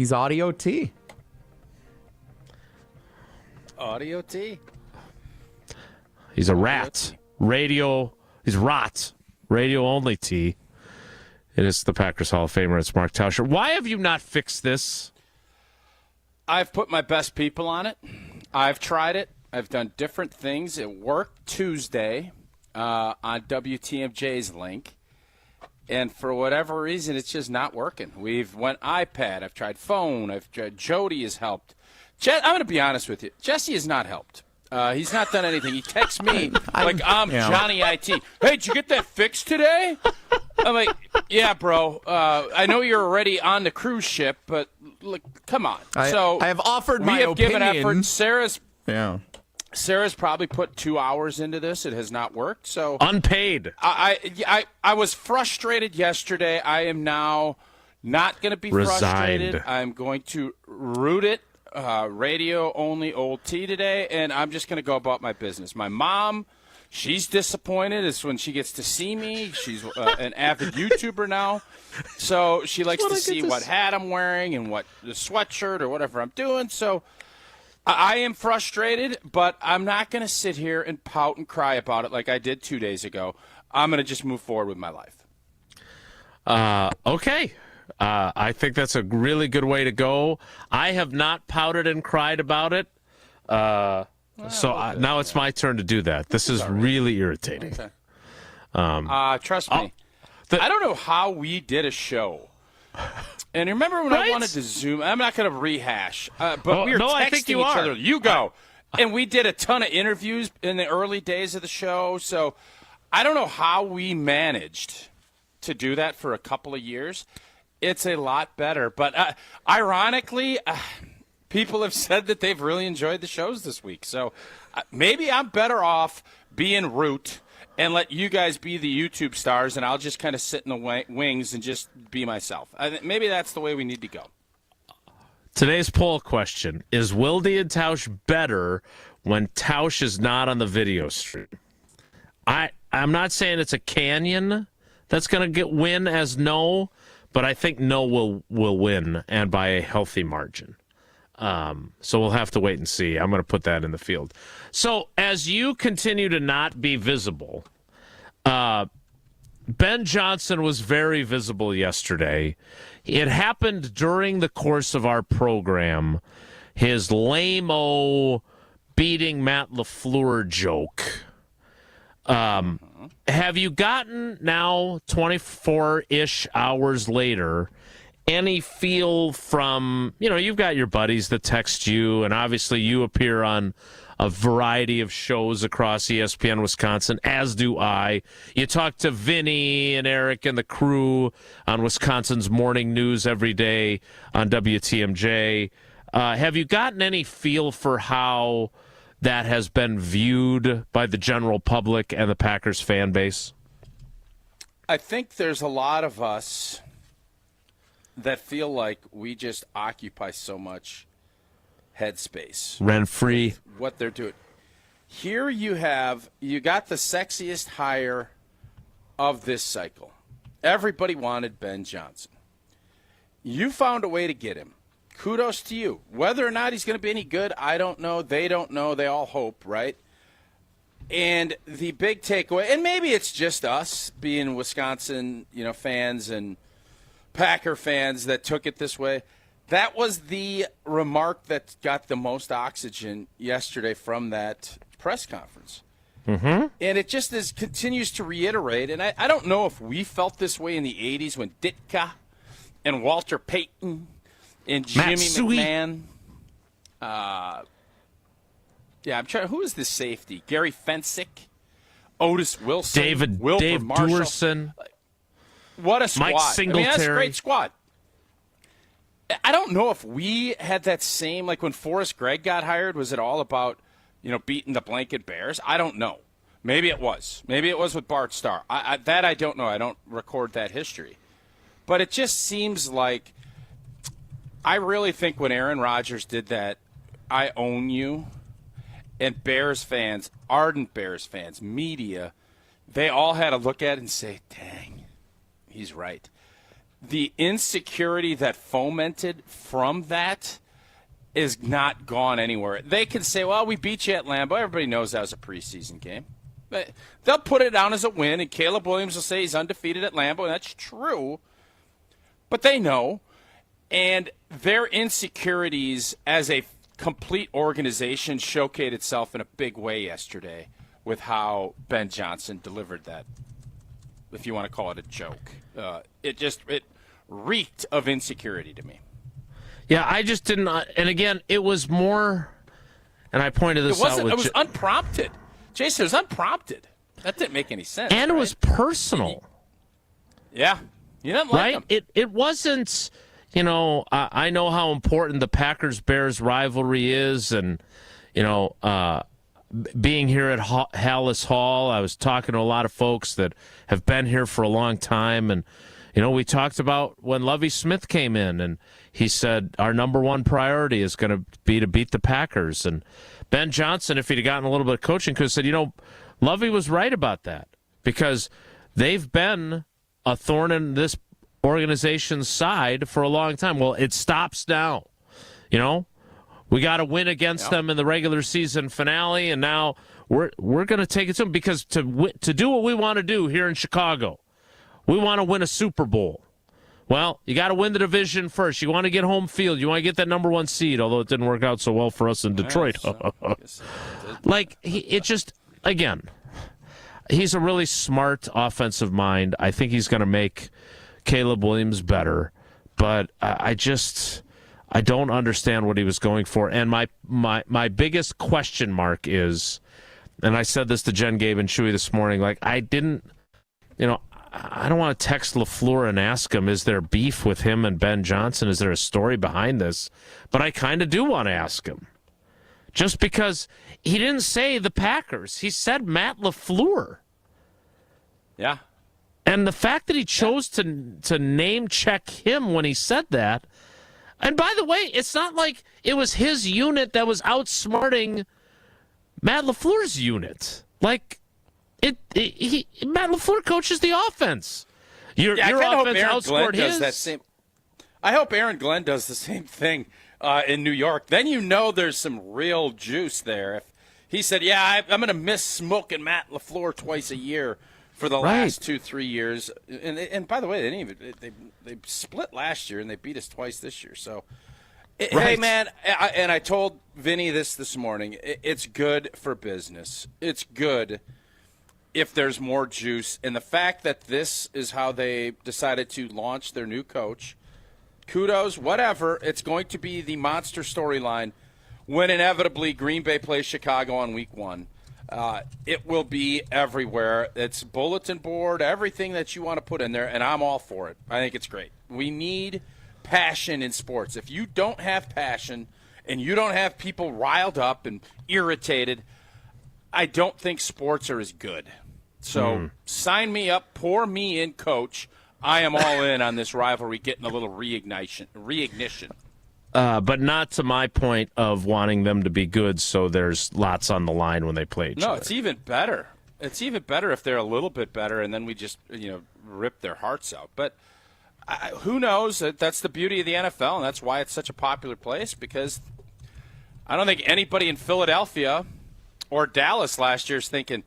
He's Audio T. Audio T. He's a rat. Radio. He's rot. Radio only T. It is the Packers Hall of Famer. It's Mark Tauscher. Why have you not fixed this? I've put my best people on it. I've tried it. I've done different things. It worked Tuesday on WTMJ's link. And for whatever reason, it's just not working. We've went iPad. I've tried phone. I've tried Jody has helped. I'm going to be honest with you. Jesse has not helped. He's not done anything. He texts me like I'm Johnny IT. Hey, did you get that fixed today? I'm like, yeah, bro. I know you're already on the cruise ship, but look, come on. I have offered my opinion. We have given effort. Sarah's probably put 2 hours into this. It has not worked. So unpaid. I was frustrated yesterday. I am now not going to be frustrated. I'm going to root it. Radio only old T today, and I'm just going to go about my business. My mom, she's disappointed. It's when she gets to see me. She's an avid YouTuber now, so she likes to see what hat I'm wearing and what the sweatshirt or whatever I'm doing. So I am frustrated, but I'm not going to sit here and pout and cry about it like I did 2 days ago. I'm going to just move forward with my life. Okay. I think that's a really good way to go. I have not pouted and cried about it. Now it's my turn to do that. This is really irritating. Okay. Trust me. I don't know how we did a show. And remember when I wanted to Zoom? I'm not going to rehash. But we were texting each other. You go. And we did a ton of interviews in the early days of the show. So I don't know how we managed to do that for a couple of years. It's a lot better. But ironically, people have said that they've really enjoyed the shows this week. So maybe I'm better off being root and let you guys be the YouTube stars, and I'll just kind of sit in the wings and just be myself. Maybe that's the way we need to go. Today's poll question, is Wilde and Tausch better when Tausch is not on the video stream? I'm not saying it's a canyon that's going to win as no, but I think no will win, and by a healthy margin. So we'll have to wait and see. I'm going to put that in the field. So as you continue to not be visible, Ben Johnson was very visible yesterday. It happened during the course of our program. His lame-o beating Matt LaFleur joke. Have you gotten now 24-ish hours later any feel from, you've got your buddies that text you, and obviously you appear on a variety of shows across ESPN Wisconsin, as do I. You talk to Vinny and Eric and the crew on Wisconsin's morning news every day on WTMJ. Have you gotten any feel for how that has been viewed by the general public and the Packers fan base? I think there's a lot of us that feel like we just occupy so much headspace. Rent-free. What they're doing. Here you got the sexiest hire of this cycle. Everybody wanted Ben Johnson. You found a way to get him. Kudos to you. Whether or not he's going to be any good, I don't know. They don't know. They all hope, right? And the big takeaway, and maybe it's just us being Wisconsin, fans and Packer fans that took it this way. That was the remark that got the most oxygen yesterday from that press conference. Mm-hmm. And it just continues to reiterate. And I don't know if we felt this way in the 80s when Ditka and Walter Payton and Jimmy McMahon. I'm trying. Who is the safety? Gary Fensick, Otis Wilson, Dave Duerson. What a squad! Mike Singletary. That's a great squad. I don't know if we had that same, like when Forrest Gregg got hired, was it all about, beating the blanket Bears? I don't know. Maybe it was. Maybe it was with Bart Starr. I don't know. I don't record that history. But it just seems like, I really think when Aaron Rodgers did that, I own you, and Bears fans, ardent Bears fans, media, they all had to look at it and say, dang, he's right. the insecurity that fomented from that is not gone anywhere. They can say, well, we beat you at Lambeau. Everybody knows that was a preseason game. But they'll put it down as a win, and Caleb Williams will say he's undefeated at Lambeau, and that's true. But they know. And their insecurities as a complete organization showcased itself in a big way yesterday with how Ben Johnson delivered that, if you want to call it a joke. It reeked of insecurity to me. Yeah, I just didn't. And again, it was more, and I pointed this out. It was unprompted. Jason, it was unprompted. That didn't make any sense. And right? It was personal. Yeah. You didn't like him. It wasn't, I know how important the Packers-Bears rivalry is, and, being here at Hallis Hall, I was talking to a lot of folks that have been here for a long time, and, we talked about when Lovie Smith came in, and he said our number one priority is going to be to beat the Packers. And Ben Johnson, if he'd gotten a little bit of coaching, could have said, Lovie was right about that, because they've been a thorn in this organization's side for a long time. Well, it stops now. We got to win against them in the regular season finale, and now we're going to take it to them, because to do what we want to do here in Chicago, we want to win a Super Bowl. Well, you got to win the division first. You want to get home field. You want to get that number one seed, although it didn't work out so well for us in Detroit. Again, he's a really smart offensive mind. I think he's going to make Caleb Williams better, but I don't understand what he was going for. And my biggest question mark is, and I said this to Jen, Gabe, and Chewy this morning, I don't want to text LaFleur and ask him, is there beef with him and Ben Johnson? Is there a story behind this? But I kind of do want to ask him. Just because he didn't say the Packers. He said Matt LaFleur. Yeah. And the fact that he chose to name check him when he said that, and by the way, it's not like it was his unit that was outsmarting Matt LaFleur's unit. Matt LaFleur coaches the offense. Your offense outscored his. I hope Aaron Glenn does the same thing in New York. Then there's some real juice there. If he said, I'm going to miss smoking Matt LaFleur twice a year for the last 2-3 years. And by the way, they split last year, and they beat us twice this year. So, hey, man, and I told Vinny this morning, it's good for business. It's good if there's more juice. And the fact that this is how they decided to launch their new coach, kudos, whatever. It's going to be the monster storyline when inevitably Green Bay plays Chicago on week 1. It will be everywhere. It's bulletin board, everything that you want to put in there, and I'm all for it. I think it's great. We need passion in sports. If you don't have passion and you don't have people riled up and irritated, I don't think sports are as good. So sign me up, pour me in, coach. I am all in on this rivalry getting a little reignition. But not to my point of wanting them to be good, so there's lots on the line when they play each other. No, it's even better. It's even better if they're a little bit better, and then we just rip their hearts out. But who knows? That's the beauty of the NFL, and that's why it's such a popular place, because I don't think anybody in Philadelphia or Dallas last year is thinking,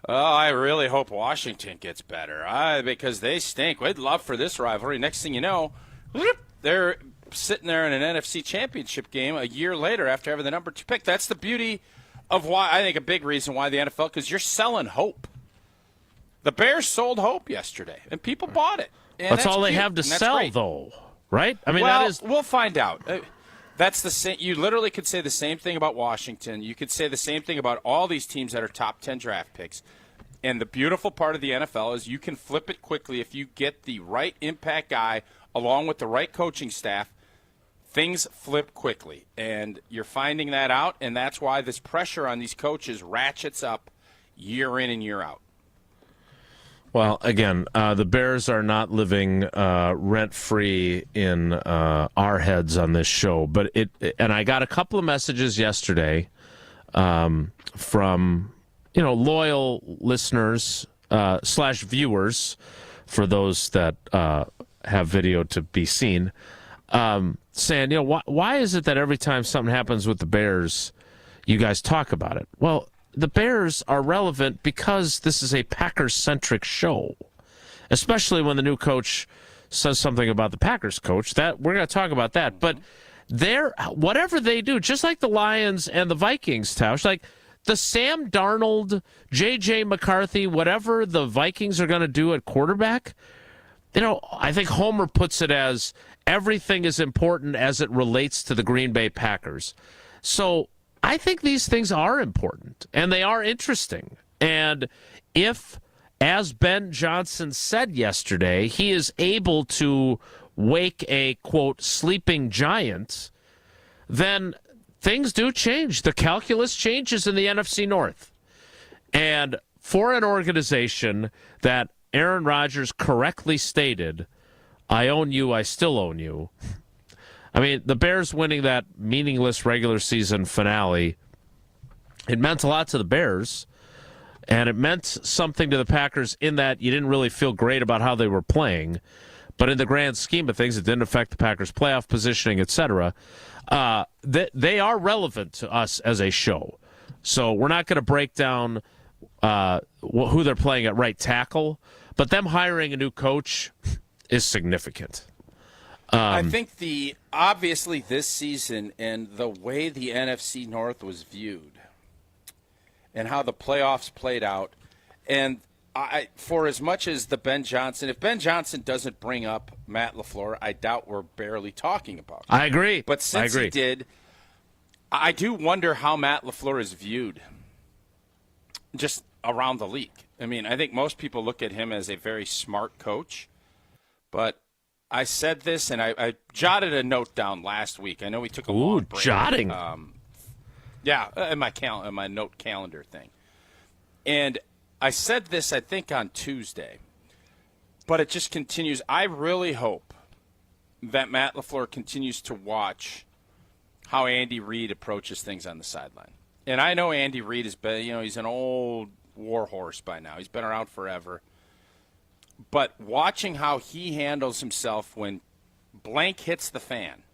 I really hope Washington gets better because they stink. We'd love for this rivalry. Next thing you know, they're sitting there in an NFC championship game a year later after having the number 2 pick. That's the beauty of why I think a big reason why the NFL, because you're selling hope. The Bears sold hope yesterday, and people bought it. That's all they have to sell, though, right? I mean, we'll find out. That's the same. You literally could say the same thing about Washington. You could say the same thing about all these teams that are top 10 draft picks. And the beautiful part of the NFL is you can flip it quickly if you get the right impact guy along with the right coaching staff. Things flip quickly, and you're finding that out, and that's why this pressure on these coaches ratchets up year in and year out. Well, again, the Bears are not living rent-free in our heads on this show. But and I got a couple of messages yesterday from loyal listeners / viewers, for those that have video to be seen, saying, why is it that every time something happens with the Bears, you guys talk about it? Well, the Bears are relevant because this is a Packers-centric show, especially when the new coach says something about the Packers coach. That we're going to talk about that. But whatever they do, just like the Lions and the Vikings, Tausch, like the Sam Darnold, J.J. McCarthy, whatever the Vikings are going to do at quarterback, I think Homer puts it as everything is important as it relates to the Green Bay Packers. So I think these things are important, and they are interesting. And if, as Ben Johnson said yesterday, he is able to wake a, quote, sleeping giant, then things do change. The calculus changes in the NFC North. And for an organization that Aaron Rodgers correctly stated, I own you, I still own you. I mean, the Bears winning that meaningless regular season finale, it meant a lot to the Bears, and it meant something to the Packers in that you didn't really feel great about how they were playing. But in the grand scheme of things, it didn't affect the Packers' playoff positioning, etc. They are relevant to us as a show. So we're not going to break down who they're playing at right tackle, but them hiring a new coach is significant. I think obviously this season and the way the NFC North was viewed and how the playoffs played out, and for as much as if Ben Johnson doesn't bring up Matt LaFleur, I doubt we're barely talking about it. I agree. But since he did, I do wonder how Matt LaFleur is viewed just around the league. I mean, I think most people look at him as a very smart coach, but I said this, and I jotted a note down last week. I know we took a long break. Jotting. In my note calendar thing. And I said this, I think, on Tuesday, but it just continues. I really hope that Matt LaFleur continues to watch how Andy Reid approaches things on the sideline. And I know Andy Reid has been, he's an old war horse by now. He's been around forever. But watching how he handles himself when blank hits the fan,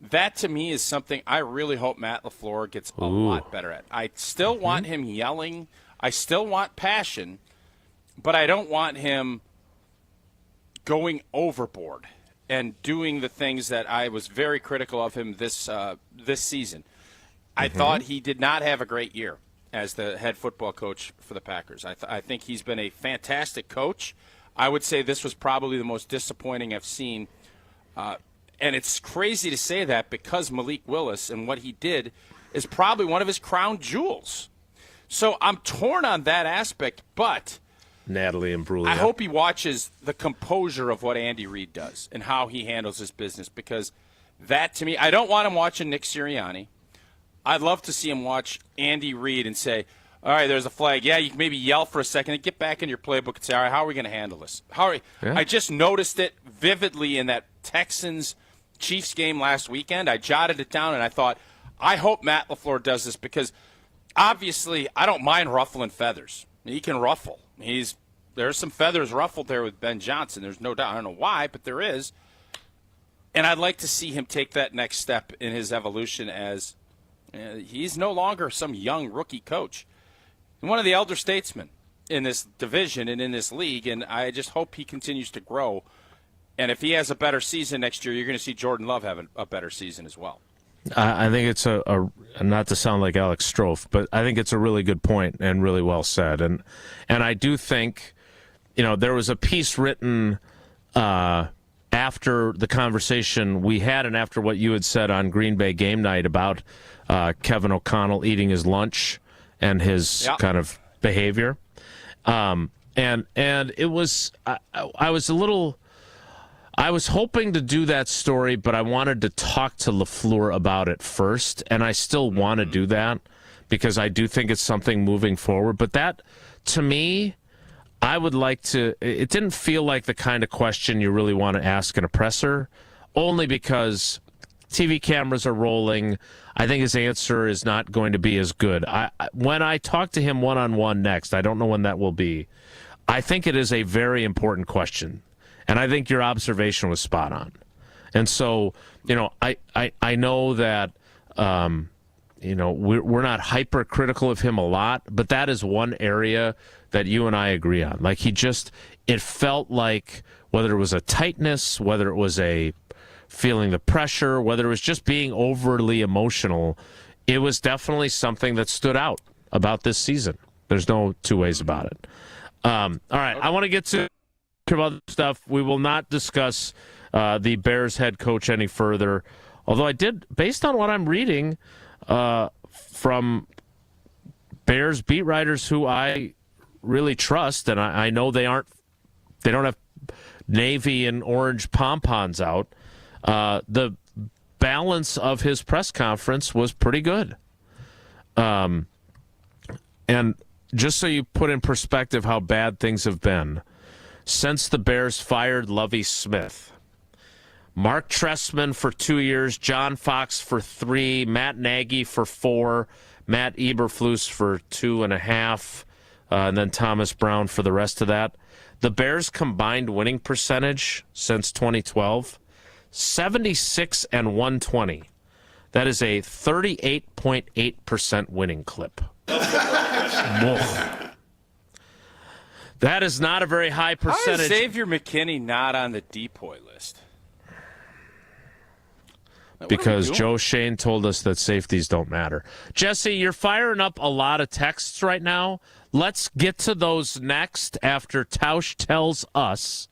that to me is something I really hope Matt LaFleur gets a lot better at. I still want him yelling. I still want passion, but I don't want him going overboard and doing the things that I was very critical of him this season. I thought he did not have a great year as the head football coach for the Packers. I think he's been a fantastic coach. I would say this was probably the most disappointing I've seen. And it's crazy to say that because Malik Willis and what he did is probably one of his crown jewels. So I'm torn on that aspect, but Natalie Imbruglia. I hope he watches the composure of what Andy Reid does and how he handles his business, because that, to me, I don't want him watching Nick Sirianni. I'd love to see him watch Andy Reid and say, all right, there's a flag. Yeah, you can maybe yell for a second and get back in your playbook and say, all right, how are we going to handle this? I just noticed it vividly in that Texans-Chiefs game last weekend. I jotted it down, and I thought, I hope Matt LaFleur does this, because obviously I don't mind ruffling feathers. He can ruffle. There's some feathers ruffled there with Ben Johnson. There's no doubt. I don't know why, but there is. And I'd like to see him take that next step in his evolution as he's no longer some young rookie coach. He's one of the elder statesmen in this division and in this league, and I just hope he continues to grow. And if he has a better season next year, you're going to see Jordan Love have a better season as well. I think it's a not to sound like Alex Strofe, but I think it's a really good point and really well said. And I do think, there was a piece written after the conversation we had and after what you had said on Green Bay game night about Kevin O'Connell eating his lunch and his kind of behavior. And it was I was hoping to do that story, but I wanted to talk to LaFleur about it first, and I still want to do that because I do think it's something moving forward. But that, to me, I would like to – it didn't feel like the kind of question you really want to ask an oppressor, only because TV cameras are rolling. I think his answer is not going to be as good. When I talk to him one-on-one next, I don't know when that will be, I think it is a very important question. And I think your observation was spot on. And so, I know that, we're not hypercritical of him a lot, but that is one area that you and I agree on. Like it felt like whether it was a tightness, whether it was a feeling the pressure, whether it was just being overly emotional, it was definitely something that stood out about this season. There's no two ways about it. All right, I want to get to other stuff. We will not discuss the Bears head coach any further, although I did, based on what I'm reading from Bears beat writers who I really trust, and I know they don't have navy and orange pompons out. The balance of his press conference was pretty good. And just so you put in perspective how bad things have been, since the Bears fired Lovie Smith, Mark Trestman for 2 years, John Fox for 3, Matt Nagy for 4, Matt Eberflus for 2.5, and then Thomas Brown for the rest of that. The Bears' combined winning percentage since 2012, 76 and 120. That is a 38.8% winning clip. That is not a very high percentage. How is Xavier McKinney not on the depoy list? Because Joe Shane told us that safeties don't matter. Jesse, you're firing up a lot of texts right now. Let's get to those next after Tausch tells us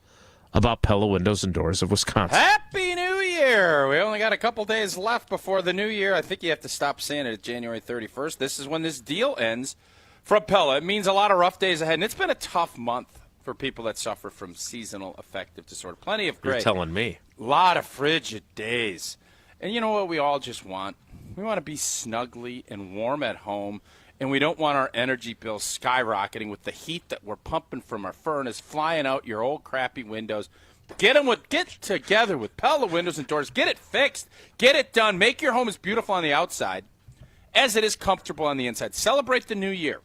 about Pella Windows and Doors of Wisconsin. Happy New Year! We only got a couple days left before the new year. I think you have to stop saying it at January 31st. This is when this deal ends from Pella. It means a lot of rough days ahead, and it's been a tough month for people that suffer from seasonal affective disorder. Plenty of gray. You're telling me. A lot of frigid days. And you know what we all just want? We want to be snugly and warm at home, and we don't want our energy bills skyrocketing with the heat that we're pumping from our furnace, flying out your old crappy windows. Get together with Pella Windows and Doors. Get it fixed. Get it done. Make your home as beautiful on the outside as it is comfortable on the inside. Celebrate the new year.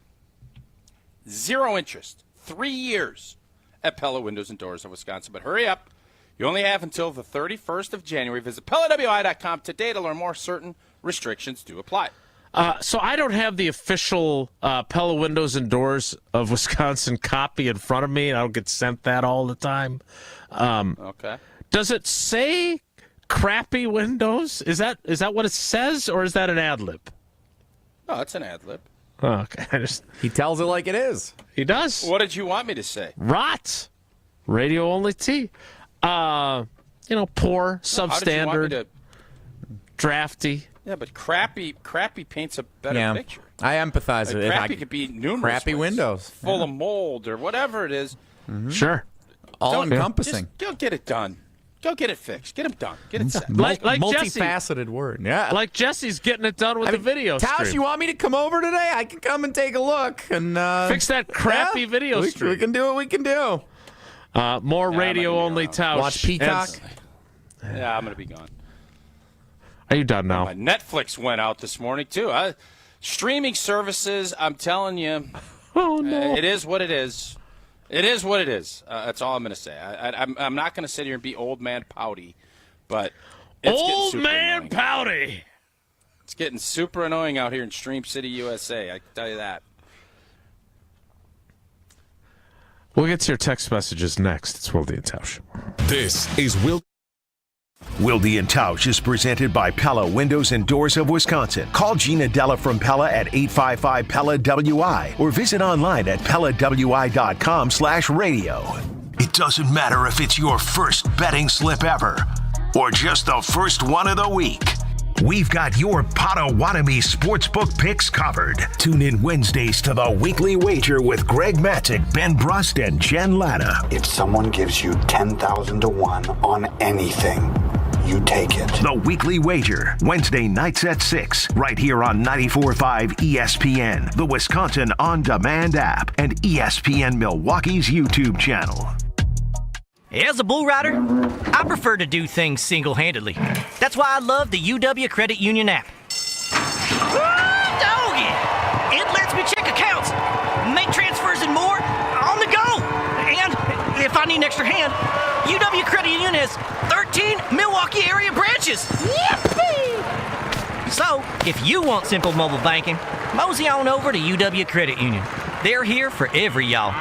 0 interest. 3 years at Pella Windows and Doors of Wisconsin. But hurry up. You only have until the 31st of January. Visit PellaWI.com today to learn more. Certain restrictions do apply. So I don't have the official Pella Windows and Doors of Wisconsin copy in front of me, and I don't get sent that all the time. Okay. Does it say crappy windows? Is that what it says, or is that an ad lib? No, it's an ad lib. Oh, okay. He tells it like it is. He does. What did you want me to say? Rot. Radio only T. Poor, substandard, drafty. Yeah, but crappy paints a better picture. I empathize with it. Crappy could be numerous crappy ways. windows. Full of mold or whatever it is. Mm-hmm. Sure. All-encompassing. Just go get it done. Go get it fixed. Get them done. Get it set. Like multifaceted Jesse, word. Yeah. Like Jesse's getting it done with the video Tausch, stream. you want me to come over today? I can come and take a look and fix that crappy video stream. We can do what we can do. More radio-only Tausch. Watch Peacock. Yeah, I'm going to be gone. Are you done now? My Netflix went out this morning, too. Streaming services, I'm telling you, it is what it is. It is what it is. That's all I'm going to say. I'm not going to sit here and be old man pouty, but it's old man annoying. pouty. It's getting super annoying out here in Stream City, USA. I can tell you that. We'll get to your text messages next. It's Wilde and Tausch. This is Wilde and Tausch is presented by Pella Windows and Doors of Wisconsin. Call Gina Della from Pella at 855-PELLA-WI or visit online at PellaWI.com/radio. It doesn't matter if it's your first betting slip ever or just the first one of the week. We've got your Potawatomi sportsbook picks covered. Tune in Wednesdays to the Weekly Wager with Greg Matzik, Ben Brust, and Jen Latta. If someone gives you 10,000 to 1 on anything, you take it. The Weekly Wager, Wednesday nights at 6, right here on 94.5 ESPN, the Wisconsin On Demand app, and ESPN Milwaukee's YouTube channel. As a bull rider, I prefer to do things single-handedly. That's why I love the UW Credit Union app. Doggy! It lets me check accounts, make transfers and more on the go. And if I need an extra hand, UW Credit Union has 13 Milwaukee area branches. Yippee! So, if you want simple mobile banking, mosey on over to UW Credit Union. They're here for every y'all.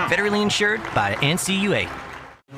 Federally insured by the NCUA.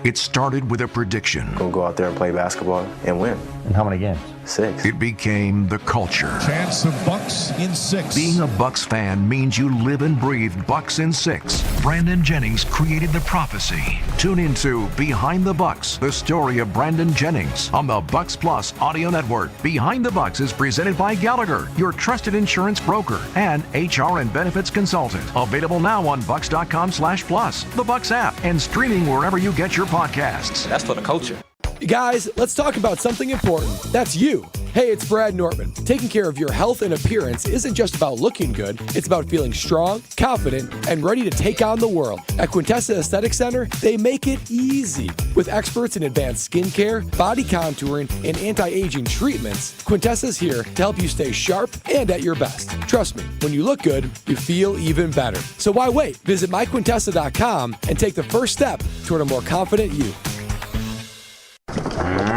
It started with a prediction. We'll go out there and play basketball and win. And how many games? 6. It became the culture. Chance of Bucks in 6. Being a Bucks fan means you live and breathe Bucks in 6. Brandon Jennings created the prophecy. Tune into Behind the Bucks, the story of Brandon Jennings on the Bucks Plus audio network. Behind the Bucks is presented by Gallagher, your trusted insurance broker and HR and benefits consultant. Available now on bucks.com/plus, the Bucks app, and streaming wherever you get your podcasts. That's for the culture. Guys, let's talk about something important. That's you. Hey, it's Brad Nortman. Taking care of your health and appearance isn't just about looking good. It's about feeling strong, confident, and ready to take on the world. At Quintessa Aesthetic Center, they make it easy. With experts in advanced skincare, body contouring, and anti-aging treatments, Quintessa's here to help you stay sharp and at your best. Trust me, when you look good, you feel even better. So why wait? Visit myquintessa.com and take the first step toward a more confident you.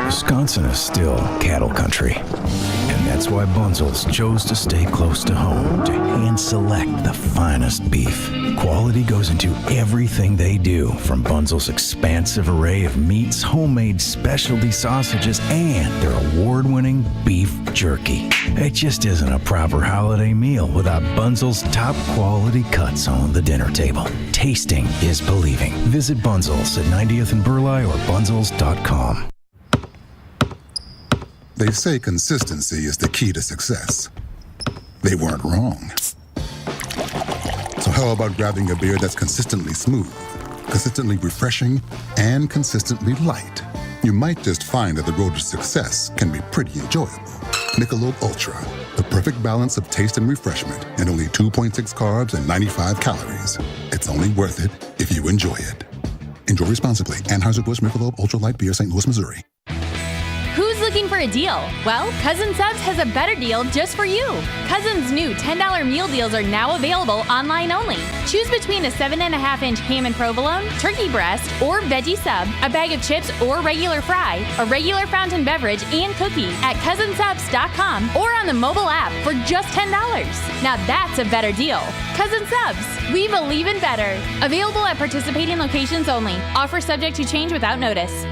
Wisconsin is still cattle country, and that's why Bunzel's chose to stay close to home to hand-select the finest beef. Quality goes into everything they do, from Bunzel's expansive array of meats, homemade specialty sausages, and their award-winning beef jerky. It just isn't a proper holiday meal without Bunzel's top-quality cuts on the dinner table. Tasting is believing. Visit Bunzel's at 90th and Burleigh or bunzels.com. They say consistency is the key to success. They weren't wrong. So how about grabbing a beer that's consistently smooth, consistently refreshing, and consistently light? You might just find that the road to success can be pretty enjoyable. Michelob Ultra, the perfect balance of taste and refreshment, and only 2.6 carbs and 95 calories. It's only worth it if you enjoy it. Enjoy responsibly. Anheuser-Busch Michelob Ultra Light Beer, St. Louis, Missouri. Who's looking for a deal? Well, Cousin Subs has a better deal just for you. Cousin's new $10 meal deals are now available online only. Choose between a 7.5-inch ham and provolone, turkey breast, or veggie sub, a bag of chips or regular fry, a regular fountain beverage, and cookie at cousinsubs.com or on the mobile app for just $10. Now that's a better deal. Cousin Subs, we believe in better. Available at participating locations only. Offer subject to change without notice.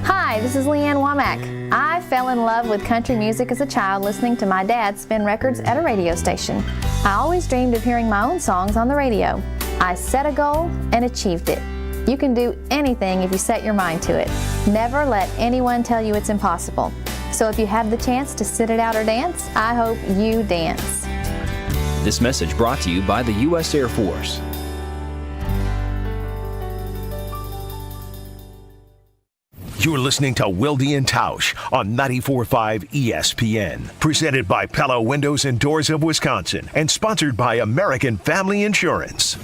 Hi, this is Leanne Womack. I fell in love with country music as a child listening to my dad spin records at a radio station. I always dreamed of hearing my own songs on the radio. I set a goal and achieved it. You can do anything if you set your mind to it. Never let anyone tell you it's impossible. So if you have the chance to sit it out or dance, I hope you dance. This message brought to you by the U.S. Air Force. You're listening to Wilde and Tausch on 94.5 ESPN. Presented by Pella Windows and Doors of Wisconsin and sponsored by American Family Insurance.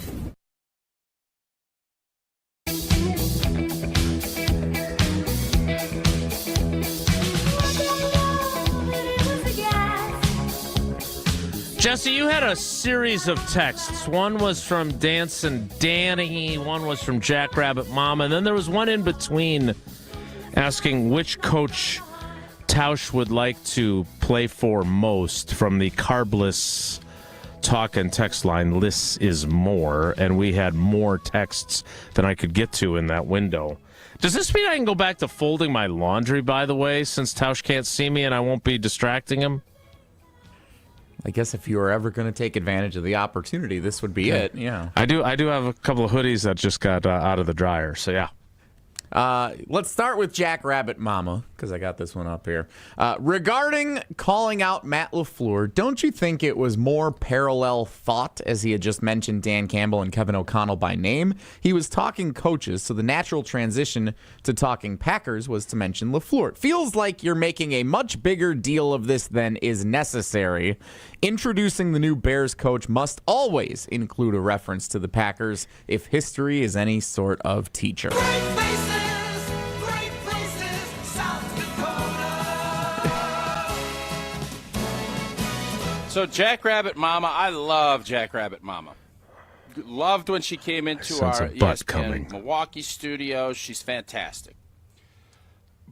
Jesse, you had a series of texts. One was from Dance and Danny, one was from Jackrabbit Mama, and then there was one in between asking which coach Tausch would like to play for most from the carbless talk and text line. Less is more, and we had more texts than I could get to in that window. Does this mean I can go back to folding my laundry, by the way, since Tausch can't see me and I won't be distracting him? I guess if you were ever going to take advantage of the opportunity, this would be it. Yeah, I do have a couple of hoodies that just got out of the dryer, so yeah. Let's start with Jackrabbit Mama, because I got this one up here. Regarding calling out Matt LaFleur, don't you think it was more parallel thought, as he had just mentioned Dan Campbell and Kevin O'Connell by name? He was talking coaches, so the natural transition to talking Packers was to mention LaFleur. It feels like you're making a much bigger deal of this than is necessary. Introducing the new Bears coach must always include a reference to the Packers if history is any sort of teacher. So Jackrabbit Mama, I love Jackrabbit Mama. loved when she came into our ESPN Milwaukee studio. She's fantastic.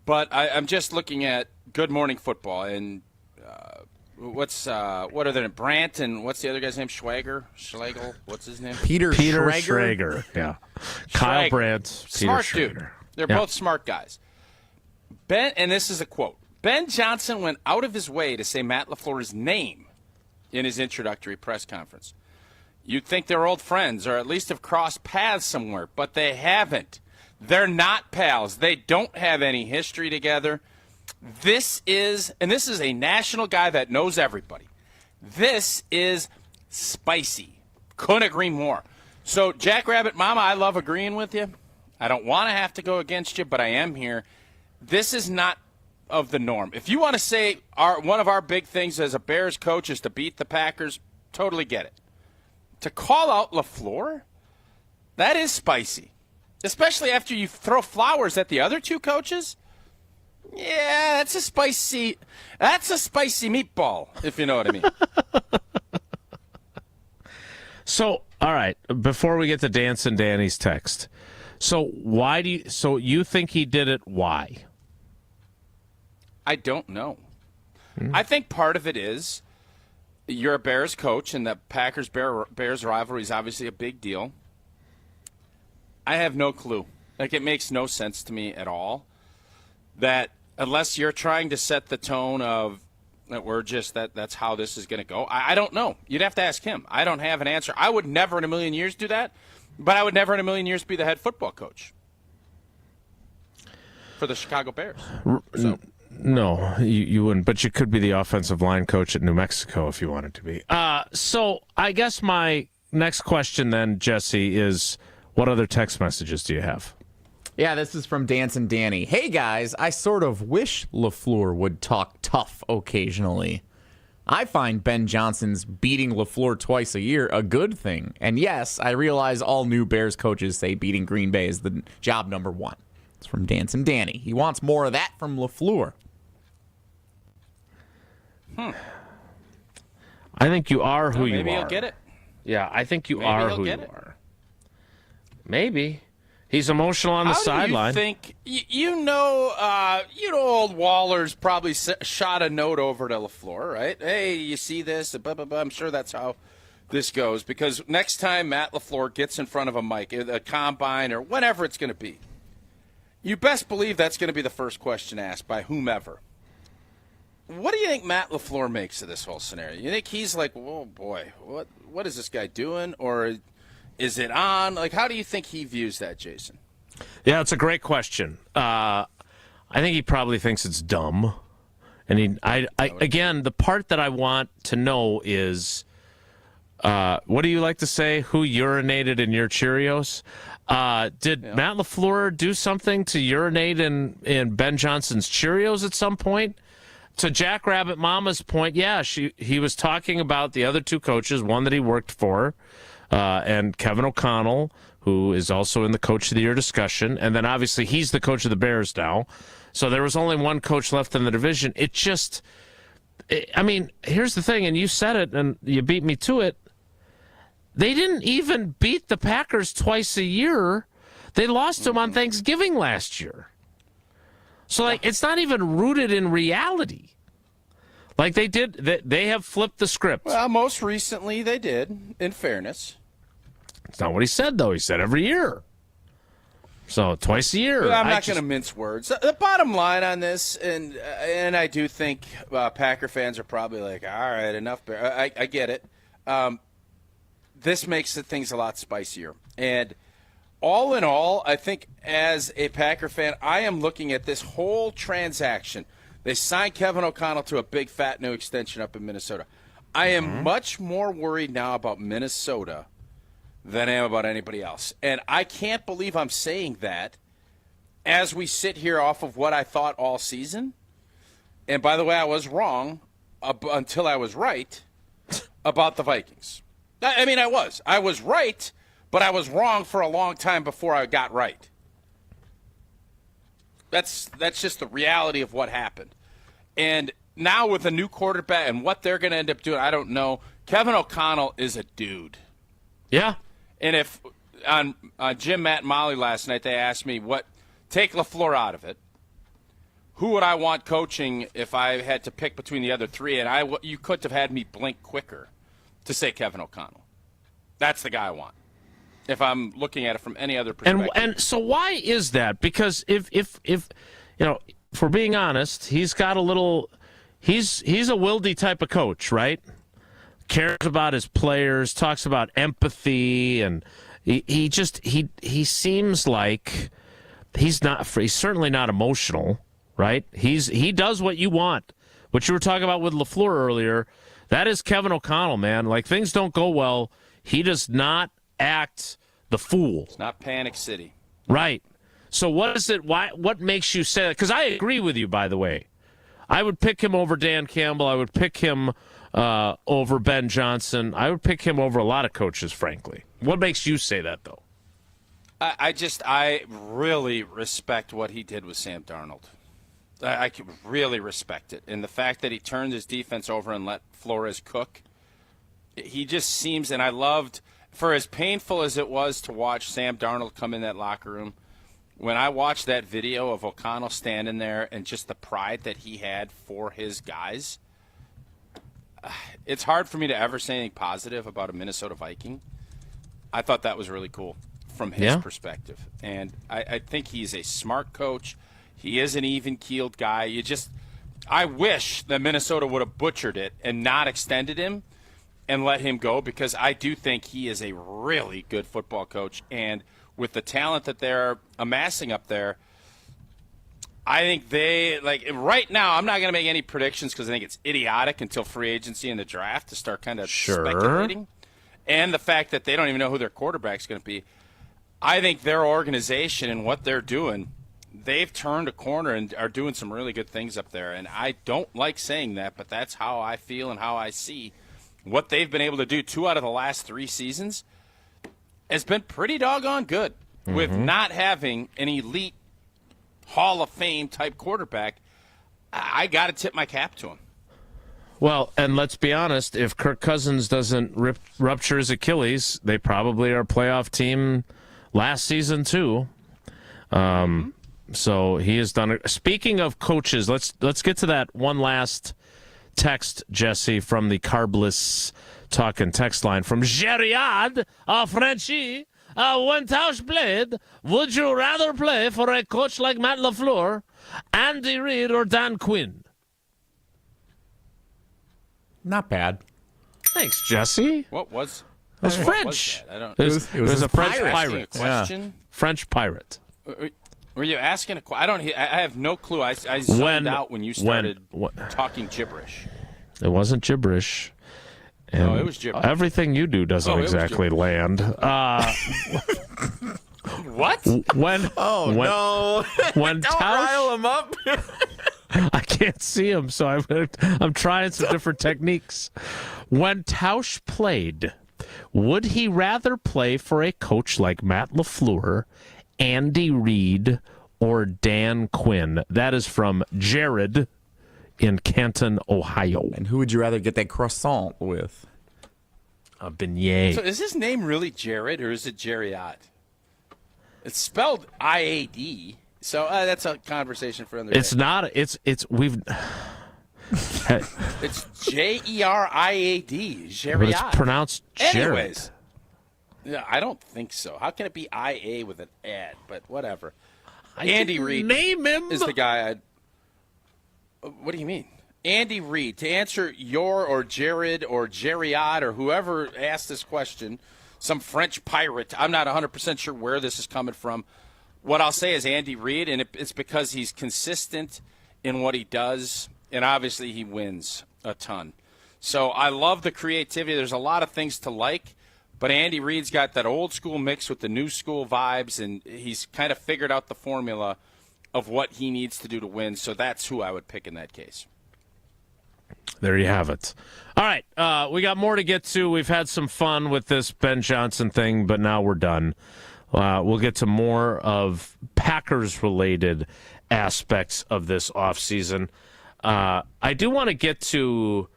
But I'm just looking at Good Morning Football, and what are their Brandt and what's the other guy's name? Schlegel? What's his name? Peter Schrager. Yeah. Kyle Brandt. Smart dude. They're both smart guys. And this is a quote. Ben Johnson went out of his way to say Matt LaFleur's name in his introductory press conference. You'd think they're old friends or at least have crossed paths somewhere, but they haven't. They're not pals. They don't have any history together. This is a national guy that knows everybody. This is spicy. Couldn't agree more. So, Jackrabbit Mama, I love agreeing with you. I don't want to have to go against you, but I am here. This is not of the norm. If you want to say one of our big things as a Bears coach is to beat the Packers, totally get it. To call out LaFleur, that is spicy. Especially after you throw flowers at the other two coaches. Yeah, that's a spicy meatball, if you know what I mean. So, all right, before we get to Dance and Danny's text. So you think he did it, why? I don't know. I think part of it is you're a Bears coach, and the Packers-Bears rivalry is obviously a big deal. I have no clue. It makes no sense to me at all that unless you're trying to set the tone of that that's how this is going to go. I don't know. You'd have to ask him. I don't have an answer. I would never in a million years do that, but I would never in a million years be the head football coach for the Chicago Bears. So. No, you wouldn't, but you could be the offensive line coach at New Mexico if you wanted to be. So I guess my next question then, Jesse, is what other text messages do you have? Yeah, this is from Dance and Danny. Hey, guys, I sort of wish LaFleur would talk tough occasionally. I find Ben Johnson's beating LaFleur twice a year a good thing. And yes, I realize all new Bears coaches say beating Green Bay is the job number one. It's from Dance and Danny. He wants more of that from LaFleur. I think you are who you are. Maybe he'll get it. Yeah, I think you are who you are. Maybe. He's emotional on the sideline. How do you think, you know old Waller's probably shot a note over to LaFleur, right? Hey, you see this? Blah, blah, blah. I'm sure that's how this goes, because next time Matt LaFleur gets in front of a mic, a combine or whatever it's going to be, you best believe that's going to be the first question asked by whomever. What do you think Matt LaFleur makes of this whole scenario? You think he's like, oh, boy, what is this guy doing? Or is it on? Like, how do you think he views that, Jason? Yeah, it's a great question. I think he probably thinks it's dumb. And again, the part that I want to know is, what do you like to say? Who urinated in your Cheerios? Did Matt LaFleur do something to urinate in Ben Johnson's Cheerios at some point? To Jackrabbit Mama's point, yeah, he was talking about the other two coaches, one that he worked for, and Kevin O'Connell, who is also in the Coach of the Year discussion, and then obviously he's the coach of the Bears now. So there was only one coach left in the division. Here's the thing, and you said it, and you beat me to it. They didn't even beat the Packers twice a year. They lost them on Thanksgiving last year. So, it's not even rooted in reality. Like they have flipped the script. Well, most recently they did, in fairness. It's not what he said, though. He said every year. So, twice a year. Well, I'm not going to mince words. The bottom line on this, and I do think Packer fans are probably like, all right, enough. I get it. This makes things a lot spicier. And all in all, I think as a Packer fan, I am looking at this whole transaction. They signed Kevin O'Connell to a big, fat new extension up in Minnesota. I am much more worried now about Minnesota than I am about anybody else. And I can't believe I'm saying that as we sit here off of what I thought all season. And by the way, I was wrong until I was right about the Vikings. I mean, I was. I was right, but I was wrong for a long time before I got right. That's just the reality of what happened. And now with a new quarterback and what they're going to end up doing, I don't know. Kevin O'Connell is a dude. Yeah. And if on Jim, Matt, and Molly last night, they asked me, take LaFleur out of it. Who would I want coaching if I had to pick between the other three? And you could have had me blink quicker to say Kevin O'Connell. That's the guy I want if I'm looking at it from any other perspective. And so why is that? Because if we're being honest, he's got a little – he's a Wilde type of coach, right? Cares about his players, talks about empathy, and he seems like he's certainly not emotional. Right? He does what you want. What you were talking about with LaFleur earlier, that is Kevin O'Connell, man. Like, things don't go well. He does not act the fool. It's not Panic City. Right. So what is it? What makes you say that? Because I agree with you, by the way. I would pick him over Dan Campbell. I would pick him over Ben Johnson. I would pick him over a lot of coaches, frankly. What makes you say that, though? I really respect what he did with Sam Darnold. I can really respect it. And the fact that he turned his defense over and let Flores cook, he just seems, and I loved, for as painful as it was to watch Sam Darnold come in that locker room, when I watched that video of O'Connell standing there and just the pride that he had for his guys, it's hard for me to ever say anything positive about a Minnesota Viking. I thought that was really cool from his perspective. And I think he's a smart coach. He is an even-keeled guy. I wish that Minnesota would have butchered it and not extended him and let him go, because I do think he is a really good football coach. And with the talent that they're amassing up there, I think right now, I'm not going to make any predictions because I think it's idiotic until free agency and the draft to start kind of speculating. And the fact that they don't even know who their quarterback's going to be. I think their organization and what they're doing, they've turned a corner and are doing some really good things up there. And I don't like saying that, but that's how I feel and how I see what they've been able to do 2 out of the last 3 seasons has been pretty doggone good with not having an elite Hall of Fame type quarterback. I got to tip my cap to him. Well, and let's be honest, if Kirk Cousins doesn't rupture his Achilles, they probably are a playoff team last season too. So he has done it. Speaking of coaches, let's get to that one last text, Jesse, from the Carbless Talking text line from Gériard, Frenchie. When Tausch played, would you rather play for a coach like Matt LaFleur, Andy Reid, or Dan Quinn? Not bad. Thanks, Jesse. What was? It was French. It was a French pirate. Question? Yeah. French pirate. Were you asking a question? I have no clue. I zoned out when you started talking gibberish. It wasn't gibberish. And no, it was gibberish. Everything you do doesn't exactly land. What? When no. When Don't rile him up. I can't see him, so I'm trying some different techniques. When Tausch played, would he rather play for a coach like Matt LaFleur, Andy Reid, or Dan Quinn? That is from Jared in Canton, Ohio. And who would you rather get that croissant with? A beignet. So is his name really Jared, or is it Jeriot? It's spelled I-A-D. So that's a conversation for another day. It's not. It's we've. It's Jeriad. Jeriad. But it's pronounced Jared. Anyways, yeah, I don't think so. How can it be IA with an ad? But whatever. Andy Reid is the guy I'd. What do you mean? Andy Reid. To answer your or Jared or Jeriad or whoever asked this question, some French pirate, I'm not 100% sure where this is coming from. What I'll say is Andy Reid, and it's because he's consistent in what he does, and obviously he wins a ton. So I love the creativity. There's a lot of things to like, but Andy Reid's got that old school mix with the new school vibes, and he's kind of figured out the formula of what he needs to do to win. So that's who I would pick in that case. There you have it. All right, we got more to get to. We've had some fun with this Ben Johnson thing, but now we're done. We'll get to more of Packers-related aspects of this offseason. I do want to get to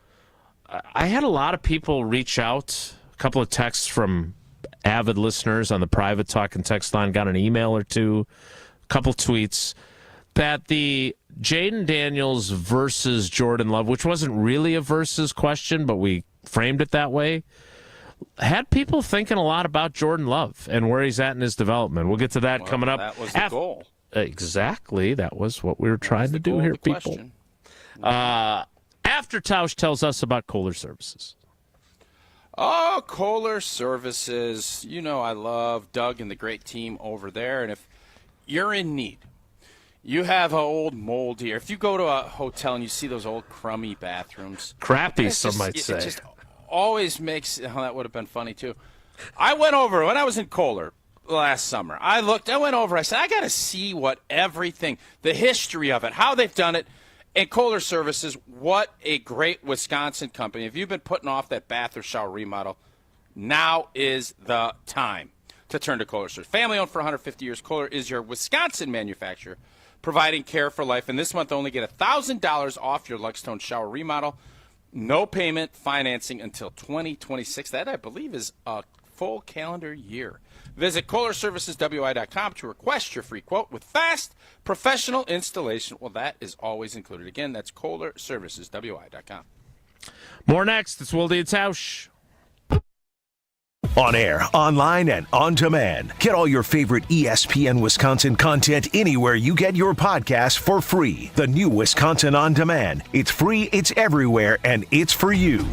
I had a lot of people reach out, a couple of texts from avid listeners on the private talk and text line got an email or two, a couple tweets, that the Jaden Daniels versus Jordan Love, which wasn't really a versus question, but we framed it that way, had people thinking a lot about Jordan Love and where he's at in his development. We'll get to that coming up. That was the goal. Exactly. That was what we were trying to do here, people. After Tausch tells us about Kohler Services. Oh, Kohler Services. You know I love Doug and the great team over there. And if you're in need, you have an old moldy, or if you go to a hotel and you see those old crummy bathrooms. Crappy, some might say. It just always makes, that would have been funny too. I went over, when I was in Kohler last summer, I went over, I said, I got to see what everything, the history of it, how they've done it. And Kohler Services, what a great Wisconsin company. If you've been putting off that bath or shower remodel, now is the time to turn to Kohler Services. Family owned for 150 years, Kohler is your Wisconsin manufacturer, providing care for life. And this month, only get $1,000 off your Luxstone shower remodel. No payment financing until 2026. That, I believe, is a full calendar year. Visit KohlerServicesWI.com to request your free quote with fast, professional installation. Well, that is always included. Again, that's KohlerServicesWI.com. More next. It's Wilde and Tausch. On air, online, and on demand. Get all your favorite ESPN Wisconsin content anywhere you get your podcasts for free. The new Wisconsin On Demand. It's free, it's everywhere, and it's for you.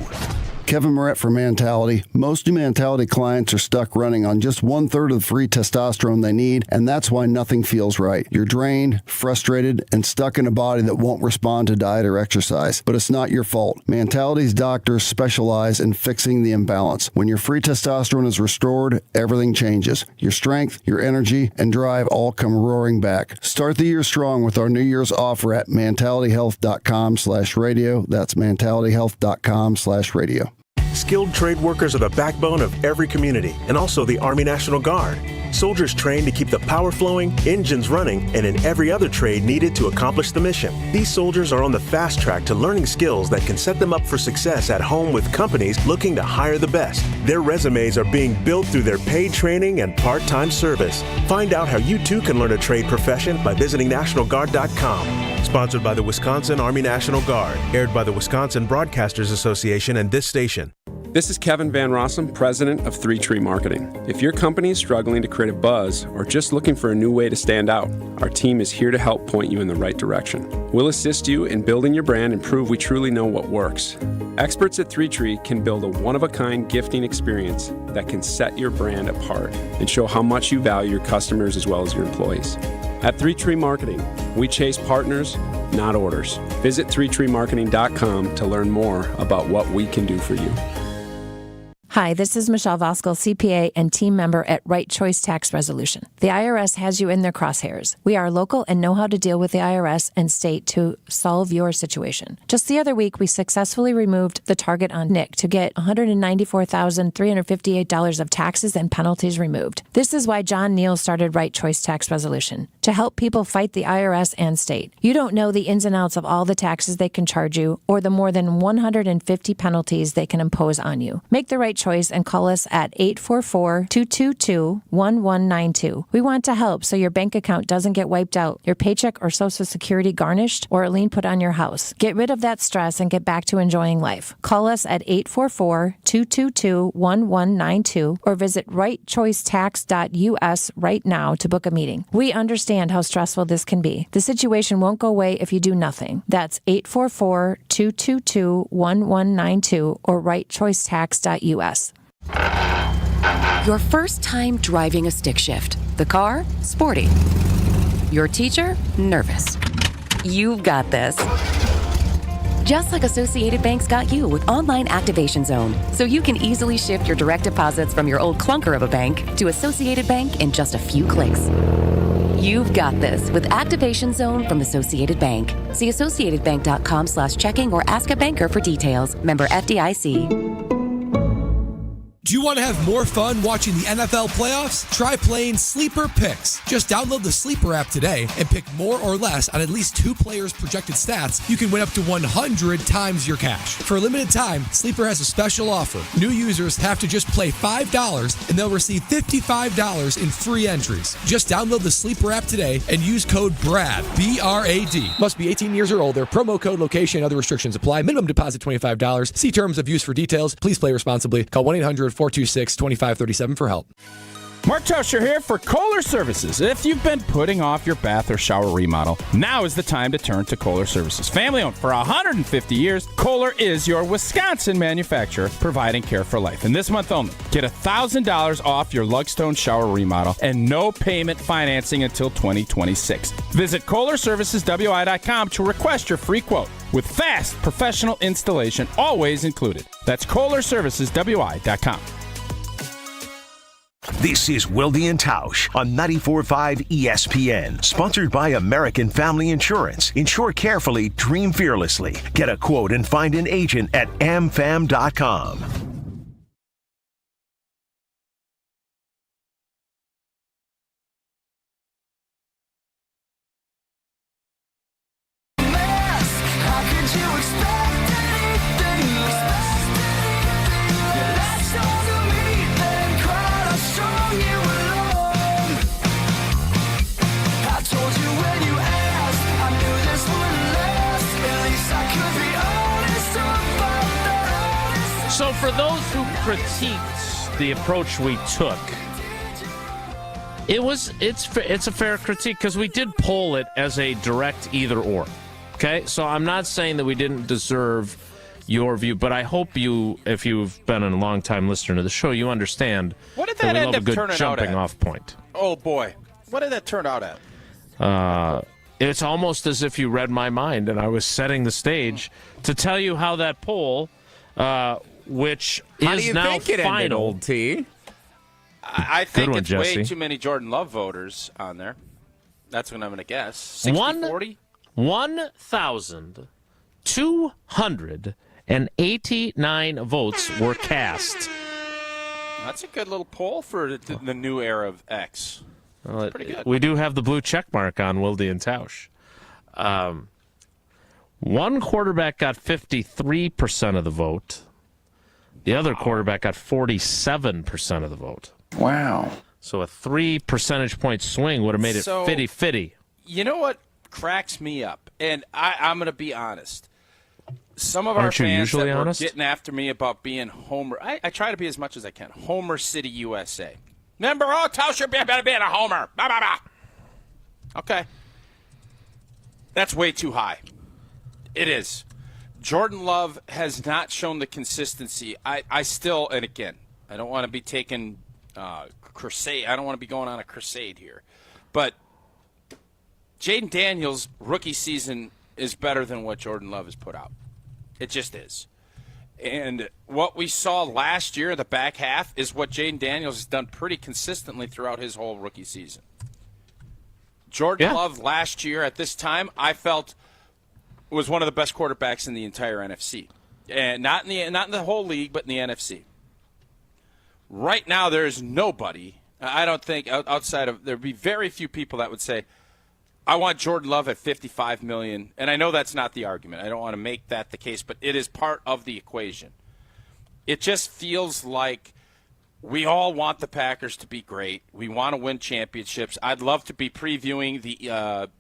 Kevin Moret for Mentality. Most new Mentality clients are stuck running on just 1/3 of the free testosterone they need, and that's why nothing feels right. You're drained, frustrated, and stuck in a body that won't respond to diet or exercise. But it's not your fault. Mentality's doctors specialize in fixing the imbalance. When your free testosterone is restored, everything changes. Your strength, your energy, and drive all come roaring back. Start the year strong with our New Year's offer at mentalityhealth.com/radio. That's mentalityhealth.com/radio. Skilled trade workers are the backbone of every community, and also the Army National Guard. Soldiers trained to keep the power flowing, engines running, and in every other trade needed to accomplish the mission. These soldiers are on the fast track to learning skills that can set them up for success at home with companies looking to hire the best. Their resumes are being built through their paid training and part-time service. Find out how you too can learn a trade profession by visiting NationalGuard.com. Sponsored by the Wisconsin Army National Guard. Aired by the Wisconsin Broadcasters Association and this station. This is Kevin Van Rossum, president of 3 Tree Marketing. If your company is struggling to create a buzz or just looking for a new way to stand out, our team is here to help point you in the right direction. We'll assist you in building your brand and prove we truly know what works. Experts at 3 Tree can build a one-of-a-kind gifting experience that can set your brand apart and show how much you value your customers as well as your employees. At 3 Tree Marketing, we chase partners, not orders. Visit 3treemarketing.com to learn more about what we can do for you. Hi, this is Michelle Voskel, CPA and team member at Right Choice Tax Resolution. The IRS has you in their crosshairs. We are local and know how to deal with the IRS and state to solve your situation. Just the other week, we successfully removed the target on Nick to get $194,358 of taxes and penalties removed. This is why John Neal started Right Choice Tax Resolution, to help people fight the IRS and state. You don't know the ins and outs of all the taxes they can charge you or the more than 150 penalties they can impose on you. Make the right choice and call us at 844-222-1192. We want to help so your bank account doesn't get wiped out, your paycheck or Social Security garnished, or a lien put on your house. Get rid of that stress and get back to enjoying life. Call us at 844-222-1192 or visit rightchoicetax.us right now to book a meeting. We understand how stressful this can be. The situation won't go away if you do nothing. That's 844-222-1192 or rightchoicetax.us. Your first time driving a stick shift. The car, sporty. Your teacher, nervous. You've got this. Just like Associated Bank's got you with Online Activation Zone, so you can easily shift your direct deposits from your old clunker of a bank to Associated Bank in just a few clicks. You've got this with Activation Zone from Associated Bank. See associatedbank.com/checking or ask a banker for details. Member FDIC. Do you want to have more fun watching the NFL playoffs? Try playing Sleeper Picks. Just download the Sleeper app today and pick more or less on at least 2 players' projected stats. You can win up to 100 times your cash. For a limited time, Sleeper has a special offer. New users have to just play $5 and they'll receive $55 in free entries. Just download the Sleeper app today and use code BRAD, B-R-A-D. Must be 18 years or older. Promo code, location, and other restrictions apply. Minimum deposit $25. See terms of use for details. Please play responsibly. Call 1-800-426-2537 for help. Mark Tauscher here for Kohler Services. If you've been putting off your bath or shower remodel, now is the time to turn to Kohler Services. Family owned for 150 years, Kohler is your Wisconsin manufacturer providing care for life. And this month only, get $1,000 off your Lugstone shower remodel and no payment financing until 2026. Visit KohlerServicesWI.com to request your free quote with fast professional installation always included. That's KohlerServicesWI.com. This is Wilde and Tausch on 94.5 ESPN, sponsored by American Family Insurance. Insure carefully, dream fearlessly. Get a quote and find an agent at amfam.com. So for those who critiqued the approach we took, it's a fair critique because we did poll it as a direct either or. Okay, so I'm not saying that we didn't deserve your view, but I hope you, if you've been a long time listener to the show, you understand. What did that end up turning out at? Jumping off point. Oh boy, what did that turn out at? It's almost as if you read my mind, and I was setting the stage to tell you how that poll. Which is now final. Old T? I think it's way too many Jordan Love voters on there. That's what I'm going to guess. 60-40? 1,289 votes were cast. That's a good little poll for the new era of X. Well, pretty good. We do have the blue check mark on Wilde and Tausch. One quarterback got 53% of the vote. The other quarterback got 47% of the vote. Wow. So a 3 percentage point swing would have made it 50-50. You know what cracks me up? And I'm going to be honest. Some of our fans that were getting after me about being Homer. I try to be as much as I can. Homer City, USA. Remember, Tauscher better being a Homer. Blah, blah, blah. Okay. That's way too high. It is. Jordan Love has not shown the consistency. I still, and again, I don't want to be taking crusade. I don't want to be going on a crusade here. But Jaden Daniels' rookie season is better than what Jordan Love has put out. It just is. And what we saw last year in the back half is what Jaden Daniels has done pretty consistently throughout his whole rookie season. Jordan Love last year at this time, I felt was one of the best quarterbacks in the entire NFC. And not in the whole league, but in the NFC. Right now, there is nobody, I don't think, outside of, there'd be very few people that would say, I want Jordan Love at $55 million. And I know that's not the argument. I don't want to make that the case, but it is part of the equation. It just feels like we all want the Packers to be great. We want to win championships. I'd love to be previewing the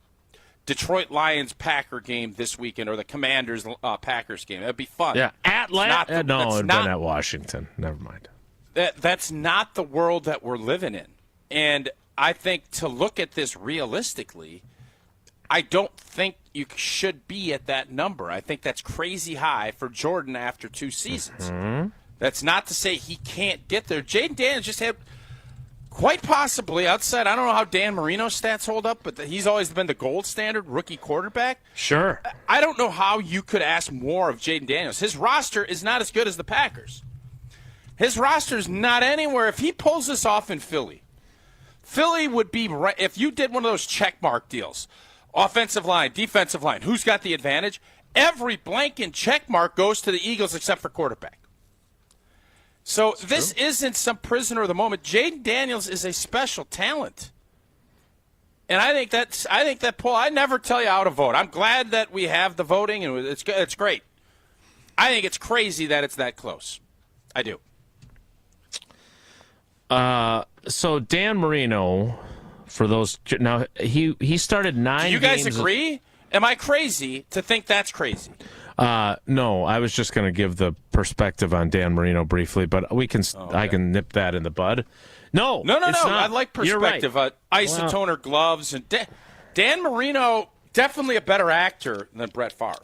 Detroit Lions-Packer game this weekend, or the Commanders-Packers game. That'd be fun. Yeah, Atlanta. No, it'd been at Washington. Never mind. That's not the world that we're living in. And I think to look at this realistically, I don't think you should be at that number. I think that's crazy high for Jordan after 2 seasons. Mm-hmm. That's not to say he can't get there. Jaden Daniels just had quite possibly outside. I don't know how Dan Marino's stats hold up, but he's always been the gold standard rookie quarterback. Sure. I don't know how you could ask more of Jaden Daniels. His roster is not as good as the Packers. His roster is not anywhere. If he pulls this off in Philly would be right. If you did one of those check mark deals, offensive line, defensive line, who's got the advantage? Every blank and check mark goes to the Eagles except for quarterback. So this isn't some prisoner of the moment. Jaden Daniels is a special talent. And I think that poll, I never tell you how to vote. I'm glad that we have the voting, and it's great. I think it's crazy that it's that close. I do. So Dan Marino, for those now, he started 9 games. Do you guys agree? Am I crazy to think that's crazy? No, I was just going to give the perspective on Dan Marino briefly, but we can. I can nip that in the bud. No. I like perspective. Right. Isotoner gloves and Dan Marino, definitely a better actor than Brett Favre.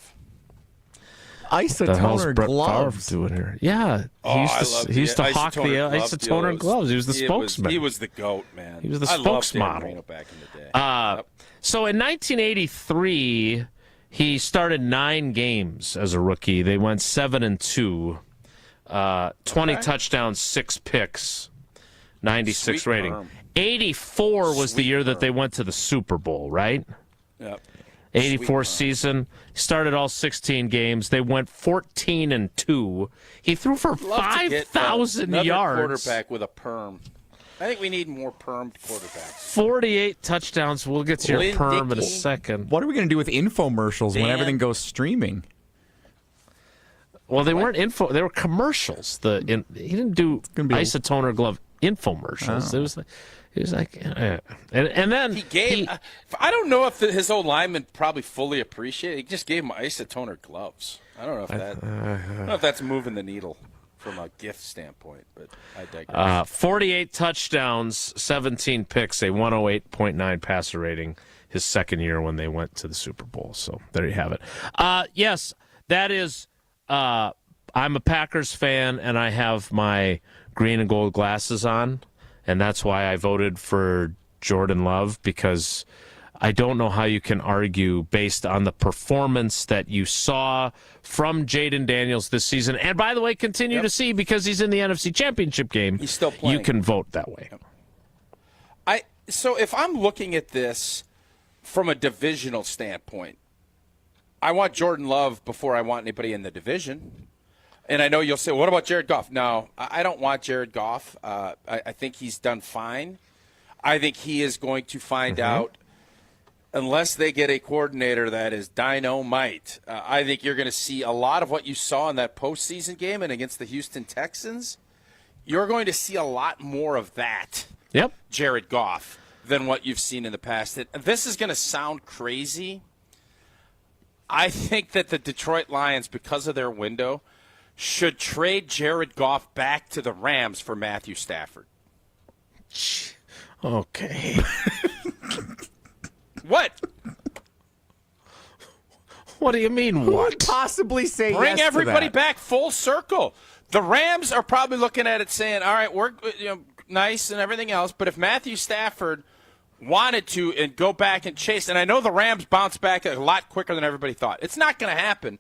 Isotoner gloves doing here? Yeah, he used to hawk the isotoner gloves. He was the spokesman. He was the GOAT, man. He was the spokesmodel. spokesmodel. Marino back in the day. So in 1983, he started 9 games as a rookie. They went 7-2, 20 touchdowns, 6 picks, 96 Sweet rating. perm. 84 was the year that they went to the Super Bowl, right? Yep. 84 season. He started all 16 games. They went 14-2. He threw for 5,000 yards. Quarterback with a perm. I think we need more perm quarterbacks. 48 touchdowns. We'll get to your perm in a second. What are we going to do with infomercials when everything goes streaming? Well, they weren't they were commercials. He didn't do isotoner glove infomercials. Oh. It was like, and then he gave. I don't know if his old lineman probably fully appreciate it. He just gave him isotoner gloves. I don't know if I don't know if that's moving the needle from a gift standpoint, but I digress. 48 touchdowns, 17 picks, a 108.9 passer rating. His second year when they went to the Super Bowl. So there you have it. Yes, that is. I'm a Packers fan, and I have my green and gold glasses on. And that's why I voted for Jordan Love, because I don't know how you can argue based on the performance that you saw from Jaden Daniels this season. And by the way, continue to see because he's in the NFC Championship game. He's still playing. You can vote that way. So if I'm looking at this from a divisional standpoint, I want Jordan Love before I want anybody in the division. And I know you'll say, what about Jared Goff? No, I don't want Jared Goff. I think he's done fine. I think he is going to find out, unless they get a coordinator that is dynamite, I think you're going to see a lot of what you saw in that postseason game and against the Houston Texans. You're going to see a lot more of that, Jared Goff, than what you've seen in the past. This is going to sound crazy. I think that the Detroit Lions, because of their window, should trade Jared Goff back to the Rams for Matthew Stafford. Okay. What? What do you mean, Who would possibly say Bring yes everybody to that? back full circle. The Rams are probably looking at it saying, all right, we're nice and everything else, but if Matthew Stafford wanted to and go back and chase, and I know the Rams bounce back a lot quicker than everybody thought. It's not going to happen,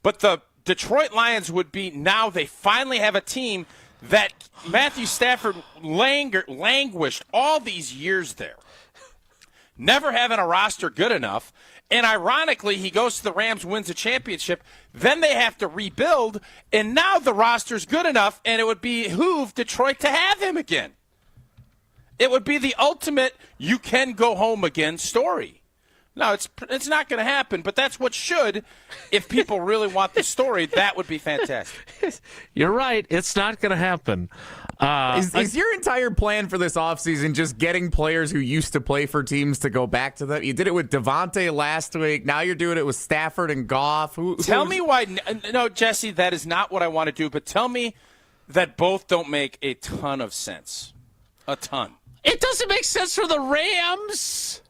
but the Detroit Lions would be, now they finally have a team that Matthew Stafford languished all these years there, never having a roster good enough. And ironically, he goes to the Rams, wins a championship. Then they have to rebuild, and now the roster's good enough, and it would behoove Detroit to have him again. It would be the ultimate you can go home again story. No, it's not going to happen, but that's what should. If people really want the story, that would be fantastic. You're right. It's not going to happen. Is your entire plan for this offseason just getting players who used to play for teams to go back to them? You did it with Devontae last week. Now you're doing it with Stafford and Goff. Tell me why. No, Jesse, that is not what I want to do, but tell me that both don't make a ton of sense. A ton. It doesn't make sense for the Rams.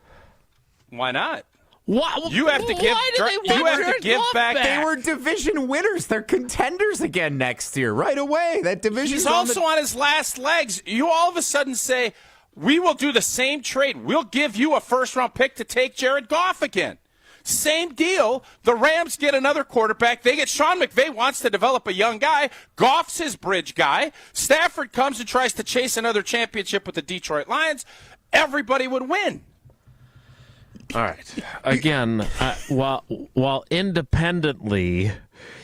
Why not? What? You have to give. You have to give back. They were division winners. They're contenders again next year, right away. That division. He's also on his last legs. You all of a sudden say, "We will do the same trade. We'll give you a first-round pick to take Jared Goff again." Same deal. The Rams get another quarterback. They get Sean McVay wants to develop a young guy. Goff's his bridge guy. Stafford comes and tries to chase another championship with the Detroit Lions. Everybody would win. All right. Again, while independently,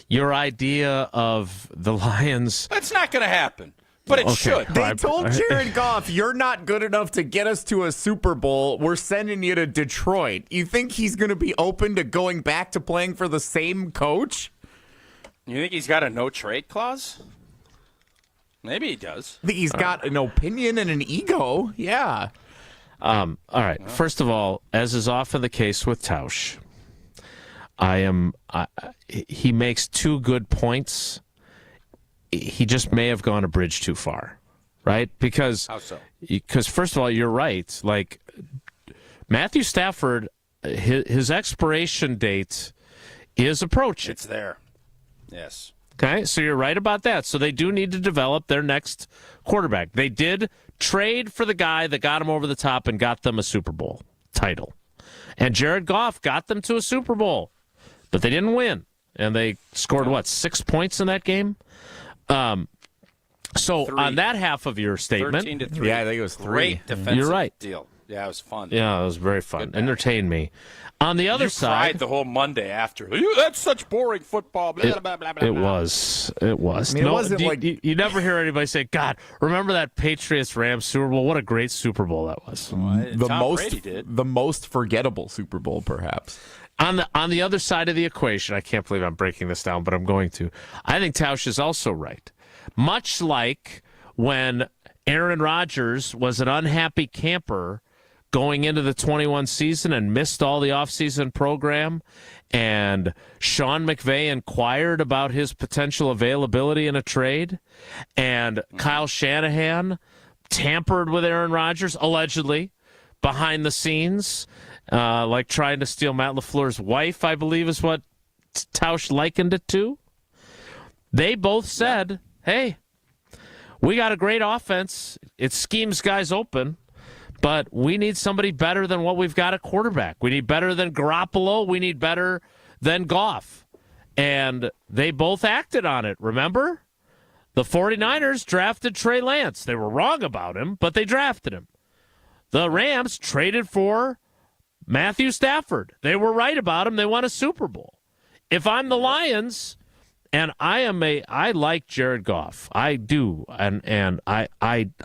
your idea of the Lions... That's not going to happen. But it should. They told Jared Goff, you're not good enough to get us to a Super Bowl. We're sending you to Detroit. You think he's going to be open to going back to playing for the same coach? You think he's got a no-trade clause? Maybe he does. I think he's got an opinion and an ego. Yeah. All right. First of all, as is often the case with Tausch, he makes two good points. He just may have gone a bridge too far, right? Because how so? Because first of all, you're right. Like Matthew Stafford, his expiration date is approaching. It's there. Yes. Okay, so you're right about that. So they do need to develop their next quarterback. They did trade for the guy that got them over the top and got them a Super Bowl title. And Jared Goff got them to a Super Bowl, but they didn't win. And they scored, 6 points in that game? So 3. on that half of your statement, 13-3. Yeah, I think it was 3. Great defensive You're right. deal. Yeah, it was fun. Yeah, it was very fun. Entertained me. On the other side, cried the whole Monday after. That's such boring football. Blah, blah, blah, blah, it was. It was. I mean, it wasn't you never hear anybody say, "God, remember that Patriots-Rams Super Bowl? What a great Super Bowl that was." The most forgettable Super Bowl, perhaps. On the other side of the equation, I can't believe I'm breaking this down, but I'm going to. I think Tausch is also right. Much like when Aaron Rodgers was an unhappy camper going into the 21 season and missed all the offseason program, and Sean McVay inquired about his potential availability in a trade, and Kyle Shanahan tampered with Aaron Rodgers, allegedly, behind the scenes, like trying to steal Matt LaFleur's wife, I believe is what Tausch likened it to. They both said, hey, we got a great offense. It schemes guys open, but we need somebody better than what we've got at quarterback. We need better than Garoppolo. We need better than Goff. And they both acted on it, remember? The 49ers drafted Trey Lance. They were wrong about him, but they drafted him. The Rams traded for Matthew Stafford. They were right about him. They won a Super Bowl. If I'm the Lions, and I like Jared Goff. I do. And I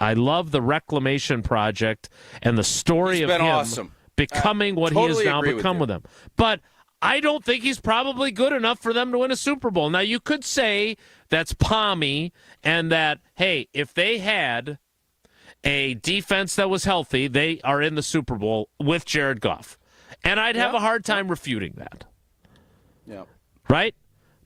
love the reclamation project and the story of him becoming what he has now become with them. But I don't think he's probably good enough for them to win a Super Bowl. Now, you could say that's palmy and that, hey, if they had a defense that was healthy, they are in the Super Bowl with Jared Goff. And I'd have a hard time refuting that. Yeah. Right?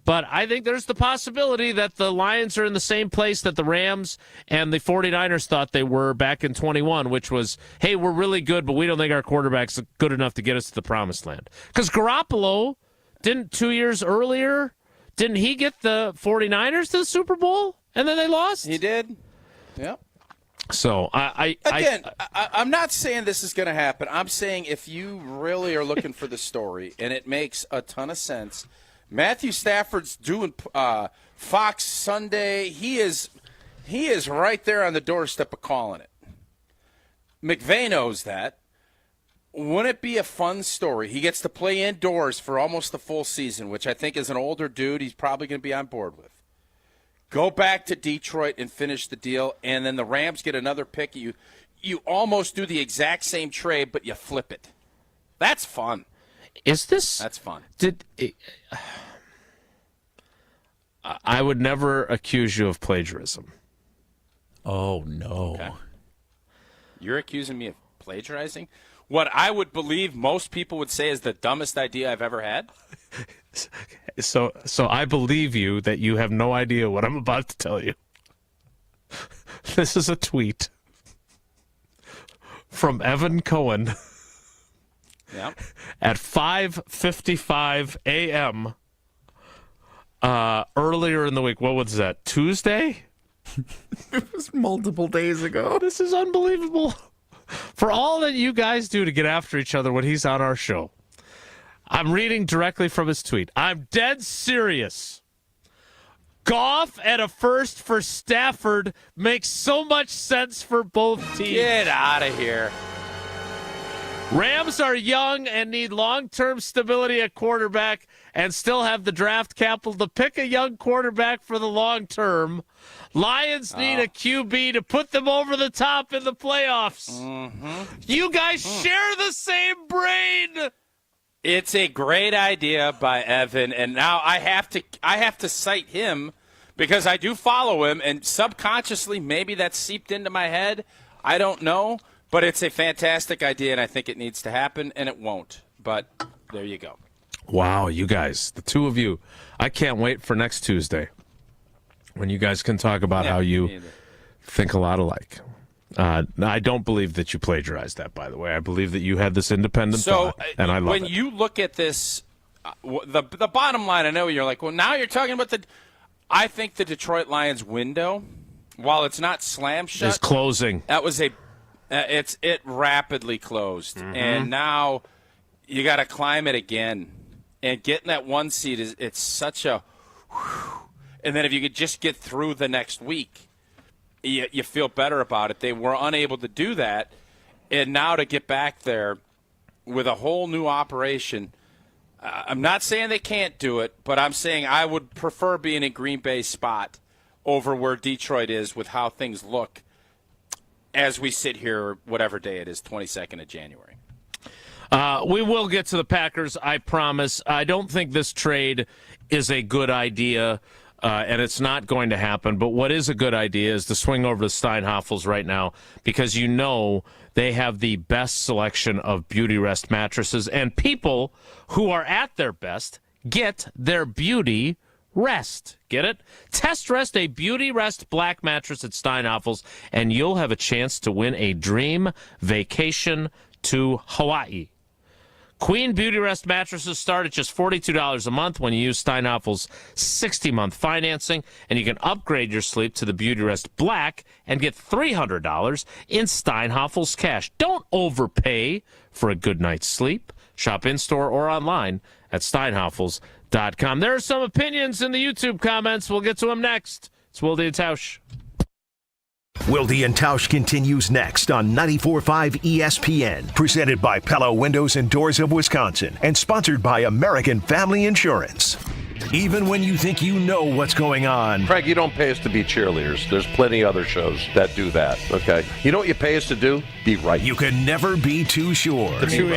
But I think there's the possibility that the Lions are in the same place that the Rams and the 49ers thought they were back in 21, which was, hey, we're really good, but we don't think our quarterback's good enough to get us to the promised land. Because Garoppolo, 2 years earlier, didn't he get the 49ers to the Super Bowl? And then they lost? He did. Yep. So I'm not saying this is going to happen. I'm saying if you really are looking for the story, and it makes a ton of sense, Matthew Stafford's doing Fox Sunday. He is right there on the doorstep of calling it. McVay knows that. Wouldn't it be a fun story? He gets to play indoors for almost the full season, which I think as an older dude he's probably going to be on board with. Go back to Detroit and finish the deal, and then the Rams get another pick. You almost do the exact same trade, but you flip it. That's fun. That's fun. I would never accuse you of plagiarism. Oh, no. Okay. You're accusing me of plagiarizing? What I would believe most people would say is the dumbest idea I've ever had? So I believe you that you have no idea what I'm about to tell you. This is a tweet from Evan Cohen. Yep. At 5:55 a.m. Earlier in the week. What was that? Tuesday? It was multiple days ago. This is unbelievable. For all that you guys do to get after each other when he's on our show. I'm reading directly from his tweet. I'm dead serious. Goff at a first for Stafford makes so much sense for both teams. Get out of here. Rams are young and need long-term stability at quarterback and still have the draft capital to pick a young quarterback for the long term. Lions need a QB to put them over the top in the playoffs. Mm-hmm. You guys share the same brain. It's a great idea by Evan, and now I have to cite him because I do follow him, and subconsciously maybe that's seeped into my head. I don't know. But it's a fantastic idea, and I think it needs to happen, and it won't. But there you go. Wow, you guys, the two of you. I can't wait for next Tuesday when you guys can talk about how you think a lot alike. I don't believe that you plagiarized that, by the way. I believe that you had this independent thought, and I love it. When you look at this, the bottom line, I know you're like, well, now you're talking about I think the Detroit Lions window, while it's not slam shut, is closing. That was it rapidly closed, and now you got to climb it again. And getting that 1 seed it's such a. Whew. And then if you could just get through the next week, you feel better about it. They were unable to do that, and now to get back there with a whole new operation. I'm not saying they can't do it, but I'm saying I would prefer being in Green Bay's spot over where Detroit is with how things look as we sit here, whatever day it is, 22nd of January. We will get to the Packers, I promise. I don't think this trade is a good idea, and it's not going to happen. But what is a good idea is to swing over to Steinhafels right now because you know they have the best selection of Beauty Rest mattresses, and people who are at their best get their beauty rest. Get it? Test rest a Beauty Rest black mattress at Steinhafels, and you'll have a chance to win a dream vacation to Hawaii. Queen Beauty Rest mattresses start at just $42 a month when you use Steinhafels' 60-month financing, and you can upgrade your sleep to the Beauty Rest Black and get $300 in Steinhafels cash. Don't overpay for a good night's sleep. Shop in-store or online at steinhafels.com. There are some opinions in the YouTube comments. We'll get to them next. It's Wilde and Tausch. Wilde and Tausch continues next on 94.5 ESPN, presented by Pella Windows and Doors of Wisconsin, and sponsored by American Family Insurance. Even when you think you know what's going on. Craig, you don't pay us to be cheerleaders. There's plenty of other shows that do that, okay? You know what you pay us to do? Be right. You can never be too sure. Chewy,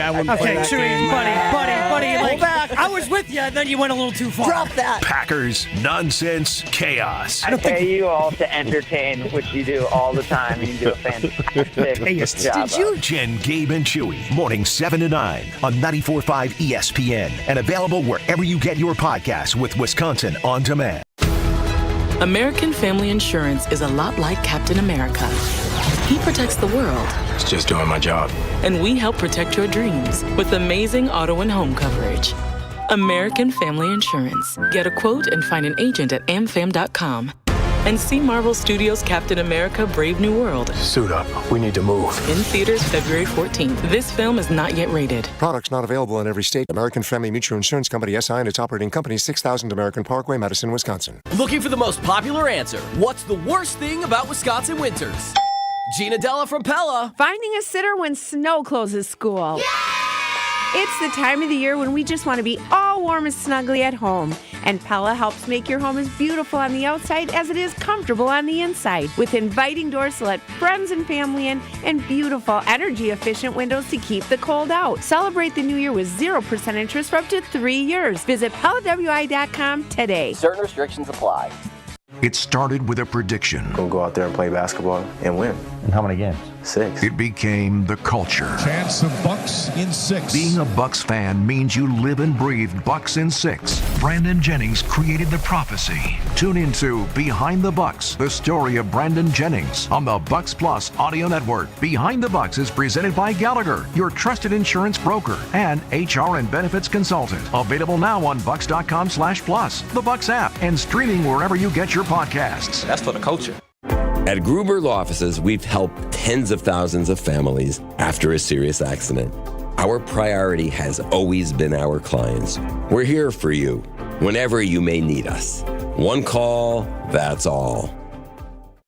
buddy. Hold back. I was with you, and then you went a little too far. Drop that. Packers, nonsense, chaos. I pay you all to entertain, which you do all the time, and you do a fantastic job. Did you? Jen, Gabe, and Chewy, mornings 7 to 9 on 94.5 ESPN, and available wherever you get your podcasts with Wisconsin On Demand. American Family Insurance is a lot like Captain America. He protects the world. It's just doing my job. And we help protect your dreams with amazing auto and home coverage. American Family Insurance. Get a quote and find an agent at amfam.com. And see Marvel Studios' Captain America Brave New World. Suit up. We need to move. In theaters February 14th. This film is not yet rated. Products not available in every state. American Family Mutual Insurance Company, SI, and its operating company, 6000 American Parkway, Madison, Wisconsin. Looking for the most popular answer. What's the worst thing about Wisconsin winters? Gina Della from Pella. Finding a sitter when snow closes school. Yay! It's the time of the year when we just want to be all warm and snuggly at home. And Pella helps make your home as beautiful on the outside as it is comfortable on the inside. With inviting doors to let friends and family in and beautiful energy-efficient windows to keep the cold out. Celebrate the new year with 0% interest for up to 3 years. Visit PellaWI.com today. Certain restrictions apply. It started with a prediction. We'll go out there and play basketball and win. And how many games? 6. It became the culture. Chance of Bucks in 6. Being a Bucks fan means you live and breathe Bucks in 6. Brandon Jennings created the prophecy. Tune into Behind the Bucks, the story of Brandon Jennings on the Bucks Plus audio network. Behind the Bucks is presented by Gallagher, your trusted insurance broker and HR and benefits consultant. Available now on bucks.com/plus, the Bucks app, and streaming wherever you get your podcasts. That's for the culture. At Gruber Law Offices, we've helped tens of thousands of families after a serious accident. Our priority has always been our clients. We're here for you whenever you may need us. One call, that's all.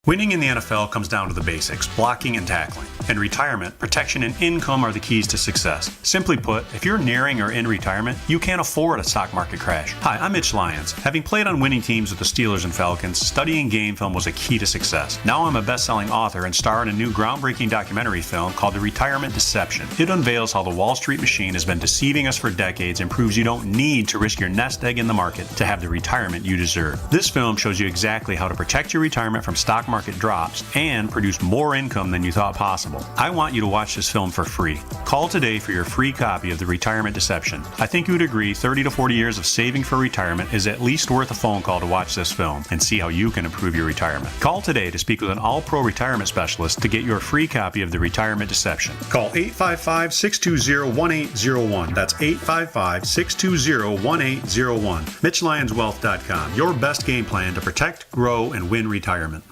Winning in the NFL comes down to the basics, blocking and tackling. In retirement, protection and income are the keys to success. Simply put, if you're nearing or in retirement, you can't afford a stock market crash. Hi, I'm Mitch Lyons. Having played on winning teams with the Steelers and Falcons, studying game film was a key to success. Now I'm a best-selling author and star in a new groundbreaking documentary film called The Retirement Deception. It unveils how the Wall Street machine has been deceiving us for decades and proves you don't need to risk your nest egg in the market to have the retirement you deserve. This film shows you exactly how to protect your retirement from stock market drops and produce more income than you thought possible. I want you to watch this film for free. Call today for your free copy of The Retirement Deception. I think you would agree 30 to 40 years of saving for retirement is at least worth a phone call to watch this film and see how you can improve your retirement. Call today to speak with an all-pro retirement specialist to get your free copy of The Retirement Deception. Call 855-620-1801. That's 855-620-1801. MitchLyonsWealth.com. Your best game plan to protect, grow, and win retirement.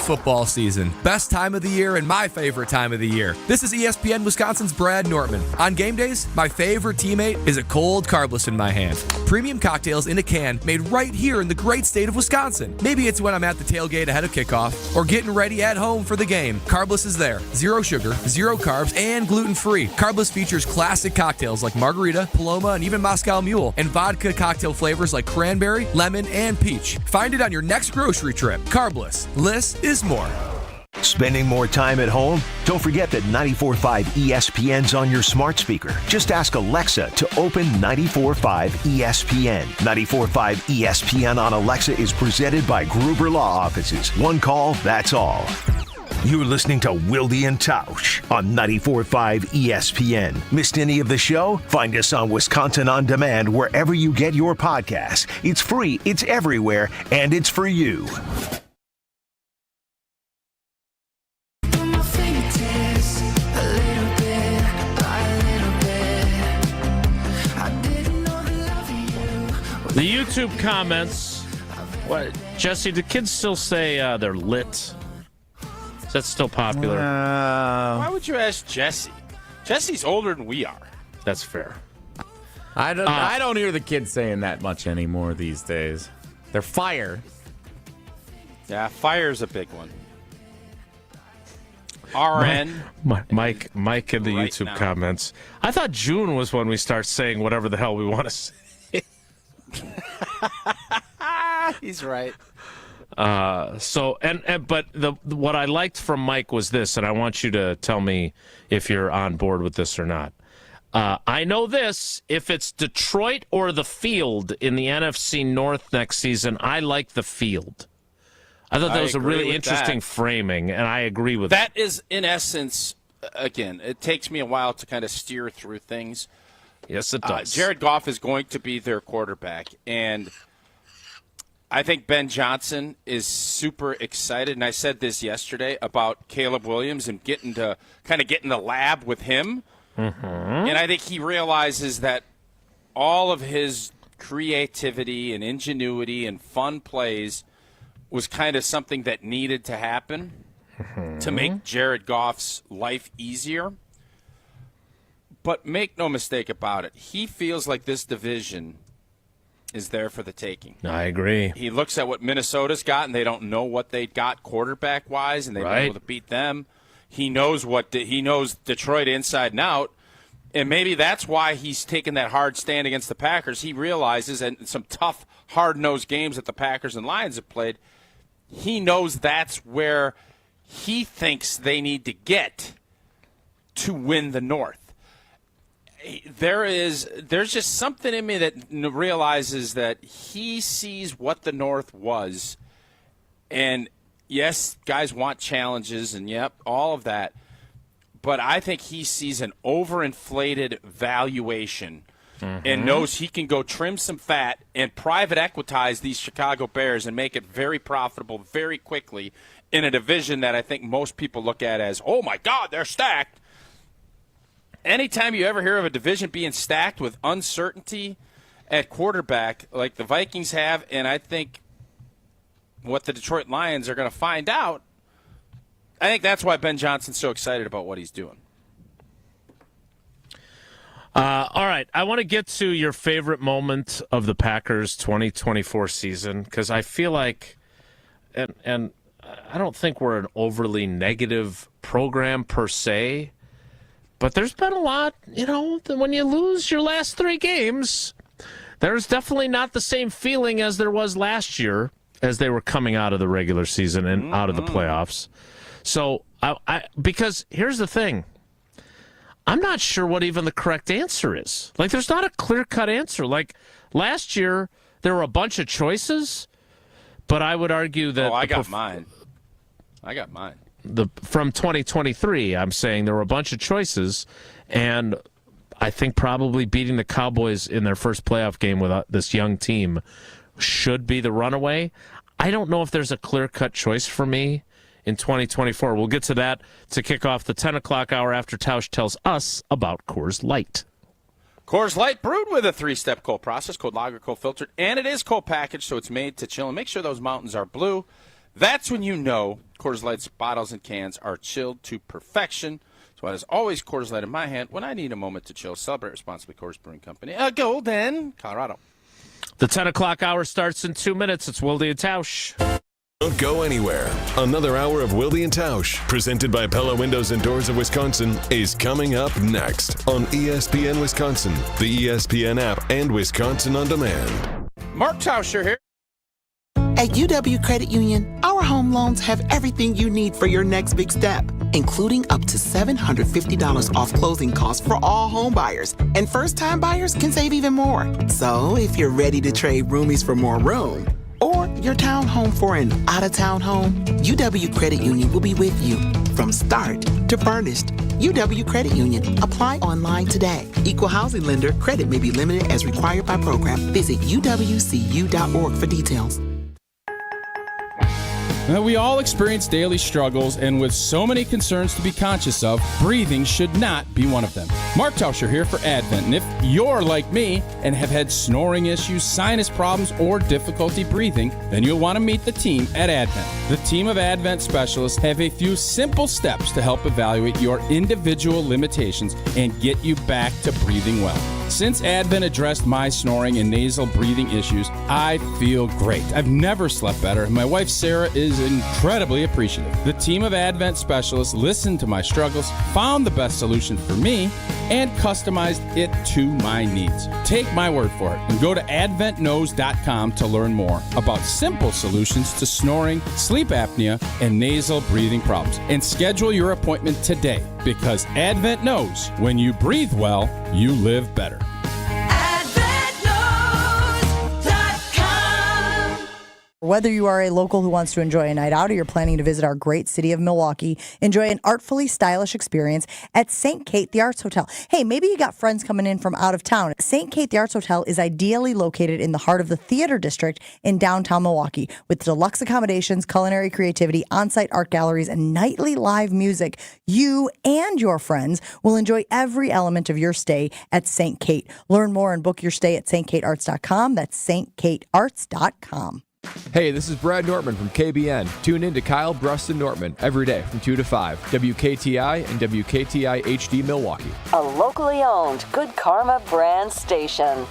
Football season. Best time of the year and my favorite time of the year. This is ESPN Wisconsin's Brad Nortman. On game days, my favorite teammate is a cold carbless in my hand. Premium cocktails in a can made right here in the great state of Wisconsin. Maybe it's when I'm at the tailgate ahead of kickoff or getting ready at home for the game. Carbless is there. 0 sugar, 0 carbs, and gluten-free. Carbless features classic cocktails like margarita, Paloma, and even Moscow Mule, and vodka cocktail flavors like cranberry, lemon, and peach. Find it on your next grocery trip. Carbless. Less is more. Spending more time at home? Don't forget that 94.5 ESPN's on your smart speaker. Just ask Alexa to open 94.5 ESPN. 94.5 ESPN on Alexa is presented by Gruber Law Offices. One call, that's all. You're listening to Wilde and Tausch on 94.5 ESPN. Missed any of the show? Find us on Wisconsin On Demand wherever you get your podcasts. It's free, it's everywhere, and it's for you. The YouTube comments. What, Jesse? Do kids still say they're lit? Is that still popular? Why would you ask Jesse? Jesse's older than we are. That's fair. I don't hear the kids saying that much anymore these days. They're fire. Yeah, fire's a big one. RN. Mike in the right YouTube now. comments. I thought June was when we start saying whatever the hell we want to say. He's right. But what I liked from Mike was this, and I want you to tell me if you're on board with this or not. I know this: if it's Detroit or the field in the NFC North next season, I like the field. I thought that was a really interesting framing, and I agree with that. That is, in essence, again, it takes me a while to kind of steer through things. Yes, it does. Jared Goff is going to be their quarterback, and I think Ben Johnson is super excited, and I said this yesterday about Caleb Williams and get in the lab with him. Mm-hmm. And I think he realizes that all of his creativity and ingenuity and fun plays was kind of something that needed to happen to make Jared Goff's life easier. But make no mistake about it, he feels like this division is there for the taking. I agree. He looks at what Minnesota's got, and they don't know what they got quarterback-wise, and they've been able to beat them. He knows Detroit inside and out, and maybe that's why he's taken that hard stand against the Packers. He realizes, and some tough, hard-nosed games that the Packers and Lions have played, he knows that's where he thinks they need to get to win the North. There's just something in me that realizes that he sees what the North was, and yes, guys want challenges, and yep, all of that, but I think he sees an overinflated valuation and knows he can go trim some fat and private equitize these Chicago Bears and make it very profitable very quickly in a division that I think most people look at as, oh my God, they're stacked. Anytime you ever hear of a division being stacked with uncertainty at quarterback like the Vikings have, and I think what the Detroit Lions are going to find out, I think that's why Ben Johnson's so excited about what he's doing. All right, I want to get to your favorite moment of the Packers 2024 season because I feel like, and I don't think we're an overly negative program per se, but there's been a lot, when you lose your last 3 games, there's definitely not the same feeling as there was last year as they were coming out of the regular season and out of the playoffs. So, because here's the thing. I'm not sure what even the correct answer is. Like, there's not a clear-cut answer. Like, last year, there were a bunch of choices, but I would argue that... I got mine. From 2023, I'm saying there were a bunch of choices, and I think probably beating the Cowboys in their first playoff game with this young team should be the runaway. I don't know if there's a clear-cut choice for me in 2024. We'll get to that to kick off the 10 o'clock hour after Tausch tells us about Coors Light. Coors Light brewed with a 3-step cold process, cold lager, cold filtered, and it is cold packaged, so it's made to chill and make sure those mountains are blue. That's when you know Coors Light's bottles and cans are chilled to perfection. So there's always Coors Light in my hand when I need a moment to chill. Celebrate responsibly. Coors Brewing Company, Golden, Colorado. The 10 o'clock hour starts in 2 minutes. It's Wilde and Tausch. Don't go anywhere. Another hour of Wilde and Tausch, presented by Pella Windows and Doors of Wisconsin, is coming up next on ESPN Wisconsin, the ESPN app, and Wisconsin On Demand. Mark Tauscher here. At UW Credit Union, our home loans have everything you need for your next big step, including up to $750 off closing costs for all home buyers. And first-time buyers can save even more. So if you're ready to trade roomies for more room, or your townhome for an out-of-town home, UW Credit Union will be with you from start to furnished. UW Credit Union. Apply online today. Equal housing lender. Credit may be limited as required by program. Visit uwcu.org for details. Now, we all experience daily struggles, and with so many concerns to be conscious of, breathing should not be one of them. Mark Tauscher here for Advent, and if you're like me and have had snoring issues, sinus problems, or difficulty breathing, then you'll want to meet the team at Advent. The team of Advent specialists have a few simple steps to help evaluate your individual limitations and get you back to breathing well. Since Advent addressed my snoring and nasal breathing issues, I feel great. I've never slept better, and my wife Sarah is incredibly appreciative. The team of Advent specialists listened to my struggles, found the best solution for me, and customized it to my needs. Take my word for it and go to adventknows.com to learn more about simple solutions to snoring, sleep apnea, and nasal breathing problems. And schedule your appointment today, because Advent knows when you breathe well, you live better. Whether you are a local who wants to enjoy a night out or you're planning to visit our great city of Milwaukee, enjoy an artfully stylish experience at St. Kate the Arts Hotel. Hey, maybe you got friends coming in from out of town. St. Kate the Arts Hotel is ideally located in the heart of the theater district in downtown Milwaukee. With deluxe accommodations, culinary creativity, on-site art galleries, and nightly live music, you and your friends will enjoy every element of your stay at St. Kate. Learn more and book your stay at stkatearts.com. That's stkatearts.com. Hey, this is Brad Nortman from KBN. Tune in to Kyle, Brust, and Nortman every day from 2 to 5. WKTI and WKTI HD Milwaukee. A locally owned Good Karma brand station.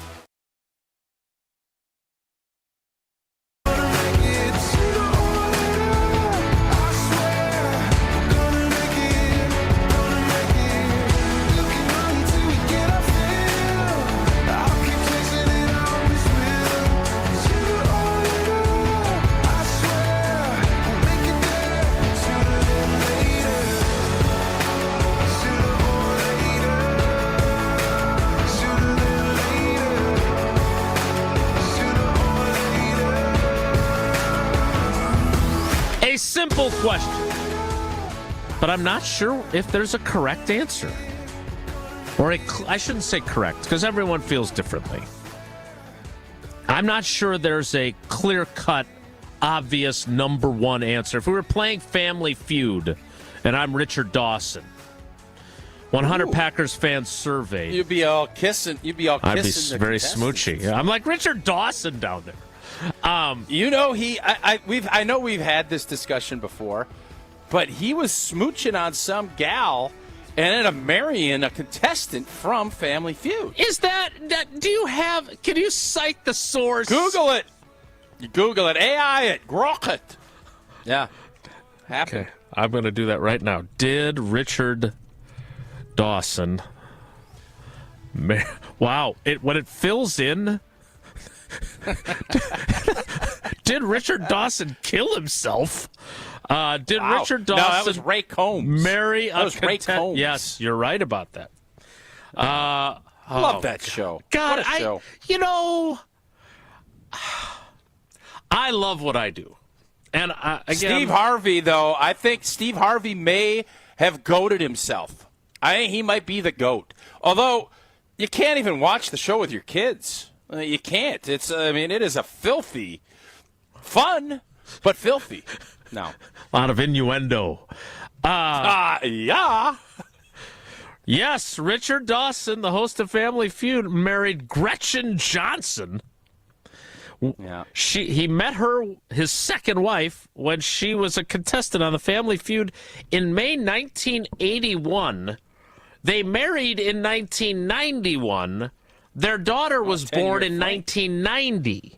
Simple question, but I'm not sure if there's a correct answer. Or I shouldn't say correct, because everyone feels differently. I'm not sure there's a clear-cut, obvious number one answer. If we were playing Family Feud, and I'm Richard Dawson, 100 Packers fans survey. You'd be all kissing. I'd be very smoochy. I'm like Richard Dawson down there. I know we've had this discussion before, but he was smooching on some gal and ended up marrying a contestant from Family Feud. Is that can you cite the source? Google it. You Google it. AI it. Grok it. Yeah. Happened. Okay, I'm going to do that right now. Did Richard Dawson... Wow, when it fills in... Did Richard Dawson kill himself? Richard Dawson... No, that was Ray Combs. Marry that was Ray Combs. Yes, you're right about that. Love that show. God, what a show. I love what I do. And again, Steve Harvey, though, I think Steve Harvey may have goated himself. I think he might be the GOAT. Although, you can't even watch the show with your kids. You can't. It is a filthy, fun, but filthy. No. A lot of innuendo. Yeah. Yes, Richard Dawson, the host of Family Feud, married Gretchen Johnson. Yeah. He met his second wife, when she was a contestant on the Family Feud in May 1981. They married in 1991. Their daughter was born in 1990.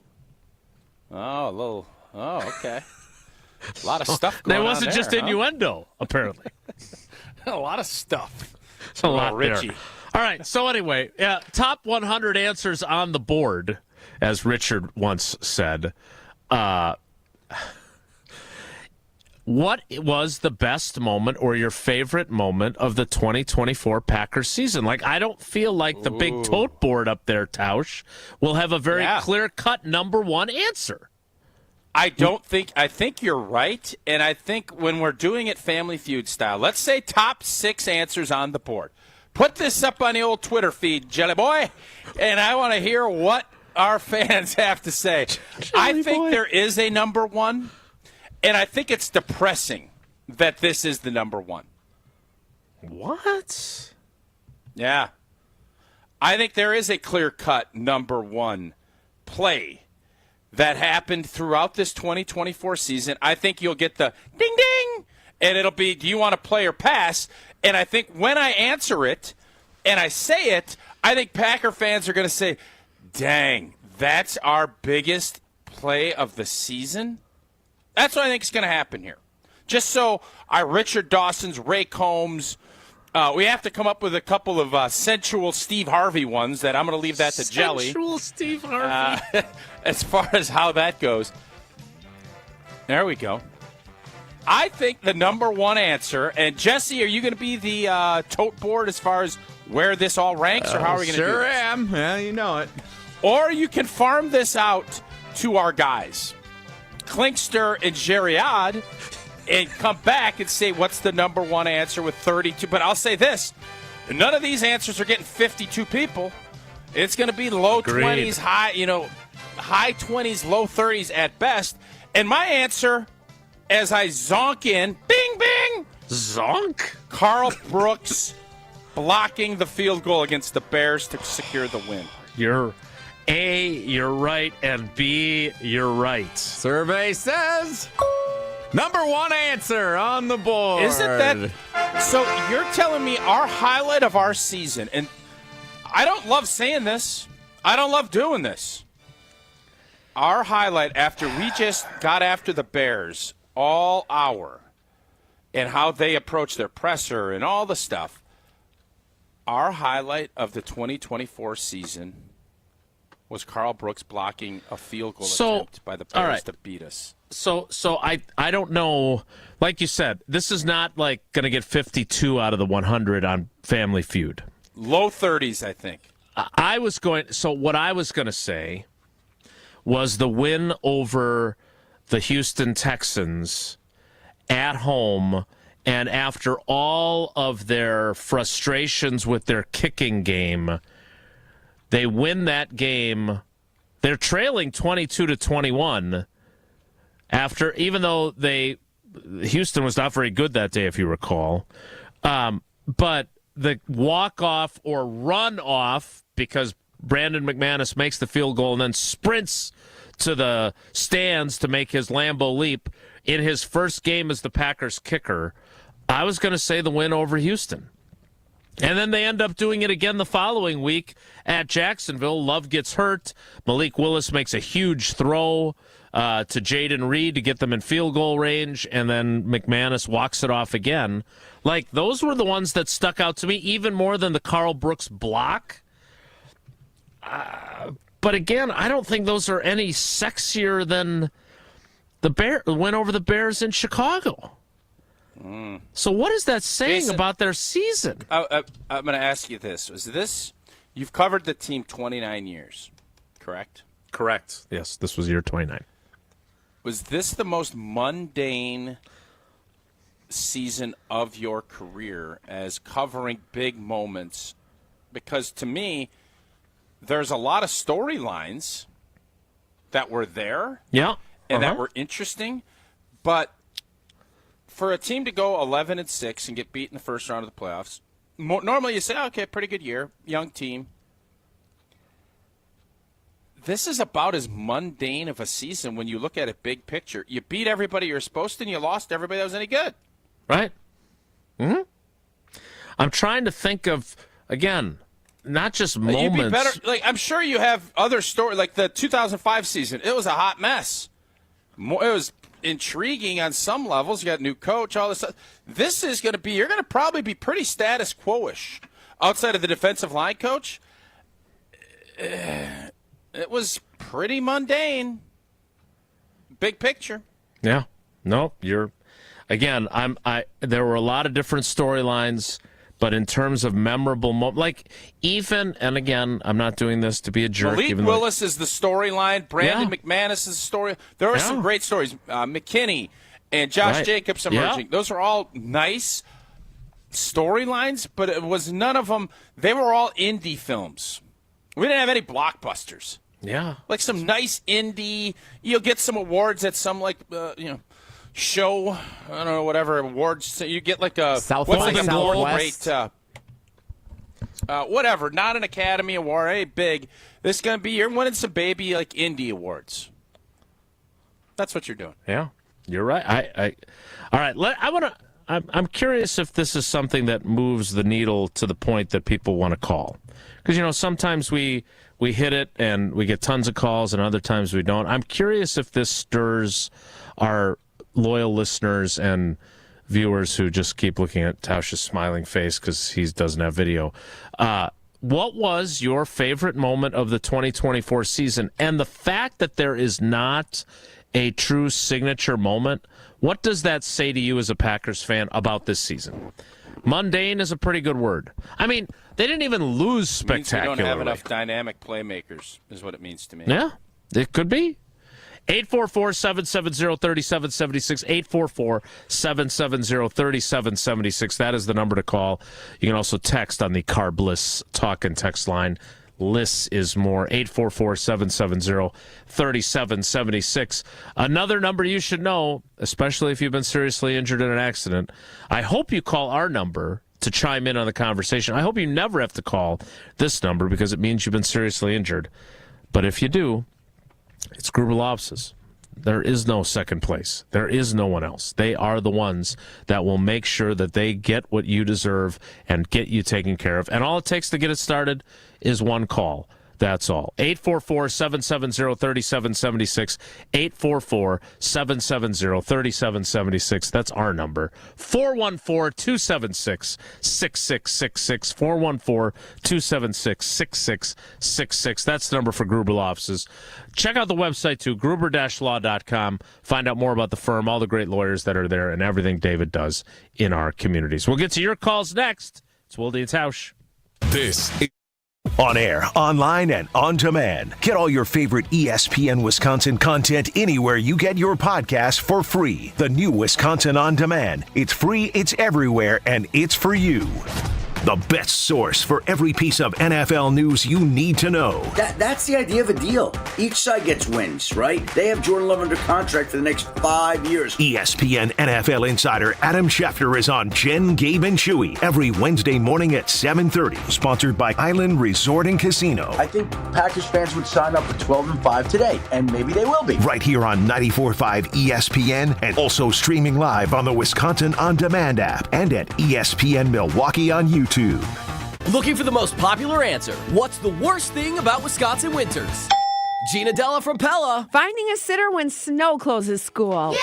Oh, okay. A lot of stuff going on there. That wasn't just innuendo, apparently. A lot of stuff. It's a lot Richie. there. All right, so anyway, top 100 answers on the board, as Richard once said. What was the best moment or your favorite moment of the 2024 Packers season? Like, I don't feel like the big tote board up there, Tausch, will have a very clear-cut number one answer. I think you're right, and I think when we're doing it Family Feud style, let's say top 6 answers on the board. Put this up on the old Twitter feed, Jelly Boy, and I want to hear what our fans have to say. I think there is a number one. And I think it's depressing that this is the number one. What? Yeah. I think there is a clear-cut number one play that happened throughout this 2024 season. I think you'll get the ding-ding, and it'll be, do you want to play or pass? And I think when I answer it and I say it, I think Packer fans are going to say, dang, that's our biggest play of the season? That's what I think is going to happen here. Just so Richard Dawson's, Ray Combs, we have to come up with a couple of sensual Steve Harvey ones that I'm going to leave that to Jelly. Sensual Steve Harvey. As far as how that goes. There we go. I think the number one answer, and Jesse, are you going to be the tote board as far as where this all ranks, or how are we going to do this? Sure am. Yeah, you know it. Or you can farm this out to our guys, Klinkster and Geriad, and come back and say what's the number one answer with 32. But I'll say this, none of these answers are getting 52 people. It's going to be low 20s, high 20s, low 30s at best. And my answer, as I zonk in, bing, bing. Zonk? Carl Brooks blocking the field goal against the Bears to secure the win. A, you're right, and B, you're right. Survey says number one answer on the board. Isn't that? So you're telling me our highlight of our season, and I don't love saying this. I don't love doing this. Our highlight after we just got after the Bears all hour and how they approach their presser and all the stuff, our highlight of the 2024 season was Carl Brooks blocking a field goal attempt by the Bears to beat us. So I don't know. Like you said, this is not like going to get 52 out of the 100 on Family Feud. Low 30s, I think. What I was going to say was the win over the Houston Texans at home, and after all of their frustrations with their kicking game, they win that game. They're trailing 22-21 even though Houston was not very good that day, if you recall. But the walk-off or run-off, because Brandon McManus makes the field goal and then sprints to the stands to make his Lambeau leap in his first game as the Packers kicker, I was going to say the win over Houston. And then they end up doing it again the following week at Jacksonville. Love gets hurt. Malik Willis makes a huge throw to Jaden Reed to get them in field goal range, and then McManus walks it off again. Like, those were the ones that stuck out to me even more than the Carl Brooks block. But again, I don't think those are any sexier than the win over the Bears in Chicago. So what is that saying Jason, about their season? I'm going to ask you this. You've covered the team 29 years, correct? Correct. Yes, this was year 29. Was this the most mundane season of your career as covering big moments? Because to me, there's a lot of storylines that were there. Yeah. And that were interesting. But for a team to go 11-6 and get beat in the first round of the playoffs, normally you say, okay, pretty good year, young team. This is about as mundane of a season when you look at it big picture. You beat everybody you're supposed to, and you lost everybody that was any good. Right. Mm-hmm. I'm trying to think of, again, not just moments. You'd be better. Like, I'm sure you have other stories, like the 2005 season. It was a hot mess. It was intriguing on some levels. You got a new coach, all this stuff. This is going to be, you're going to probably be pretty status quo-ish. Outside of the defensive line coach, it was pretty mundane. Big picture. Yeah. No, again, there were a lot of different storylines, but in terms of memorable moments, and again, I'm not doing this to be a jerk. Malik Willis is the storyline. Brandon McManus is the story. There are some great stories. McKinney and Josh Jacobs emerging. Yeah. Those are all nice storylines, but it was none of them. They were all indie films. We didn't have any blockbusters. Yeah. Like some nice indie. You'll get some awards at some, show, I don't know, whatever awards. So you get like a Southwest. Whatever, not an Academy Award, hey, big. This is going to be, you're winning some baby, indie awards. That's what you're doing. Yeah, you're right. All right, I'm curious if this is something that moves the needle to the point that people want to call. Because, sometimes we hit it and we get tons of calls and other times we don't. I'm curious if this stirs our loyal listeners and viewers who just keep looking at Tausch's smiling face because he doesn't have video. What was your favorite moment of the 2024 season? And the fact that there is not a true signature moment, what does that say to you as a Packers fan about this season? Mundane is a pretty good word. I mean, they didn't even lose spectacularly. We don't have enough dynamic playmakers is what it means to me. Yeah, it could be. 844-770-3776, 844-770-3776. That is the number to call. You can also text on the Car Bliss talk and text line. Liss is more, 844-770-3776. Another number you should know, especially if you've been seriously injured in an accident. I hope you call our number to chime in on the conversation. I hope you never have to call this number because it means you've been seriously injured. But if you do, it's Gruber Law Offices. There is no second place. There is no one else. They are the ones that will make sure that they get what you deserve and get you taken care of. And all it takes to get it started is one call. That's all. 844-770-3776, 844-770-3776. That's our number. 414-276-6666, 414-276-6666. That's the number for Gruber Law Offices. Check out the website, too, gruber-law.com. Find out more about the firm, all the great lawyers that are there, and everything David does in our communities. We'll get to your calls next. It's Wilde and Tausch. This is on air, online, and on demand. Get all your favorite ESPN Wisconsin content anywhere you get your podcasts for free. The new Wisconsin On Demand. It's free, it's everywhere, and it's for you. The best source for every piece of NFL news you need to know. That's the idea of a deal. Each side gets wins, right? They have Jordan Love under contract for the next 5 years. ESPN NFL insider Adam Schefter is on Jen, Gabe, and Chewy every Wednesday morning at 7:30. Sponsored by Island Resort and Casino. I think Packers fans would sign up for 12-5 today, and maybe they will be. Right here on 94.5 ESPN, and also streaming live on the Wisconsin On Demand app and at ESPN Milwaukee on YouTube. Looking for the most popular answer. What's the worst thing about Wisconsin winters? Gina Della from Pella. Finding a sitter when snow closes school.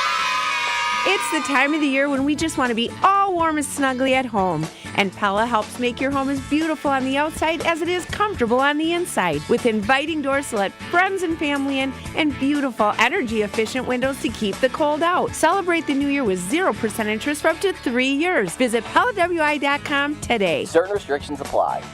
It's the time of the year when we just want to be all warm and snuggly at home. And Pella helps make your home as beautiful on the outside as it is comfortable on the inside. With inviting doors to let friends and family in and beautiful energy-efficient windows to keep the cold out. Celebrate the new year with 0% interest for up to 3 years. Visit PellaWI.com today. Certain restrictions apply.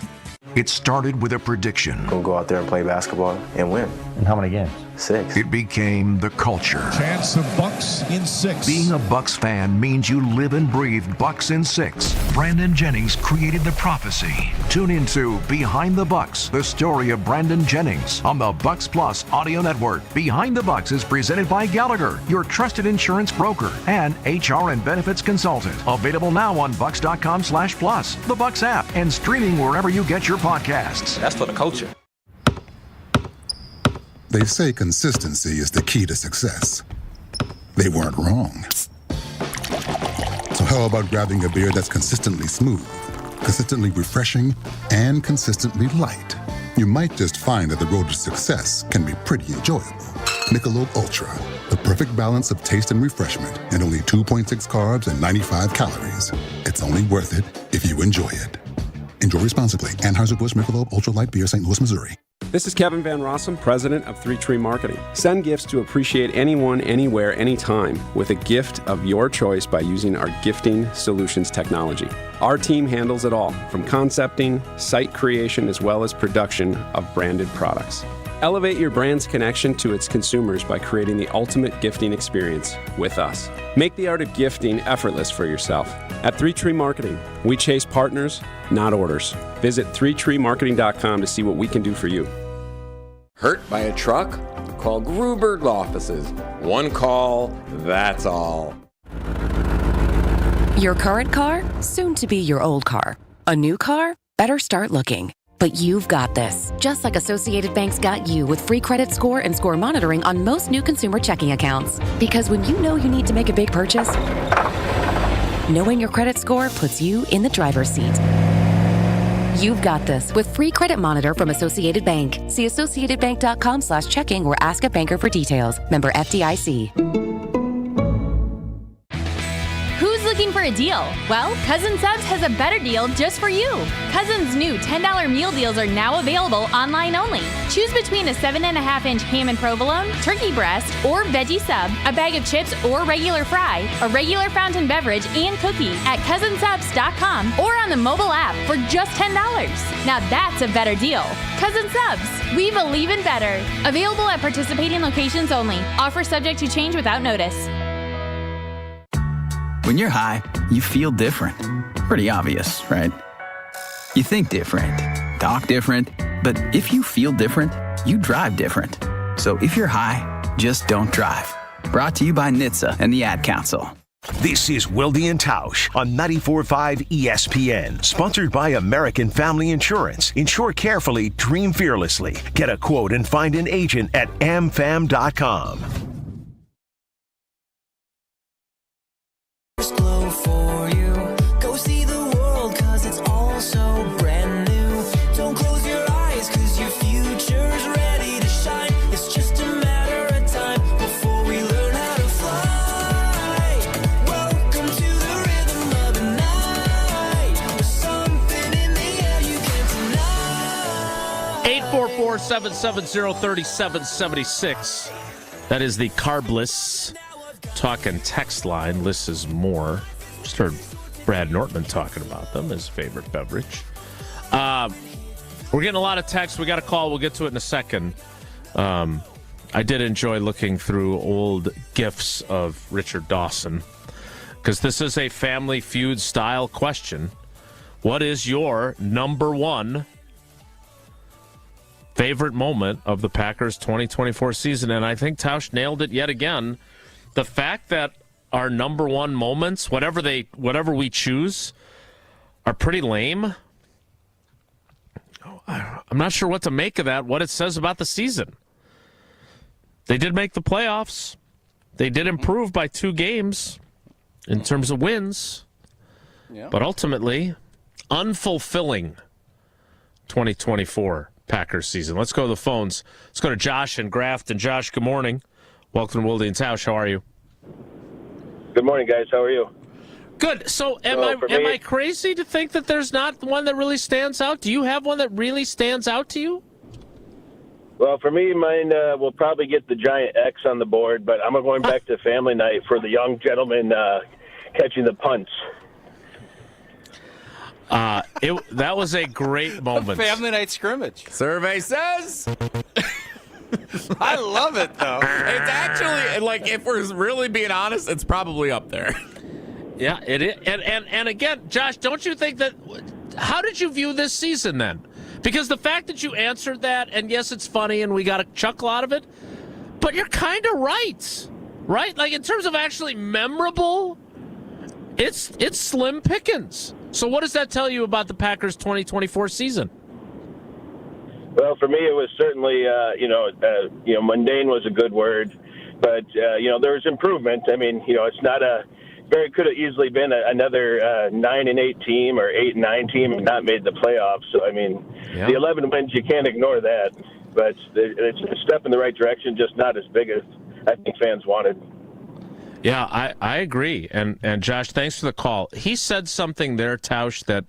It started with a prediction. We'll go out there and play basketball and win. And how many games? 6. It became the culture. Chance of Bucks in 6. Being a Bucks fan means you live and breathe Bucks in 6. Brandon Jennings created the prophecy. Tune into Behind the Bucks, the story of Brandon Jennings on the Bucks Plus audio network. Behind the Bucks is presented by Gallagher, your trusted insurance broker and HR and benefits consultant. Available now on bucks.com/plus, the Bucks app, and streaming wherever you get your podcasts. That's for the culture. They say consistency is the key to success. They weren't wrong. So how about grabbing a beer that's consistently smooth, consistently refreshing, and consistently light? You might just find that the road to success can be pretty enjoyable. Michelob Ultra, the perfect balance of taste and refreshment, and only 2.6 carbs and 95 calories. It's only worth it if you enjoy it. Enjoy responsibly. Anheuser-Busch Michelob Ultra Light Beer, St. Louis, Missouri. This is Kevin Van Rossum, president of Three Tree Marketing. Send gifts to appreciate anyone, anywhere, anytime with a gift of your choice by using our gifting solutions technology. Our team handles it all, from concepting, site creation, as well as production of branded products. Elevate your brand's connection to its consumers by creating the ultimate gifting experience with us. Make the art of gifting effortless for yourself. At Three Tree Marketing, we chase partners, not orders. Visit threetreemarketing.com to see what we can do for you. Hurt by a truck? Call Gruber Offices. One call, that's all. Your current car? Soon to be your old car. A new car? Better start looking. But you've got this. Just like Associated Bank's got you with free credit score and score monitoring on most new consumer checking accounts. Because when you know you need to make a big purchase, knowing your credit score puts you in the driver's seat. You've got this with free credit monitor from Associated Bank. See associatedbank.com/checking or ask a banker for details. Member FDIC. Who's looking for a deal? Well, Cousin Subs has a better deal just for you. Cousin's new $10 meal deals are now available online only. Choose between a 7.5-inch ham and provolone, turkey breast, or veggie sub, a bag of chips or regular fry, a regular fountain beverage, and cookie at cousinsubs.com or on the mobile app for just $10. Now that's a better deal. Cousin Subs, we believe in better. Available at participating locations only. Offer subject to change without notice. When you're high, you feel different. Pretty obvious, right? You think different, talk different, but if you feel different, you drive different. So if you're high, just don't drive. Brought to you by NHTSA and the Ad Council. This is Wilde and Tausch on 94.5 ESPN, sponsored by American Family Insurance. Insure carefully, dream fearlessly. Get a quote and find an agent at amfam.com. Glow for you. Go see the world, cause it's all so brand new. Don't close your eyes, cause your future's ready to shine. It's just a matter of time before we learn how to fly. Welcome to the rhythm of the night. There's something in the air you can't deny. 844-770-3776. That is the carbless talk and text line. Lists is more. Just heard Brad Nortman talking about them, his favorite beverage. We're getting a lot of texts. We got a call. We'll get to it in a second. I did enjoy looking through old GIFs of Richard Dawson because this is a Family Feud style question. What is your number one favorite moment of the Packers 2024 season? And I think Tausch nailed it yet again. The fact that our number one moments, whatever we choose, are pretty lame. I'm not sure what to make of that, what it says about the season. They did make the playoffs. They did improve by 2 games in terms of wins. Yeah. But ultimately, unfulfilling 2024 Packers season. Let's go to the phones. Let's go to Josh in Grafton. Josh, good morning. Welcome to Wilde and Tausch. How are you? Good morning, guys. How are you? Good. So am I crazy to think that there's not one that really stands out? Do you have one that really stands out to you? Well, for me, mine will probably get the giant X on the board, but I'm going back to family night for the young gentleman catching the punts. That was a great moment. Family night scrimmage. Survey says. I love it, though. It's actually, like, if we're really being honest, it's probably up there. Yeah, it is. And again, Josh, don't you think that, how did you view this season then? Because the fact that you answered that, and yes, it's funny and we got a chuckle out of it, but you're kind of right? Like, in terms of actually memorable, it's slim pickings. So what does that tell you about the Packers 2024 season? Well, for me, it was certainly, mundane was a good word, but, there was improvement. I mean, it's not could have easily been another 9-8 team or 8-9 team and not made the playoffs. So, I mean, The 11 wins, you can't ignore that, but it's a step in the right direction, just not as big as I think fans wanted. Yeah, I agree. And Josh, thanks for the call. He said something there, Tausch, that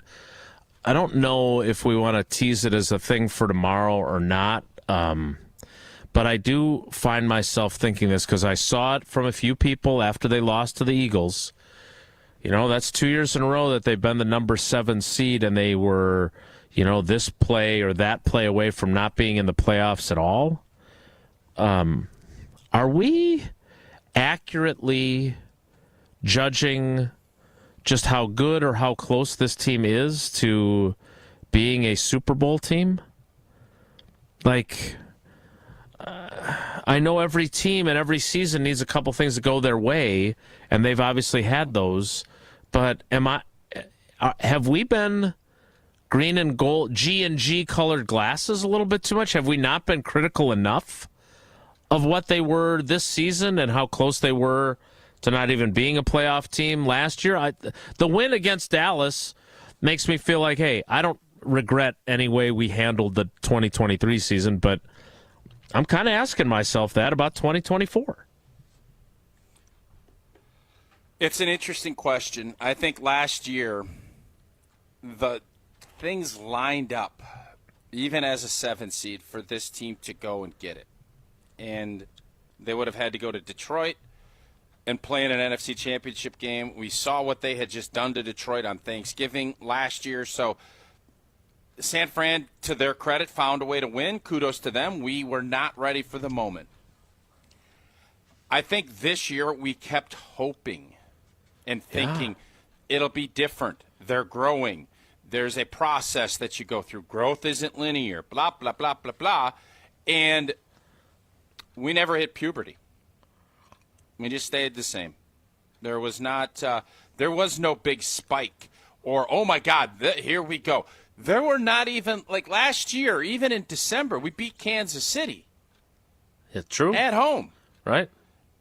I don't know if we want to tease it as a thing for tomorrow or not. But I do find myself thinking this because I saw it from a few people after they lost to the Eagles. That's 2 years in a row that they've been the number 7 seed and they were, this play or that play away from not being in the playoffs at all. Are we accurately judging just how good or how close this team is to being a Super Bowl team? Like, I know every team and every season needs a couple things to go their way, and they've obviously had those. But have we been green and gold, G&G colored glasses a little bit too much? Have we not been critical enough of what they were this season and how close they were to not even being a playoff team last year? The win against Dallas makes me feel like, hey, I don't regret any way we handled the 2023 season, but I'm kind of asking myself that about 2024. It's an interesting question. I think last year the things lined up, even as a 7 seed, for this team to go and get it. And they would have had to go to Detroit and play in an NFC Championship game. We saw what they had just done to Detroit on Thanksgiving last year. So San Fran, to their credit, found a way to win. Kudos to them. We were not ready for the moment. I think this year we kept hoping and thinking it'll be different. They're growing. There's a process that you go through. Growth isn't linear, blah, blah, blah, blah, blah. And we never hit puberty. We just stayed the same. There was no big spike or, oh, my God, here we go. There were not even, like last year, even in December, we beat Kansas City. It's true. At home. Right.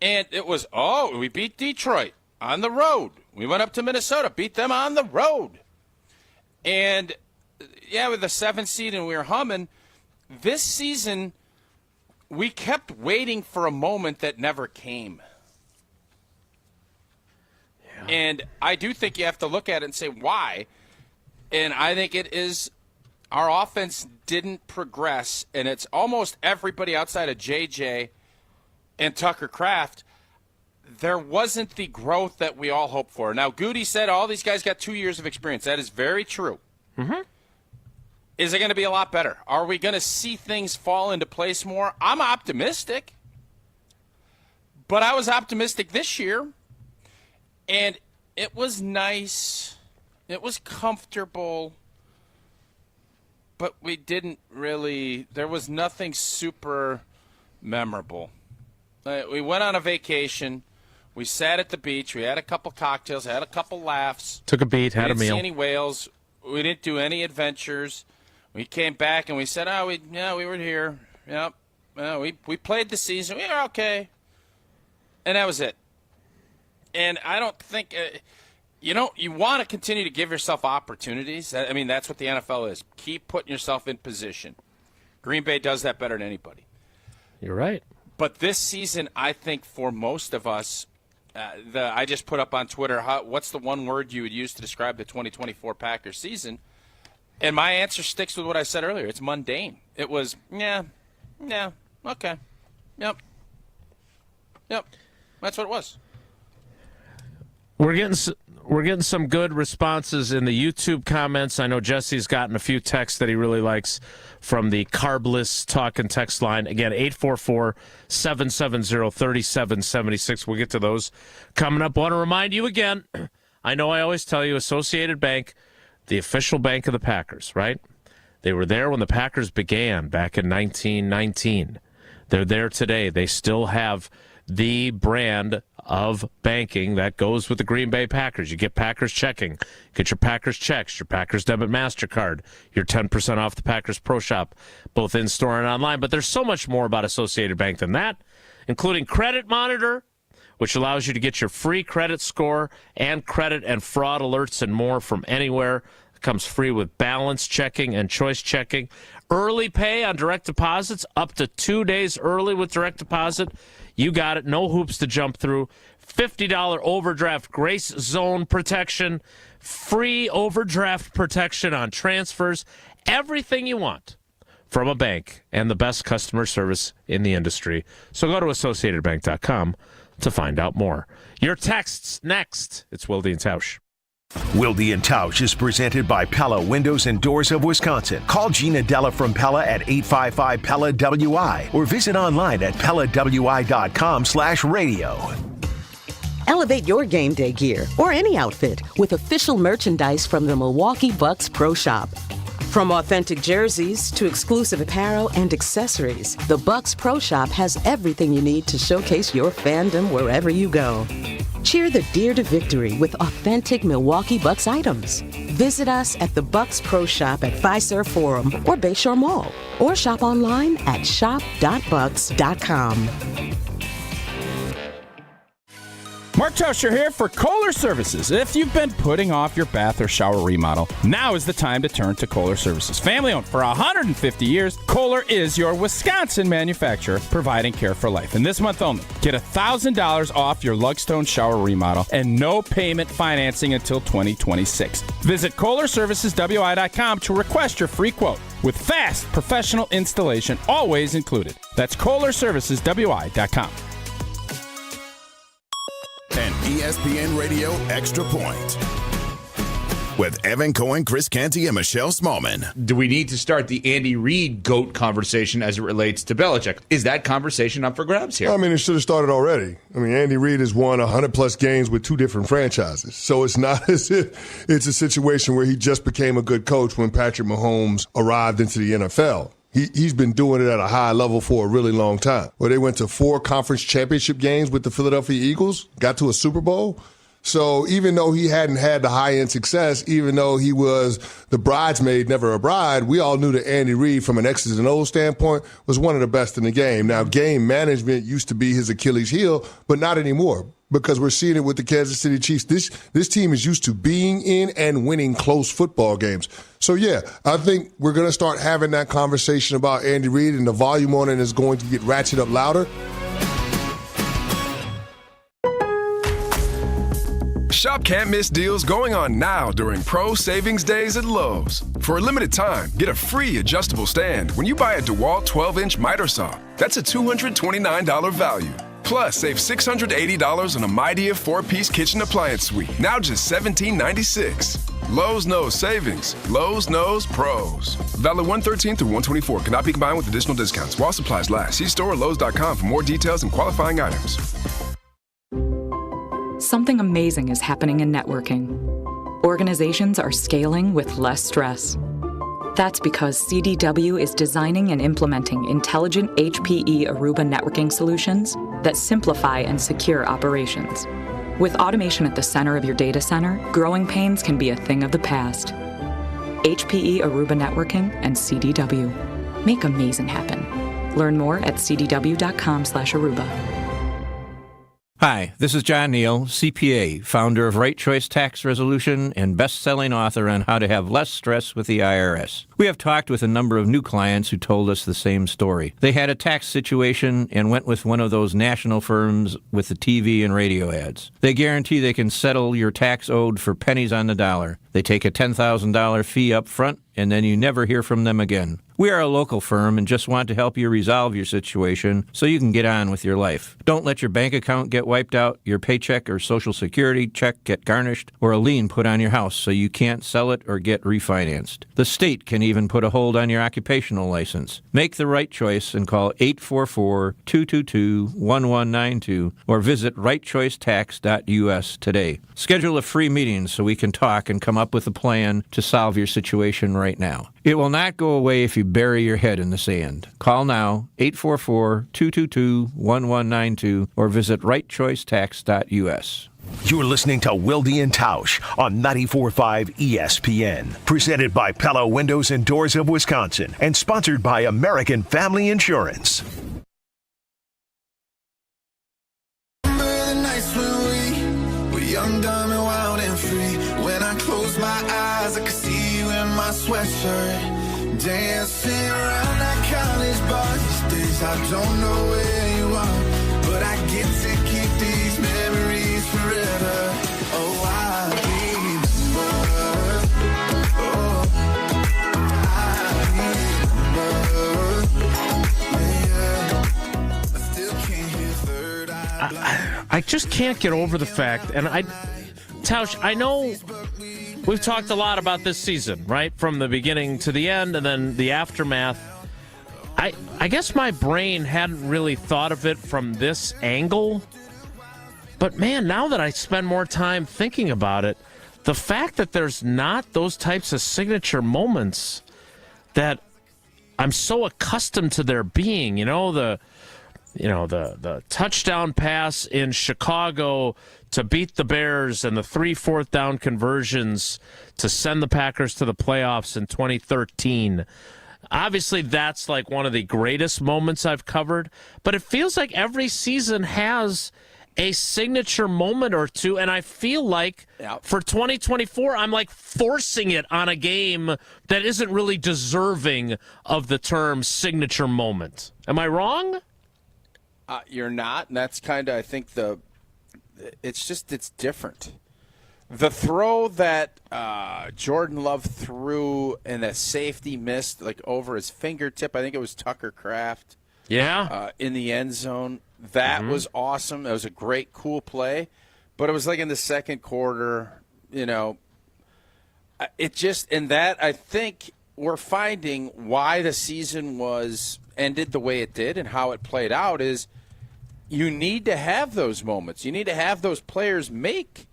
And it was, we beat Detroit on the road. We went up to Minnesota, beat them on the road. And, with the 7th seed and we were humming. This season, we kept waiting for a moment that never came. Yeah. And I do think you have to look at it and say, why? And I think it is our offense didn't progress, and it's almost everybody outside of JJ and Tucker Kraft. There wasn't the growth that we all hoped for. Now, Goody said all these guys got 2 years of experience. That is very true. Mm-hmm. Is it going to be a lot better? Are we going to see things fall into place more? I'm optimistic. But I was optimistic this year, and it was nice. It was comfortable, but we didn't really – there was nothing super memorable. We went on a vacation. We sat at the beach. We had a couple cocktails, had a couple laughs. Took a beat, had a meal. We didn't see any whales. We didn't do any adventures. We came back and we said, we were here. Yep. We played the season. We were okay. And that was it. And I don't think You know, you want to continue to give yourself opportunities. I mean, that's what the NFL is. Keep putting yourself in position. Green Bay does that better than anybody. You're right. But this season, I think for most of us, I just put up on Twitter, what's the one word you would use to describe the 2024 Packers season? And my answer sticks with what I said earlier. It's mundane. It was, yeah, okay, yep. That's what it was. We're getting some good responses in the YouTube comments. I know Jesse's gotten a few texts that he really likes from the Carbless talk and text line. Again, 844-770-3776. We'll get to those coming up. I want to remind you again, I know I always tell you, Associated Bank, the official bank of the Packers, right? They were there when the Packers began back in 1919. They're there today. They still have the brand of banking that goes with the Green Bay Packers. You get Packers checking, get your Packers checks, your Packers debit MasterCard, your 10% off the Packers Pro Shop, both in-store and online. But there's so much more about Associated Bank than that, including Credit Monitor, which allows you to get your free credit score and credit and fraud alerts and more from anywhere. It comes free with balance checking and choice checking. Early pay on direct deposits, up to 2 days early with direct deposit. You got it. No hoops to jump through. $50 overdraft grace zone protection. Free overdraft protection on transfers. Everything you want from a bank and the best customer service in the industry. So go to AssociatedBank.com to find out more. Your texts next. It's Wilde and Tausch. Wilde and Tausch is presented by Pella Windows and Doors of Wisconsin. Call Gina Della from Pella at 855-PELLA-WI or visit online at PellaWI.com/radio. Elevate your game day gear or any outfit with official merchandise from the Milwaukee Bucks Pro Shop. From authentic jerseys to exclusive apparel and accessories, the Bucks Pro Shop has everything you need to showcase your fandom wherever you go. Cheer the Deer to victory with authentic Milwaukee Bucks items. Visit us at the Bucks Pro Shop at Fiserv Forum or Bayshore Mall, or shop online at shop.bucks.com. Mark Tauscher here for Kohler Services. If you've been putting off your bath or shower remodel, now is the time to turn to Kohler Services. Family owned for 150 years, Kohler is your Wisconsin manufacturer providing care for life. And this month only, get $1,000 off your Lugstone shower remodel and no payment financing until 2026. Visit KohlerServicesWI.com to request your free quote with fast professional installation always included. That's KohlerServicesWI.com. An ESPN Radio Extra Point with Evan Cohen, Chris Canty, and Michelle Smallman. Do we need to start the Andy Reid GOAT conversation as it relates to Belichick? Is that conversation up for grabs here? I mean, it should have started already. I mean, Andy Reid has won 100-plus games with two different franchises. So it's not as if it's a situation where he just became a good coach when Patrick Mahomes arrived into the NFL. He's been doing it at a high level for a really long time. Where they went to 4 conference championship games with the Philadelphia Eagles, got to a Super Bowl. So even though he hadn't had the high-end success, even though he was the bridesmaid, never a bride, we all knew that Andy Reid, from an X's and O's standpoint, was one of the best in the game. Now, game management used to be his Achilles heel, but not anymore, because we're seeing it with the Kansas City Chiefs. This team is used to being in and winning close football games. So, yeah, I think we're going to start having that conversation about Andy Reid, and the volume on it is going to get ratcheted up louder. Shop can't miss deals going on now during Pro Savings Days at Lowe's. For a limited time, get a free adjustable stand when you buy a DeWalt 12-inch miter saw. That's a $229 value. Plus, save $680 on a Midea 4-piece kitchen appliance suite. Now just $17.96. Lowe's knows savings. Lowe's knows pros. Valid 1/13 through 1/24. Cannot be combined with additional discounts while supplies last. See store or Lowe's.com for more details and qualifying items. Something amazing is happening in networking. Organizations are scaling with less stress. That's because CDW is designing and implementing intelligent HPE Aruba networking solutions that simplify and secure operations. With automation at the center of your data center, growing pains can be a thing of the past. HPE Aruba Networking and CDW. Make amazing happen. Learn more at cdw.com/Aruba. Hi, this is John Neal, CPA, founder of Right Choice Tax Resolution and best-selling author on how to have less stress with the IRS. We have talked with a number of new clients who told us the same story. They had a tax situation and went with one of those national firms with the TV and radio ads. They guarantee they can settle your tax owed for pennies on the dollar. They take a $10,000 fee up front, and then you never hear from them again. We are a local firm and just want to help you resolve your situation so you can get on with your life. Don't let your bank account get wiped out, your paycheck or Social Security check get garnished, or a lien put on your house so you can't sell it or get refinanced. The state can even put a hold on your occupational license. Make the right choice and call 844-222-1192 or visit rightchoicetax.us today. Schedule a free meeting so we can talk and come up with a plan to solve your situation right now. It will not go away if you bury your head in the sand. Call now, 844-222-1192, or visit rightchoicetax.us. You're listening to Wilde and Tausch on 94.5 ESPN. Presented by Pella Windows and Doors of Wisconsin and sponsored by American Family Insurance. Remember the nights when we were young, dumb, and wild and free. When I closed my eyes, I could see you in my sweatshirt. Dancing around that college bar. These days I don't know where you are, but I get to keep these memories forever. Oh, I remember. Oh, I remember. Yeah. I still can't hear third eye. I just can't get over the fact, and Tausch, I know we've talked a lot about this season, right? From the beginning to the end and then the aftermath. I guess my brain hadn't really thought of it from this angle. But, man, now that I spend more time thinking about it, the fact that there's not those types of signature moments that I'm so accustomed to there being, the touchdown pass in Chicago to beat the Bears and the 3 4th down conversions to send the Packers to the playoffs in 2013. Obviously, that's like one of the greatest moments I've covered, but it feels like every season has a signature moment or two, and I feel like for 2024, I'm like forcing it on a game that isn't really deserving of the term signature moment. Am I wrong? You're not, and that's kind of, I think, it's different. The throw that Jordan Love threw and that safety missed, like over his fingertip, I think it was Tucker Kraft. Yeah. In the end zone. That was awesome. It was a great, cool play. But it was like in the second quarter, it just, in that, I think we're finding why the season ended the way it did and how it played out is you need to have those moments. You need to have those players make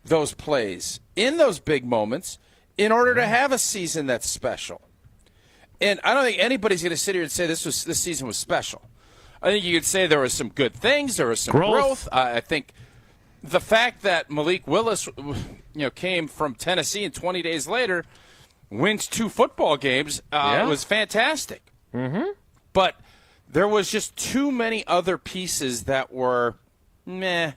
those plays in those big moments in order to have a season that's special. And I don't think anybody's going to sit here and say this season was special. I think you could say there was some good things, there was some growth. I think the fact that Malik Willis, came from Tennessee and 20 days later wins 2 football games was fantastic. Mm-hmm. But there was just too many other pieces that were meh.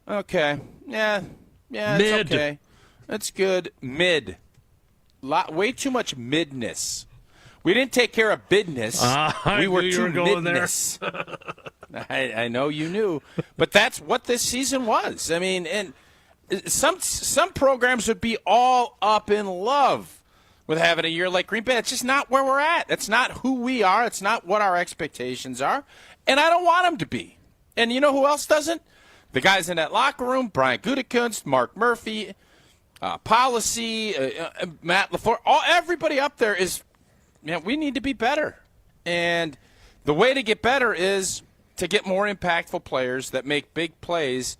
Okay. Yeah, it's okay. That's good. Mid. Way too much midness. We didn't take care of business. We were too midness. I know you knew. But that's what this season was. I mean, and some programs would be all up in love with having a year like Green Bay. That's just not where we're at. That's not who we are. It's not what our expectations are. And I don't want them to be. And you know who else doesn't? The guys in that locker room, Brian Gutekunst, Mark Murphy, Policy, Matt LaFleur, everybody up there is, we need to be better. And the way to get better is to get more impactful players that make big plays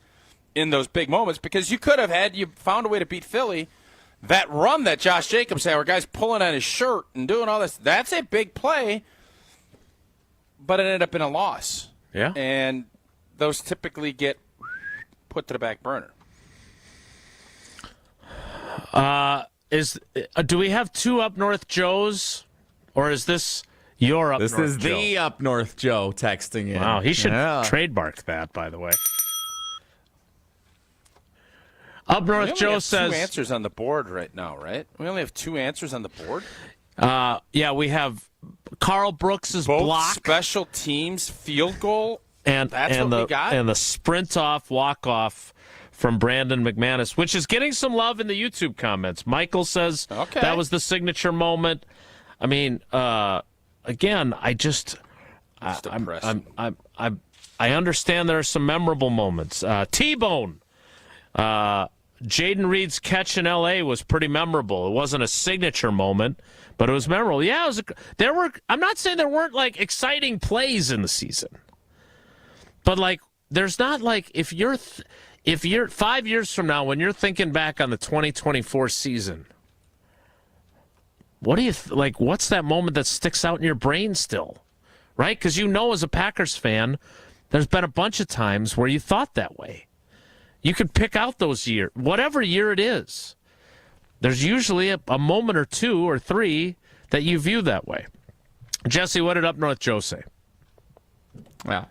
in those big moments, because you found a way to beat Philly. That run that Josh Jacobs had, where guys pulling on his shirt and doing all this, that's a big play, but it ended up in a loss. Yeah. And those typically get put to the back burner. Do we have 2 Up North Joes, or is this your Up North Joe? This is the Up North Joe texting in. Wow, he should trademark that, by the way. Up North Joe says 2 answers on the board right now, right? We only have 2 answers on the board. Yeah, we have Carl Brooks's Both block, special teams field goal, and we got. And the sprint off walk off from Brandon McManus, which is getting some love in the YouTube comments. Michael says that was the signature moment. I mean, again, I understand there are some memorable moments. T-Bone. Jaden Reed's catch in L.A. was pretty memorable. It wasn't a signature moment, but it was memorable. Yeah, I'm not saying there weren't, like, exciting plays in the season. But, like, there's not, like, if you're 5 years from now, when you're thinking back on the 2024 season, what do you what's that moment that sticks out in your brain still? Right? Because as a Packers fan, there's been a bunch of times where you thought that way. You could pick out those years, whatever year it is. There's usually a moment or 2 or 3 that you view that way. Jesse, what did Up North Joe say? Well,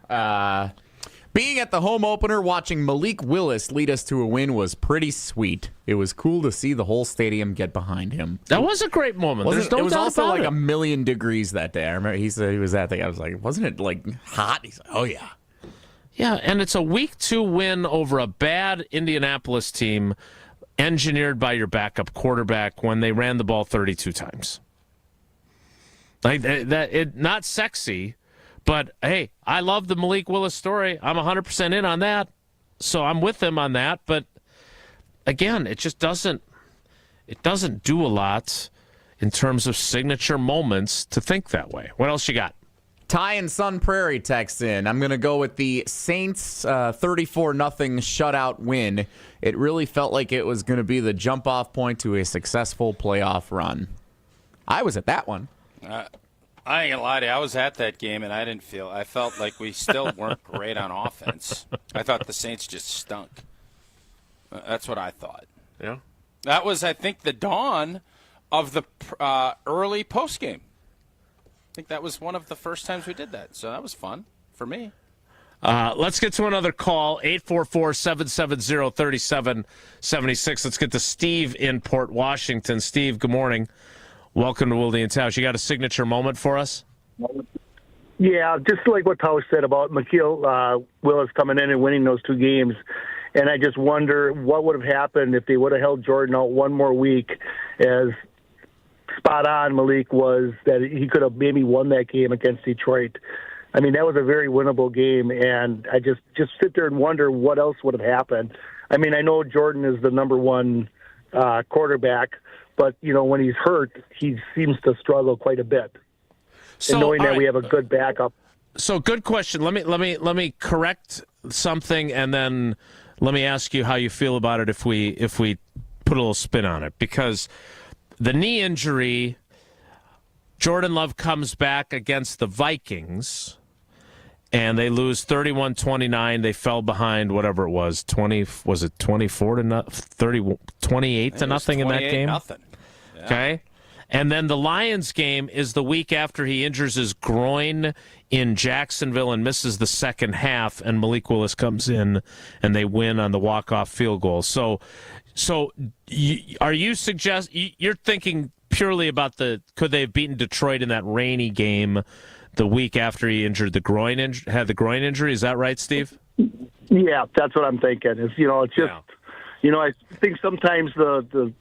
being at the home opener, watching Malik Willis lead us to a win was pretty sweet. It was cool to see the whole stadium get behind him. That was a great moment. There's no doubt about it. It was also like 1,000,000 degrees that day. I remember he said he was at the. I was like, wasn't it like hot? He's like, oh yeah. Yeah, and it's a week 2 win over a bad Indianapolis team engineered by your backup quarterback when they ran the ball 32 times. Like not sexy, but hey, I love the Malik Willis story. I'm 100% in on that, so I'm with him on that. But again, it just doesn't do a lot in terms of signature moments to think that way. What else you got? Ty in Sun Prairie texts in. I'm going to go with the Saints 34-0 shutout win. It really felt like it was going to be the jump-off point to a successful playoff run. I was at that one. I ain't going to lie to you. I was at that game, and I felt like we still weren't great on offense. I thought the Saints just stunk. That's what I thought. Yeah. That was, I think, the dawn of the early postgame. I think that was one of the first times we did that, so that was fun for me. Let's get to another call, 844-770-3776. Let's get to Steve in Port Washington. Steve, good morning. Welcome to Wilde and Tausch. You got a signature moment for us? Yeah, just like what Tausch said about McKeel Willis coming in and winning those 2 games. And I just wonder what would have happened if they would have held Jordan out one more week, as spot on Malik was that he could have maybe won that game against Detroit. I mean, that was a very winnable game, and I just sit there and wonder what else would have happened. I mean, I know Jordan is the number 1 quarterback, but when he's hurt, he seems to struggle quite a bit. So, and knowing that we have a good backup. So, good question. Let me correct something, and then let me ask you how you feel about it if we put a little spin on it, because the knee injury, Jordan Love comes back against the Vikings, and they lose 31-29. They fell behind whatever it was, 28 to nothing in that game? Nothing. Yeah. Okay. And then the Lions game is the week after he injures his groin in Jacksonville and misses the second half, and Malik Willis comes in, and they win on the walk-off field goal. So are you you're thinking purely about could they have beaten Detroit in that rainy game the week after he injured had the groin injury? Is that right, Steve? Yeah, that's what I'm thinking. It's it's just I think sometimes the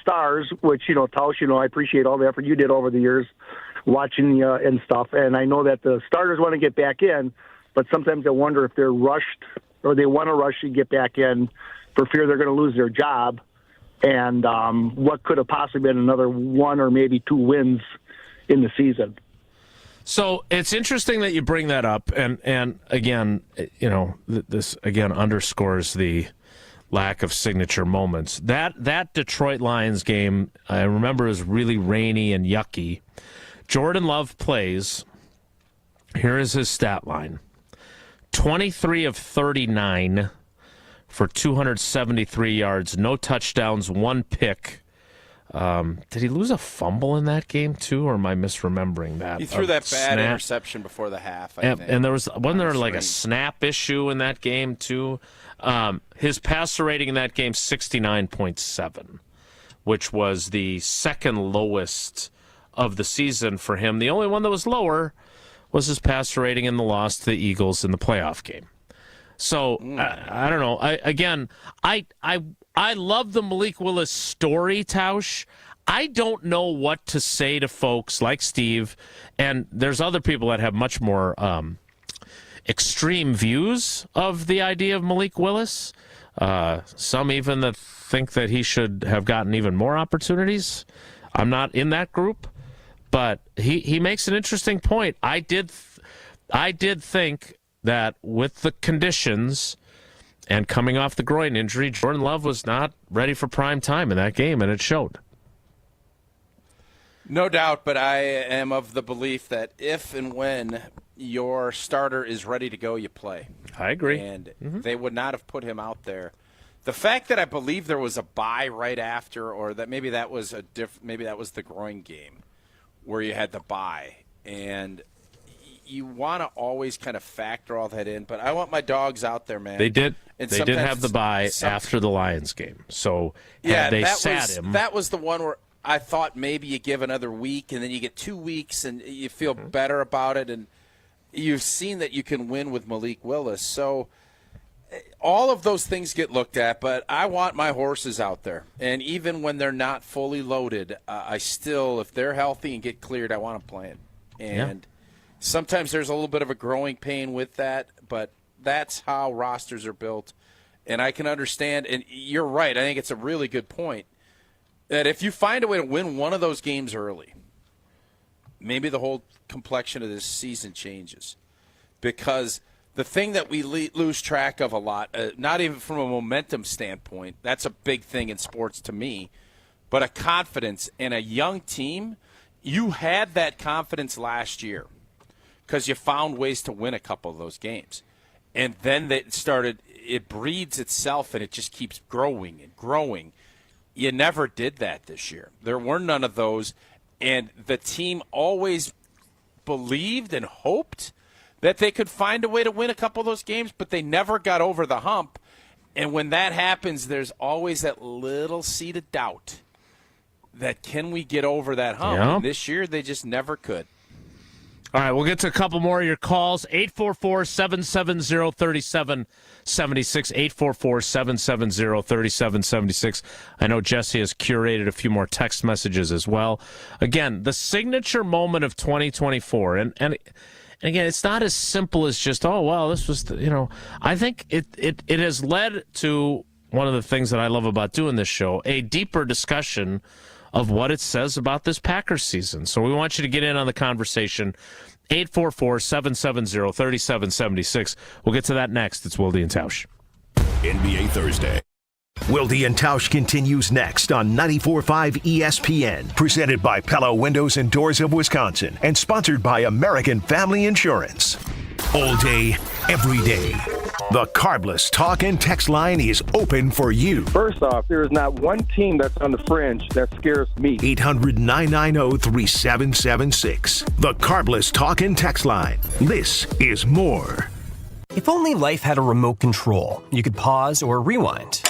stars, which Tausch, I appreciate all the effort you did over the years watching and stuff, and I know that the starters want to get back in, but sometimes I wonder if they're rushed or they want to rush to get back in for fear they're going to lose their job, and what could have possibly been another 1 or maybe 2 wins in the season. So it's interesting that you bring that up, and again, this again underscores the lack of signature moments. That Detroit Lions game, I remember, was really rainy and yucky. Jordan Love plays. Here is his stat line: 23 of 39. For 273 yards, no touchdowns, 1 pick. Did he lose a fumble in that game too, or am I misremembering that? He threw that bad interception before the half, I think. And wasn't there like a snap issue in that game too? His passer rating in that game, 69.7, which was the second lowest of the season for him. The only one that was lower was his passer rating in the loss to the Eagles in the playoff game. So, I don't know. I love the Malik Willis story, Tausch. I don't know what to say to folks like Steve, and there's other people that have much more extreme views of the idea of Malik Willis. Some even that think that he should have gotten even more opportunities. I'm not in that group, but he makes an interesting point. I did think that with the conditions and coming off the groin injury, Jordan Love was not ready for prime time in that game, and it showed. No doubt, but I am of the belief that if and when your starter is ready to go, you play. I agree. And they would not have put him out there. The fact that I believe there was a bye right after, or that maybe that was the groin game where you had the bye, and you want to always kind of factor all that in. But I want my dogs out there, man. They did. They did have the bye after the Lions game, so they sat him. That was the one where I thought maybe you give another week, and then you get 2 weeks, and you feel better about it. And you've seen that you can win with Malik Willis. So all of those things get looked at, but I want my horses out there. And even when they're not fully loaded, I still, if they're healthy and get cleared, I want them playing. And sometimes there's a little bit of a growing pain with that, but that's how rosters are built. And I can understand, and you're right, I think it's a really good point, that if you find a way to win one of those games early, maybe the whole complexion of this season changes. Because the thing that we lose track of a lot, not even from a momentum standpoint, that's a big thing in sports to me, but a confidence in a young team. You had that confidence last year because you found ways to win a couple of those games. And then it breeds itself, and it just keeps growing and growing. You never did that this year. There were none of those, and the team always believed and hoped that they could find a way to win a couple of those games, but they never got over the hump. And when that happens, there's always that little seed of doubt that can we get over that hump? Yeah. And this year, they just never could. All right, we'll get to a couple more of your calls. 844-770-3776, 844-770-3776. I know Jesse has curated a few more text messages as well. Again, the signature moment of 2024, and again, it's not as simple as just, oh, well, this was, I think it has led to one of the things that I love about doing this show, a deeper discussion of what it says about this Packers season. So we want you to get in on the conversation. 844-770-3776. We'll get to that next. It's Wilde and Tausch. NBA Thursday. Wilde and Tausch continues next on 94.5 ESPN, presented by Pella Windows and Doors of Wisconsin, and sponsored by American Family Insurance. All day, every day. The Carbless Talk and Text line is open for you. First off, there is not one team that's on the fringe that scares me. 800-990-3776. The Carbless Talk and Text line. This is more. If only life had a remote control, you could pause or rewind.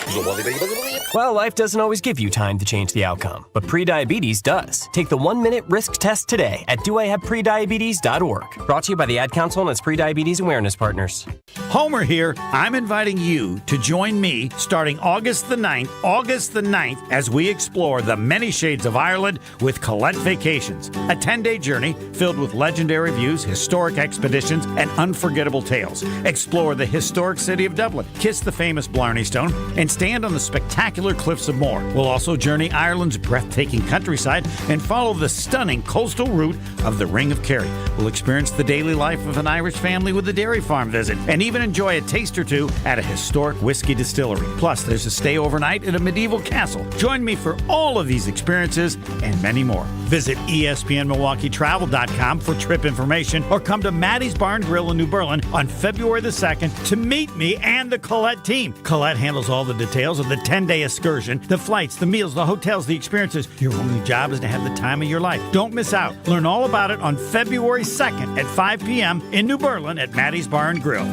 Well, life doesn't always give you time to change the outcome, but prediabetes does. Take the 1-minute risk test today at doihaveprediabetes.org. Brought to you by the Ad Council and its prediabetes awareness partners. Homer here. I'm inviting you to join me starting August the 9th, as we explore the many shades of Ireland with Colette Vacations. A 10-day journey filled with legendary views, historic expeditions, and unforgettable tales. Explore the historic city of Dublin, kiss the famous Blarney Stone, and stand on the spectacular cliffs of Moher. We'll also journey Ireland's breathtaking countryside and follow the stunning coastal route of the Ring of Kerry. We'll experience the daily life of an Irish family with a dairy farm visit, and even enjoy a taste or two at a historic whiskey distillery. Plus, there's a stay overnight in a medieval castle. Join me for all of these experiences and many more. Visit ESPNMilwaukeeTravel.com for trip information, or come to Maddie's Barn Grill in New Berlin on February the 2nd to meet me and the Colette team. Colette handles all the details of the 10-day excursion, the flights, the meals, the hotels, the experiences. Your only job is to have the time of your life. Don't miss out. Learn all about it on February 2nd at 5 p.m. in New Berlin at Maddie's Bar and Grill.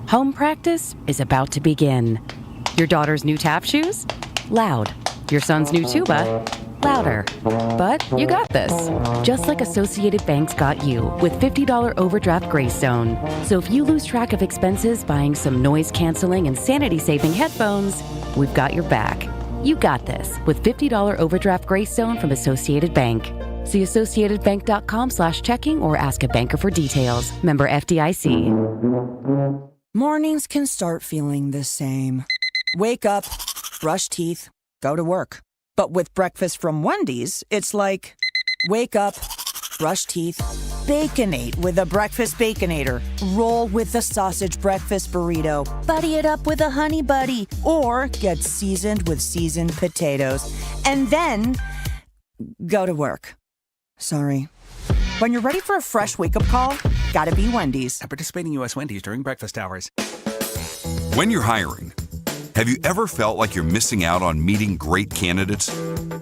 Home practice is about to begin. Your daughter's new tap shoes? Loud. Your son's new tuba? Louder. But you got this. Just like Associated Bank's got you with $50 overdraft grace zone. So if you lose track of expenses buying some noise-canceling and sanity-saving headphones, we've got your back. You got this with $50 overdraft grace zone from Associated Bank. See associatedbank.com/checking or ask a banker for details. Member FDIC. Mornings can start feeling the same. Wake up, brush teeth, go to work. But with breakfast from Wendy's, it's like, wake up, brush teeth, Baconate with a breakfast Baconator. Roll with the sausage breakfast burrito. Buddy it up with a honey buddy. Or get seasoned with seasoned potatoes. And then go to work. Sorry. When you're ready for a fresh wake-up call, gotta be Wendy's. At participating U.S. Wendy's during breakfast hours. When you're hiring, have you ever felt like you're missing out on meeting great candidates?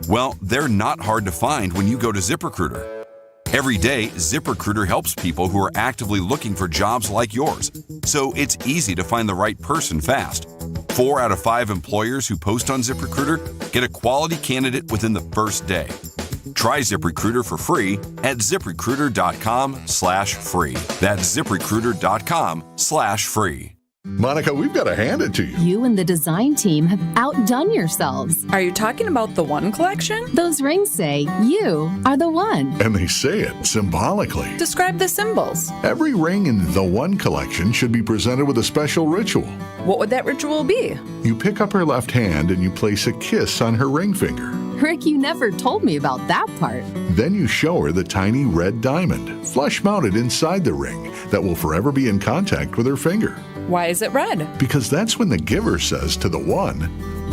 Well, they're not hard to find when you go to ZipRecruiter. Every day, ZipRecruiter helps people who are actively looking for jobs like yours. So it's easy to find the right person fast. 4 out of 5 employers who post on ZipRecruiter get a quality candidate within the first day. Try ZipRecruiter for free at ZipRecruiter.com/free. That's ZipRecruiter.com/free. Monica, we've got to hand it to you. You and the design team have outdone yourselves. Are you talking about the One collection? Those rings say you are the one. And they say it symbolically. Describe the symbols. Every ring in the One collection should be presented with a special ritual. What would that ritual be? You pick up her left hand and you place a kiss on her ring finger. Rick, you never told me about that part. Then you show her the tiny red diamond, flush mounted inside the ring, that will forever be in contact with her finger. Why is it red? Because that's when the giver says to the one,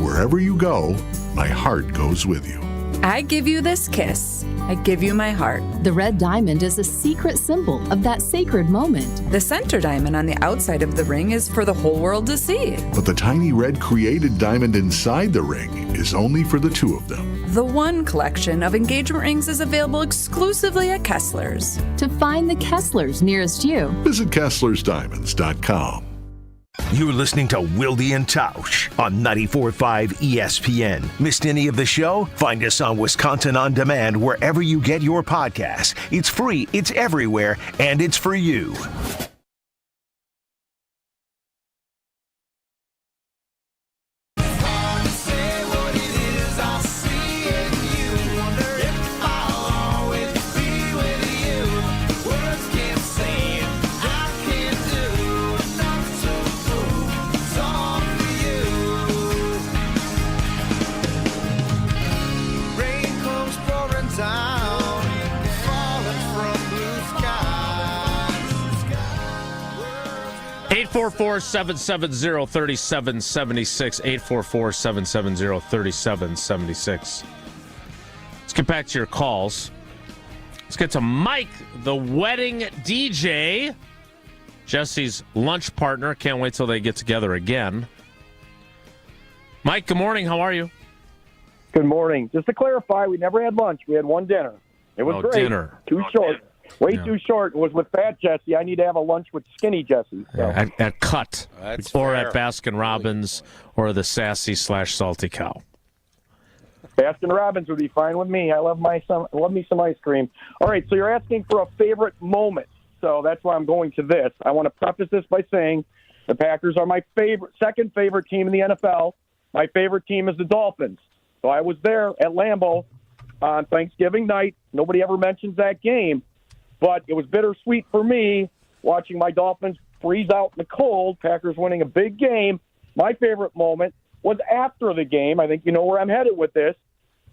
wherever you go, my heart goes with you. I give you this kiss. I give you my heart. The red diamond is a secret symbol of that sacred moment. The center diamond on the outside of the ring is for the whole world to see. But the tiny red created diamond inside the ring is only for the two of them. The One collection of engagement rings is available exclusively at Kessler's. To find the Kesslers nearest you, visit KesslersDiamonds.com. You're listening to Wilde and Tausch on 94.5 ESPN. Missed any of the show? Find us on Wisconsin On Demand wherever you get your podcasts. It's free, it's everywhere, and it's for you. Eight 844-770-3776. 844-770-3776. Let's get back to your calls. Let's get to Mike, the wedding DJ. Jesse's lunch partner. Can't wait till they get together again. Mike, good morning. How are you? Good morning. Just to clarify, we never had lunch. We had one dinner. It was great. Dinner. Too short. Way too short. It was with Fat Jesse. I need to have a lunch with Skinny Jesse. So. At Cut. That's or fair. at Baskin Robbins or the Sassy/Salty Cow. Baskin Robbins would be fine with me. I love me some ice cream. All right, so you're asking for a favorite moment. So that's why I'm going to this. I want to preface this by saying the Packers are my second favorite team in the NFL. My favorite team is the Dolphins. So I was there at Lambeau on Thanksgiving night. Nobody ever mentions that game. But it was bittersweet for me watching my Dolphins freeze out in the cold, Packers winning a big game. My favorite moment was after the game. I think you know where I'm headed with this.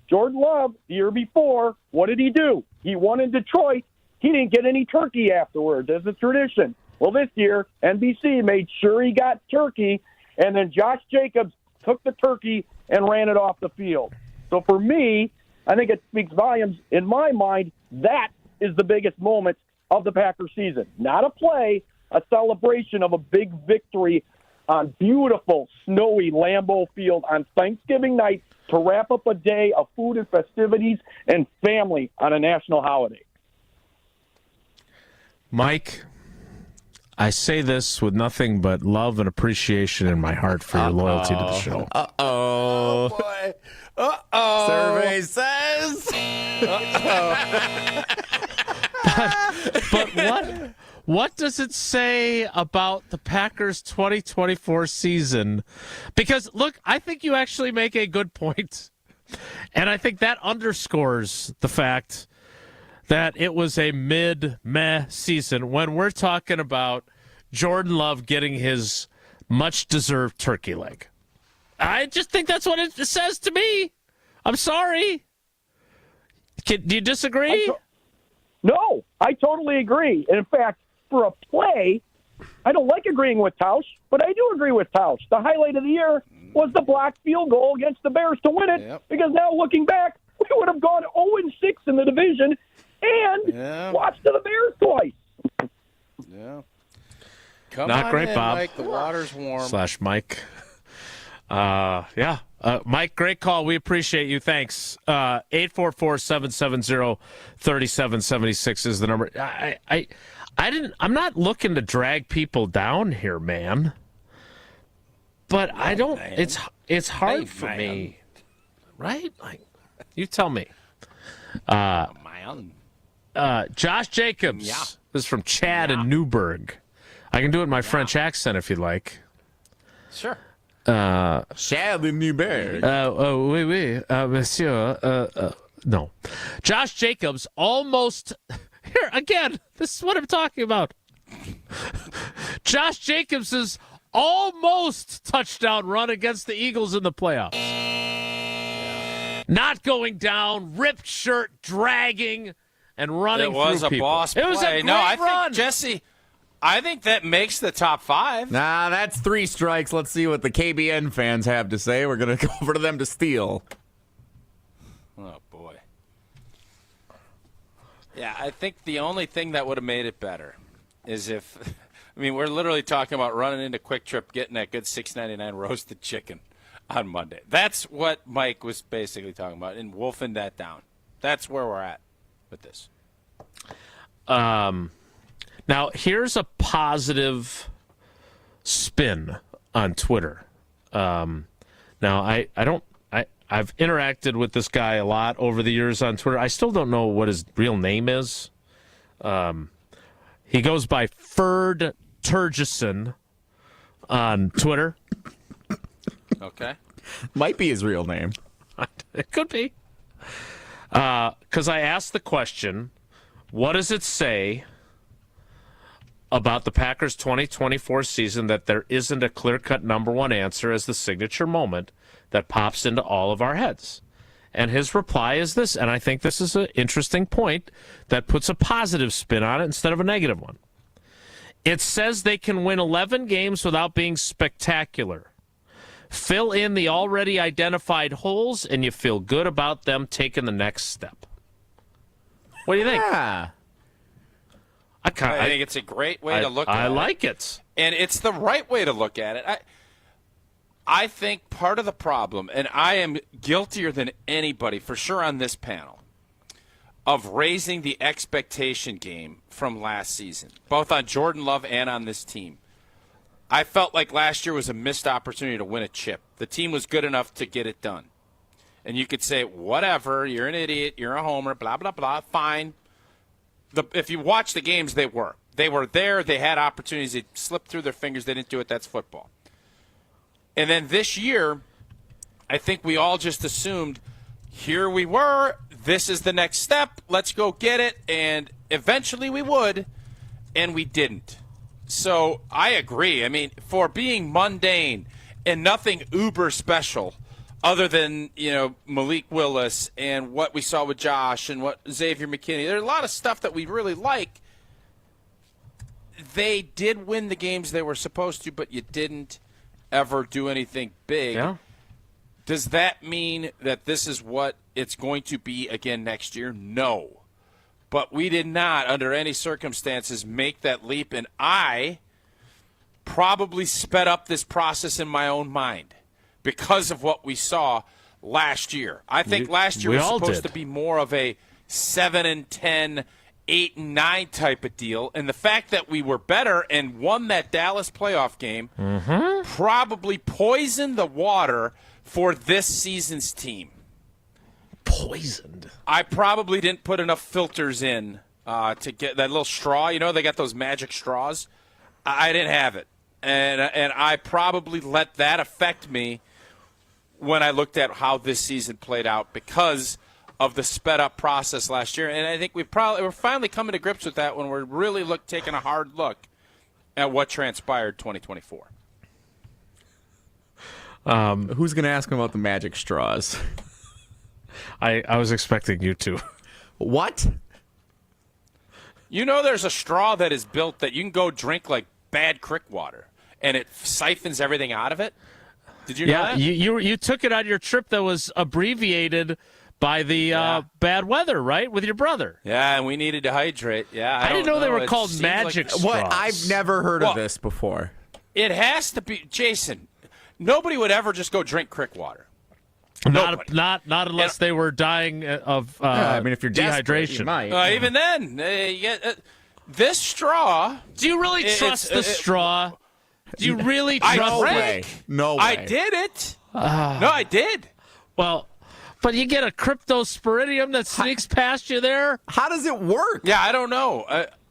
Jordan Love, the year before, what did he do? He won in Detroit. He didn't get any turkey afterwards, as a tradition. Well, this year, NBC made sure he got turkey, and then Josh Jacobs took the turkey and ran it off the field. So for me, I think it speaks volumes. In my mind, that is the biggest moment of the Packers season. Not a play, a celebration of a big victory on beautiful, snowy Lambeau Field on Thanksgiving night to wrap up a day of food and festivities and family on a national holiday. Mike, I say this with nothing but love and appreciation in my heart for your loyalty to the show. Oh, boy. Survey says. But what does it say about the Packers 2024 season? Because, look, I think you actually make a good point. And I think that underscores the fact that it was a meh season when we're talking about Jordan Love getting his much-deserved turkey leg. I just think that's what it says to me. I'm sorry. Do you disagree? No, I totally agree. And in fact, for a play, I don't like agreeing with Tausch, but I do agree with Tausch. The highlight of the year was the blocked field goal against the Bears to win it, because now looking back, we would have gone 0-6 in the division and lost to the Bears twice. Yeah. Come Not on great, in, Bob. Mike. The water's warm. / Mike. Mike, great call. We appreciate you. Thanks. 844-770-3776 is the number. I'm not looking to drag people down here, man. But I don't. Man. It's hard for me, right? Like, you tell me. Man. Josh Jacobs. Yeah. This is from Chad in Newburgh. I can do it in my French accent if you'd like. Sure. Chad in Newburgh. Oui, monsieur. No. Josh Jacobs almost. Here, again, this is what I'm talking about. Josh Jacobs' almost touchdown run against the Eagles in the playoffs. Not going down, ripped shirt, dragging, and running through people. It was a boss play. It was a great I run. think, Jesse, I think that makes the top 5. Nah, that's 3 strikes. Let's see what the KBN fans have to say. We're going to go over to them to steal. Oh, boy. Yeah, I think the only thing that would have made it better is if, I mean, we're literally talking about running into Quick Trip, getting that good $6.99 roasted chicken on Monday. That's what Mike was basically talking about, and wolfing that down. That's where we're at with this. Now, here's a positive spin on Twitter. Now, I've interacted with this guy a lot over the years on Twitter. I still don't know what his real name is. He goes by Ferd Turgeson on Twitter. Okay. Might be his real name. It could be. Because I asked the question, what does it say about the Packers 2024 season that there isn't a clear-cut number one answer as the signature moment that pops into all of our heads? And his reply is this, and I think this is an interesting point that puts a positive spin on it instead of a negative one. It says they can win 11 games without being spectacular. Fill in the already identified holes, and you feel good about them taking the next step. What do you think? Yeah. I think it's a great way to look at it. I like it. And it's the right way to look at it. I think part of the problem, and I am guiltier than anybody, for sure on this panel, of raising the expectation game from last season, both on Jordan Love and on this team. I felt like last year was a missed opportunity to win a chip. The team was good enough to get it done. And you could say, whatever, you're an idiot, you're a homer, blah, blah, blah, fine. If you watch the games, they were. They were there. They had opportunities. They slipped through their fingers. They didn't do it. That's football. And then this year, I think we all just assumed, here we were. This is the next step. Let's go get it. And eventually we would, and we didn't. So I agree. I mean, for being mundane and nothing uber special other than, Malik Willis and what we saw with Josh and what Xavier McKinney, there's a lot of stuff that we really like. They did win the games they were supposed to, but you didn't ever do anything big. Yeah. Does that mean that this is what it's going to be again next year? No. But we did not, under any circumstances, make that leap, and I probably sped up this process in my own mind because of what we saw last year. I think last year was supposed to be more of a 7-10, 8-9 type of deal. And the fact that we were better and won that Dallas playoff game probably poisoned the water for this season's team. Poisoned? I probably didn't put enough filters in to get that little straw. You know, they got those magic straws. I didn't have it. And I probably let that affect me when I looked at how this season played out because of the sped-up process last year. And I think we're finally coming to grips with that when we're really taking a hard look at what transpired 2024. Who's going to ask him about the magic straws? I was expecting you to. What? You know there's a straw that is built that you can go drink like bad creek water, and it siphons everything out of it? Did you know that? You took it on your trip that was abbreviated by the bad weather, right, with your brother? Yeah, and we needed to hydrate. Yeah, I didn't know they were called magic straws. What? I've never heard of this before. It has to be, Jason. Nobody would ever just go drink creek water. Not unless they were dying of I mean, if you're dehydration. You might. Even then, this straw. Do you really trust the straw? Do you really trust it? No way. I did it. No, I did. Well, but you get a cryptosporidium that sneaks past you there? How does it work? Yeah, I don't know.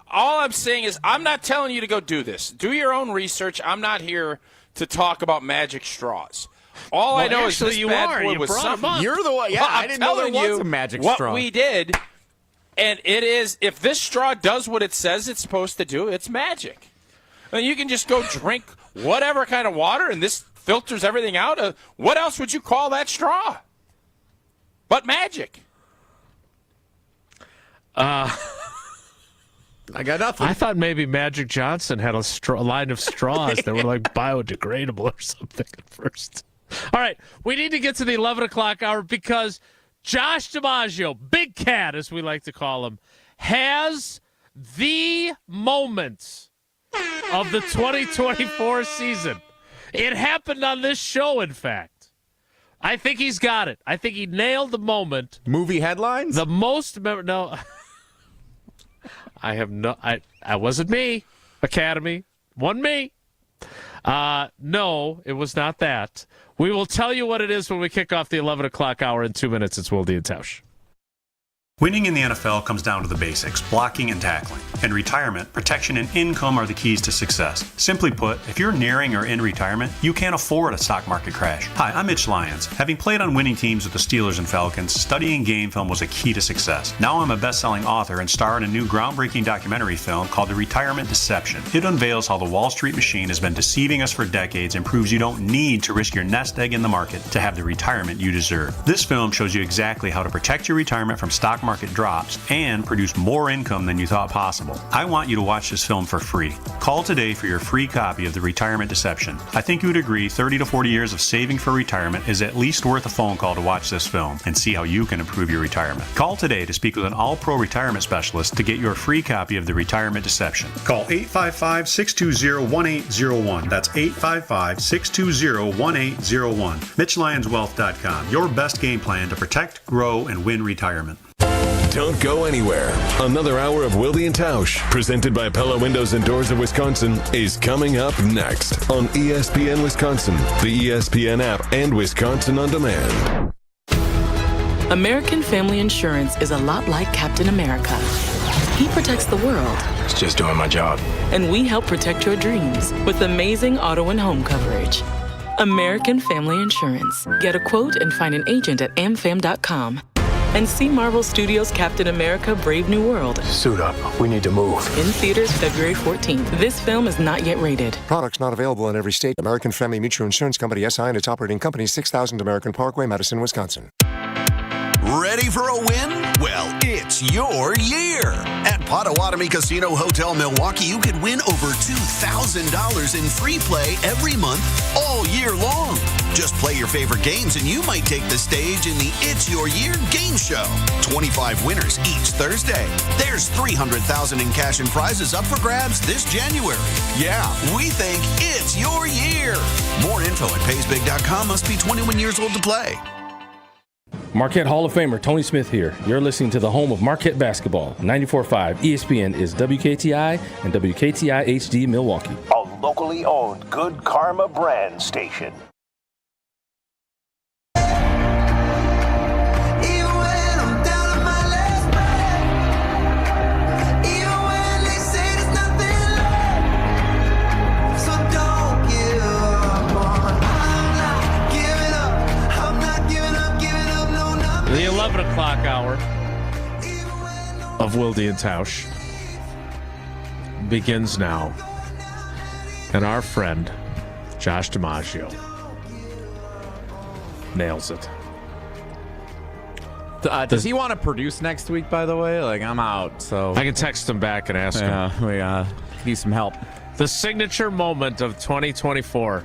All I'm saying is I'm not telling you to go do this. Do your own research. I'm not here to talk about magic straws. All I know is this bad boy was something. You're the one. Yeah, well, I didn't know there was a magic straw. What we did, and it is, if this straw does what it says it's supposed to do, it's magic. And you can just go drink whatever kind of water, and this filters everything out. What else would you call that straw? But magic. I got nothing. I thought maybe Magic Johnson had a line of straws that were like biodegradable or something at first. All right, we need to get to the 11 o'clock hour because Josh DiMaggio, Big Cat as we like to call him, has the moment of the 2024 season. It happened on this show, in fact. I think he's got it. I think he nailed the moment. Movie headlines? The most no. I have no. I wasn't me. Academy, wasn't me. No, it was not that. We will tell you what it is when we kick off the 11 o'clock hour in 2 minutes. It's Wilde and Tausch. Winning in the NFL comes down to the basics, blocking and tackling. In retirement, protection and income are the keys to success. Simply put, if you're nearing or in retirement, you can't afford a stock market crash. Hi, I'm Mitch Lyons. Having played on winning teams with the Steelers and Falcons, studying game film was a key to success. Now I'm a best-selling author and star in a new groundbreaking documentary film called The Retirement Deception. It unveils how the Wall Street machine has been deceiving us for decades and proves you don't need to risk your nest egg in the market to have the retirement you deserve. This film shows you exactly how to protect your retirement from stock market drops and produce more income than you thought possible. I want you to watch this film for free. Call today for your free copy of The Retirement Deception. I think you would agree 30 to 40 years of saving for retirement is at least worth a phone call to watch this film and see how you can improve your retirement. Call today to speak with an all-pro retirement specialist to get your free copy of The Retirement Deception. Call 855-620-1801. That's 855-620-1801. MitchLyonsWealth.com. Your best game plan to protect, grow, and win retirement. Don't go anywhere. Another hour of Wilde and Tausch, presented by Pella Windows and Doors of Wisconsin, is coming up next on ESPN Wisconsin, the ESPN app, and Wisconsin On Demand. American Family Insurance is a lot like Captain America. He protects the world. It's just doing my job. And we help protect your dreams with amazing auto and home coverage. American Family Insurance. Get a quote and find an agent at amfam.com. And see Marvel Studios' Captain America: Brave New World. Suit up. We need to move. In theaters February 14th. This film is not yet rated. Products not available in every state. American Family Mutual Insurance Company, SI, and its operating company, 6000 American Parkway, Madison, Wisconsin. Ready for a win? Well, it's your year. At Potawatomi Casino Hotel Milwaukee, you could win over $2,000 in free play every month, all year long. Just play your favorite games and you might take the stage in the It's Your Year game show. 25 winners each Thursday. There's $300,000 in cash and prizes up for grabs this January. Yeah, we think it's your year. More info at paysbig.com. Must be 21 years old to play. Marquette Hall of Famer Tony Smith here. You're listening to the home of Marquette basketball. 94.5 ESPN is WKTI and WKTI HD Milwaukee. A locally owned Good Karma brand station. The 11 o'clock hour of Wilde and Tausch begins now. And our friend, Josh DiMaggio, nails it. Does he want to produce next week, by the way? Like, I'm out, so... I can text him back and ask him. We need some help. The signature moment of 2024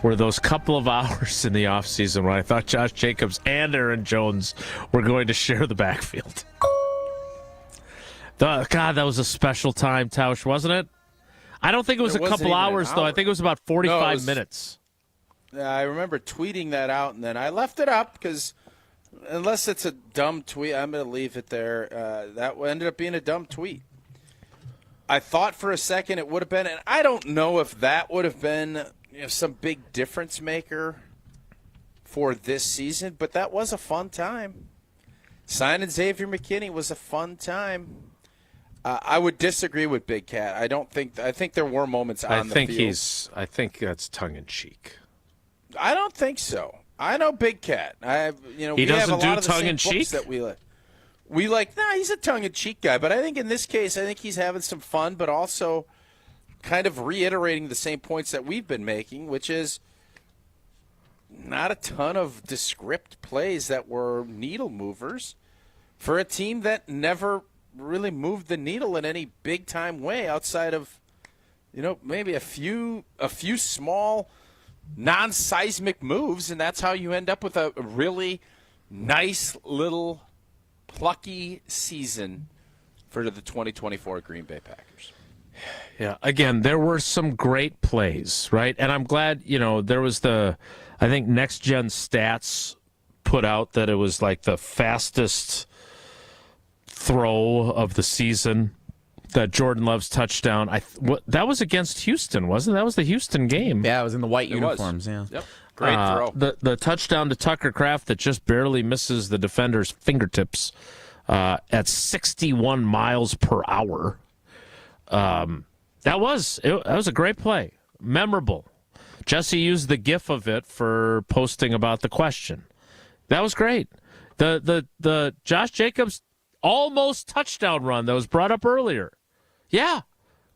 were those couple of hours in the offseason when I thought Josh Jacobs and Aaron Jones were going to share the backfield. God, that was a special time, Tausch, wasn't it? I don't think it was a couple hours, though. I think it was about 45 minutes. I remember tweeting that out, and then I left it up because unless it's a dumb tweet, I'm going to leave it there. That ended up being a dumb tweet. I thought for a second it would have been, and I don't know if that would have been some big difference maker for this season, but that was a fun time. Signing Xavier McKinney was a fun time. I would disagree with Big Cat. I think there were moments on the field. I think that's tongue in cheek. I don't think so. I know Big Cat. He we doesn't have a do lot of the tongue same in cheek that we like. He's a tongue in cheek guy, but I think in this case, I think he's having some fun, but also kind of reiterating the same points that we've been making, which is not a ton of descript plays that were needle movers for a team that never really moved the needle in any big time way outside of maybe a few small non-seismic moves, and that's how you end up with a really nice little plucky season for the 2024 Green Bay Packers. Yeah, again, there were some great plays, right? And I'm glad, there was I think Next Gen Stats put out that it was like the fastest throw of the season, that Jordan Love's touchdown. That was against Houston, wasn't it? That was the Houston game. Yeah, it was in the white uniforms, yeah. Yep. Great throw. The touchdown to Tucker Kraft that just barely misses the defender's fingertips at 61 miles per hour. That was a great play. Memorable. Jesse used the GIF of it for posting about the question. That was great. The Josh Jacobs almost touchdown run that was brought up earlier. Yeah,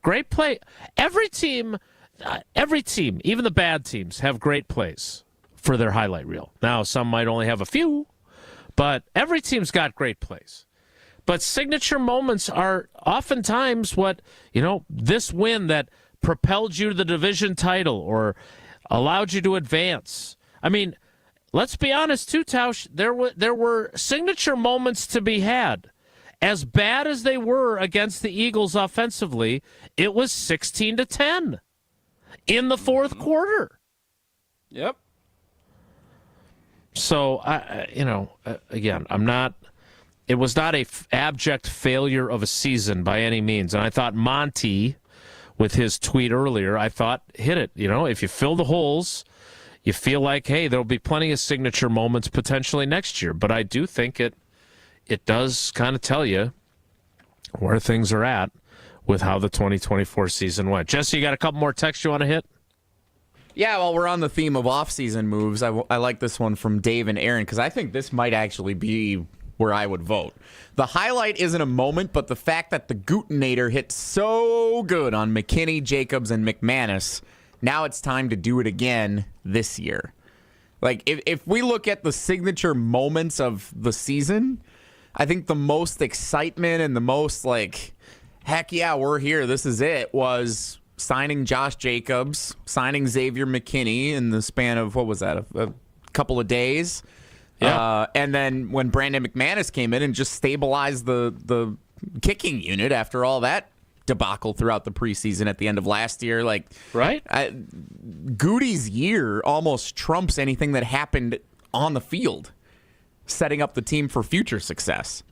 great play. Every team, even the bad teams, have great plays for their highlight reel. Now, some might only have a few, but every team's got great plays. But signature moments are oftentimes what, this win that propelled you to the division title or allowed you to advance. I mean, let's be honest too, Tausch. There were signature moments to be had. As bad as they were against the Eagles offensively, it was 16-10 in the fourth quarter. Yep. So, again, it was not a abject failure of a season by any means. And I thought Monty, with his tweet earlier, hit it. If you fill the holes, you feel like, hey, there'll be plenty of signature moments potentially next year. But I do think it does kind of tell you where things are at with how the 2024 season went. Jesse, you got a couple more texts you want to hit? Yeah, well, we're on the theme of off-season moves. I like this one from Dave and Aaron because I think this might actually be where I would vote. The highlight isn't a moment, but the fact that the Gutenator hit so good on McKinney, Jacobs, and McManus, now it's time to do it again this year. Like, if we look at the signature moments of the season, I think the most excitement and the most, heck yeah, we're here, this is it, was signing Josh Jacobs, signing Xavier McKinney in the span of, what was that, a couple of days? Yeah. And then when Brandon McManus came in and just stabilized the kicking unit after all that debacle throughout the preseason at the end of last year. Right? Goody's year almost trumps anything that happened on the field. setting up the team for future success.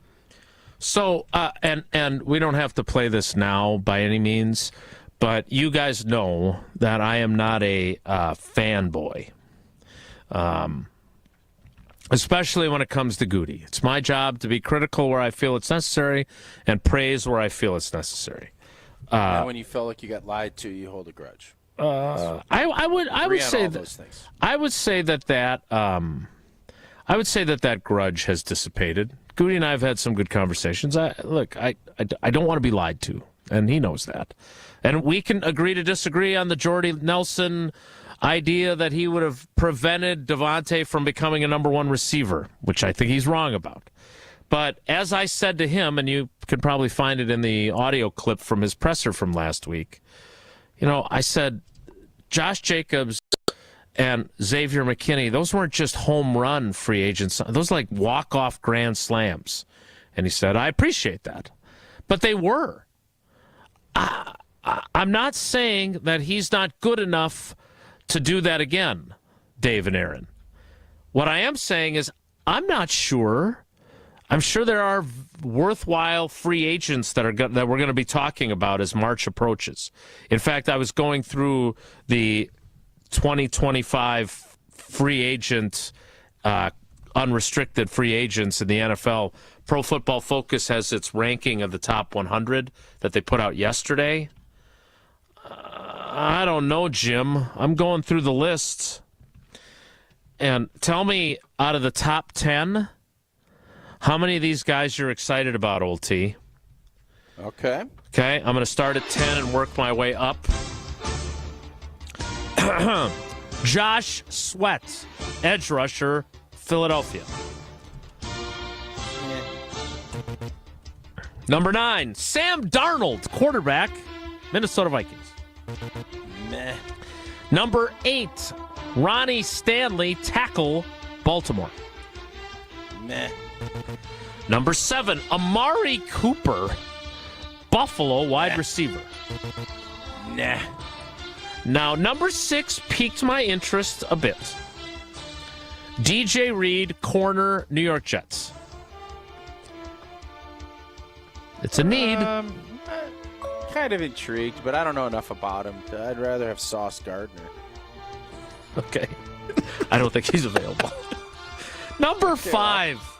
So, and we don't have to play this now by any means, but you guys know that I am not a fanboy, especially when it comes to Goody. It's my job to be critical where I feel it's necessary and praise where I feel it's necessary. And when you felt like you got lied to, you hold a grudge. I would say that grudge has dissipated. Goody and I have had some good conversations. I don't want to be lied to, and he knows that. And we can agree to disagree on the Jordy Nelson idea that he would have prevented Devontae from becoming a number one receiver, which I think he's wrong about. But as I said to him, and you can probably find it in the audio clip from his presser from last week, I said, Josh Jacobs and Xavier McKinney, those weren't just home run free agents. Those like walk-off grand slams. And he said, I appreciate that. But they were. I'm not saying that he's not good enough to do that again, Dave and Aaron. What I am saying is I'm not sure. I'm sure there are worthwhile free agents that we're going to be talking about as March approaches. In fact, I was going through the 2025 free agent, unrestricted free agents in the NFL. Pro Football Focus has its ranking of the top 100 that they put out yesterday. I don't know, Jim. I'm going through the list. And tell me, out of the top 10, how many of these guys you're excited about, Old T? Okay. Okay, I'm going to start at 10 and work my way up. Josh Sweat, edge rusher, Philadelphia. Yeah. Number 9, Sam Darnold, quarterback, Minnesota Vikings. Meh. Number 8, Ronnie Stanley, tackle, Baltimore. Meh. Number 7, Amari Cooper, Buffalo, wide receiver. Nah. Now, number 6 piqued my interest a bit. DJ Reed, corner, New York Jets. It's a need. Kind of intrigued, but I don't know enough about him. I'd rather have Sauce Gardner. Okay. I don't think he's available. Number 5,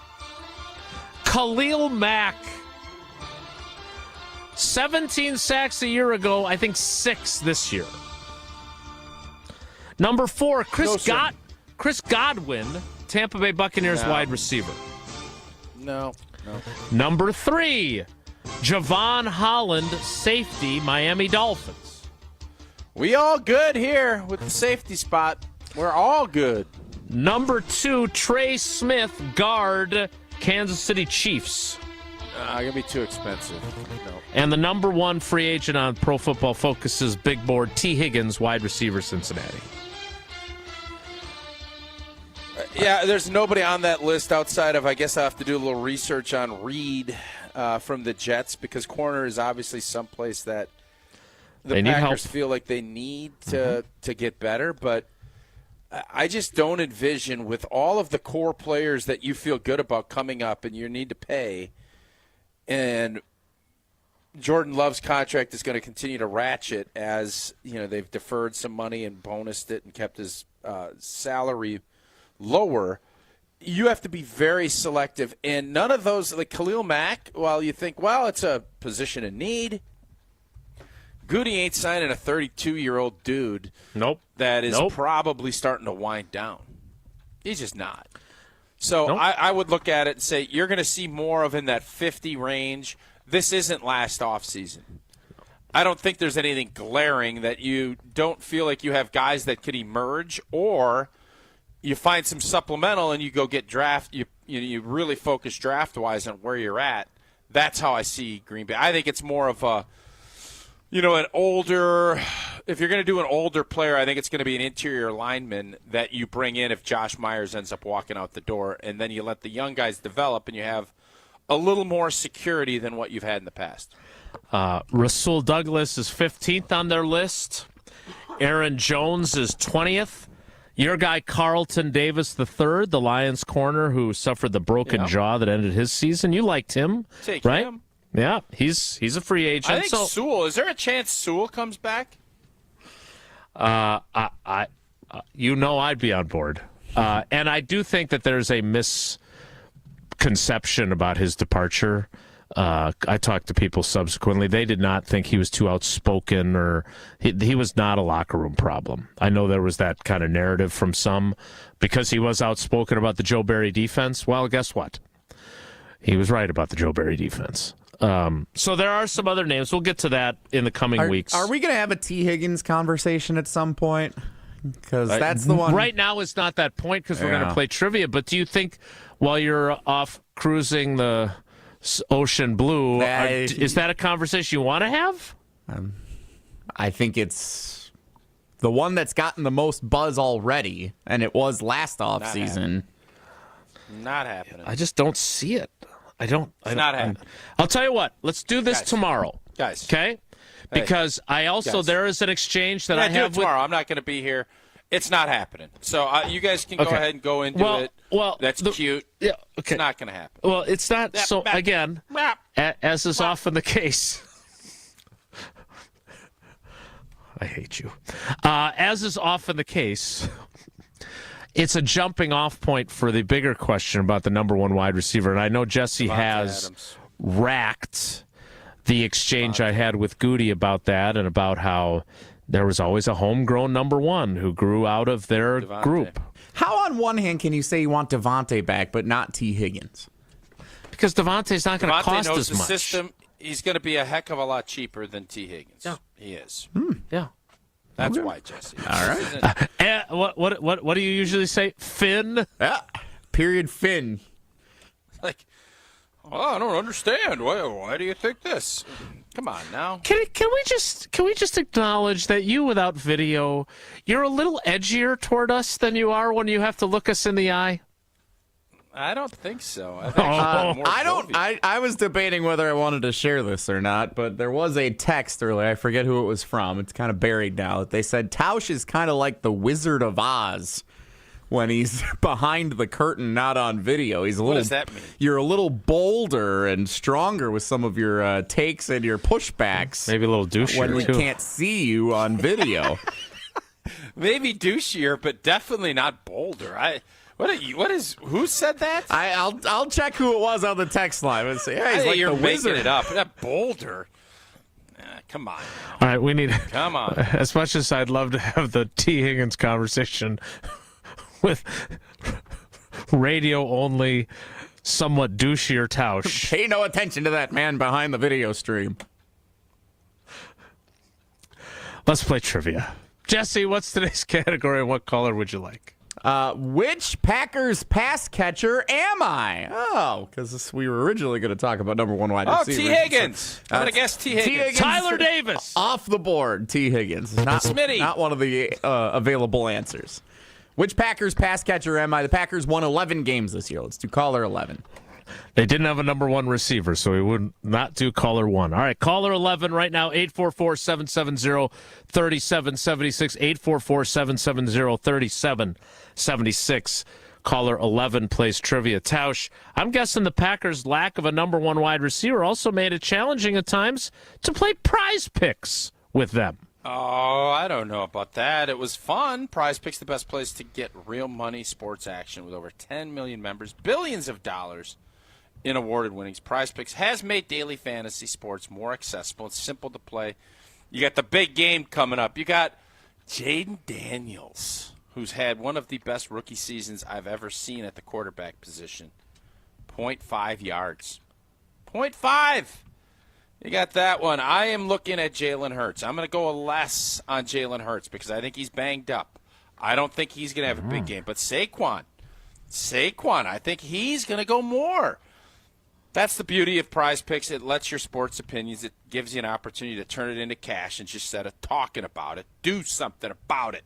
Khalil Mack. 17 sacks a year ago, I think 6 this year. Number 4, Chris Godwin, Tampa Bay Buccaneers wide receiver. No. Number 3, Javon Holland, safety, Miami Dolphins. We all good here with the safety spot. We're all good. Number 2, Trey Smith, guard, Kansas City Chiefs. Gonna be too expensive. No. And the number 1 free agent on Pro Football Focus's big board, T. Higgins, wide receiver, Cincinnati. Yeah, there's nobody on that list outside of, I guess I'll have to do a little research on Reed from the Jets, because corner is obviously someplace that the Packers feel like they need to get better. But I just don't envision, with all of the core players that you feel good about coming up and you need to pay, and Jordan Love's contract is going to continue to ratchet as they've deferred some money and bonused it and kept his salary lower. You have to be very selective, and none of those, like Khalil Mack, while you think, well, it's a position in need, Goody ain't signing a 32-year-old dude. Nope. That is probably starting to wind down. He's just not. So I would look at it and say you're going to see more of in that 50 range. This isn't last offseason. I don't think there's anything glaring that you don't feel like you have guys that could emerge, or you find some supplemental and you go get draft. You really focus draft-wise on where you're at. That's how I see Green Bay. I think it's more of a, an older – if you're going to do an older player, I think it's going to be an interior lineman that you bring in if Josh Myers ends up walking out the door, and then you let the young guys develop and you have a little more security than what you've had in the past. Rasul Douglas is 15th on their list. Aaron Jones is 20th. Your guy, Carlton Davis III, the Lions corner who suffered the broken jaw that ended his season. You liked him, Take right? him. Yeah, he's a free agent. I think Sewell. Is there a chance Sewell comes back? I'd be on board. And I do think that there's a misconception about his departure. I talked to people subsequently. They did not think he was too outspoken or he was not a locker room problem. I know there was that kind of narrative from some because he was outspoken about the Joe Barry defense. Well, guess what? He was right about the Joe Barry defense. So there are some other names. We'll get to that in the coming weeks. Are we going to have a T. Higgins conversation at some point? Because that's the one. Right now is not that point because we're going to play trivia. But do you think while you're off cruising the ocean blue, is that a conversation you want to have? I think it's the one that's gotten the most buzz already, and it was last offseason. Not happening. I just don't see it. It's not happening. I'll tell you what. Let's do this tomorrow. Guys. Okay? Because there is an exchange that I have tomorrow. I'm not going to be here. It's not happening. So you guys can go ahead and go into it. Well, that's cute. Yeah, okay. It's not going to happen. Well, it's not. So again, as is often the case. I hate you. As is often the case, it's a jumping off point for the bigger question about the number one wide receiver. And I know Jesse has racked the exchange I had with Goody about that and about how there was always a homegrown number one who grew out of their group. How on one hand can you say you want Devontae back but not T. Higgins? Because Devontae's not going to cost knows as the much. System, he's going to be a heck of a lot cheaper than T. Higgins. Yeah. He is. Yeah. That's why, Jesse. All right. What do you usually say? Finn? Yeah. Period. Finn. Like, I don't understand. Why do you think this? Come on now. Can we just acknowledge that you, without video, you're a little edgier toward us than you are when you have to look us in the eye? I don't think so. I was debating whether I wanted to share this or not, but there was a text earlier. I forget who it was from. It's kind of buried now. They said Tausch is kind of like the Wizard of Oz when he's behind the curtain, not on video. He's a little. What does that mean? You're a little bolder and stronger with some of your takes and your pushbacks. Maybe a little douchier when we can't see you on video. Maybe douchier, but definitely not bolder. Who said that? I'll check who it was on the text line and say, hey, he's like you're the wizard. making it up. That bolder. Come on. All right, we need. Come on. As much as I'd love to have the T. Higgins conversation with radio only, somewhat douchier Tausch. Pay no attention to that man behind the video stream. Let's play trivia. Jesse, what's today's category and what caller would you like? Which Packers pass catcher am I? Oh, because we were originally going to talk about number one wide receiver. T. Higgins. I'm going to guess T. Higgins. Tyler Davis. Off the board, T. Higgins. Not one of the available answers. Which Packers pass catcher am I? The Packers won 11 games this year. Let's do caller 11. They didn't have a number one receiver, so we would not do caller 1. All right, caller 11 right now, 844-770-3776, 844-770-3776. Caller 11 plays trivia. Tausch, I'm guessing the Packers' lack of a number one wide receiver also made it challenging at times to play prize picks with them. Oh, I don't know about that. It was fun. Prize Picks, the best place to get real money sports action with over 10 million members, billions of dollars in awarded winnings. Prize Picks has made daily fantasy sports more accessible. It's simple to play. You got the big game coming up. You got Jaden Daniels, who's had one of the best rookie seasons I've ever seen at the quarterback position. 0.5 yards. 0.5! You got that one. I am looking at Jalen Hurts. I'm going to go less on Jalen Hurts because I think he's banged up. I don't think he's going to have a big game. But Saquon, I think he's going to go more. That's the beauty of Prize Picks. It lets your sports opinions. It gives you an opportunity to turn it into cash and just instead of talking about it, do something about it.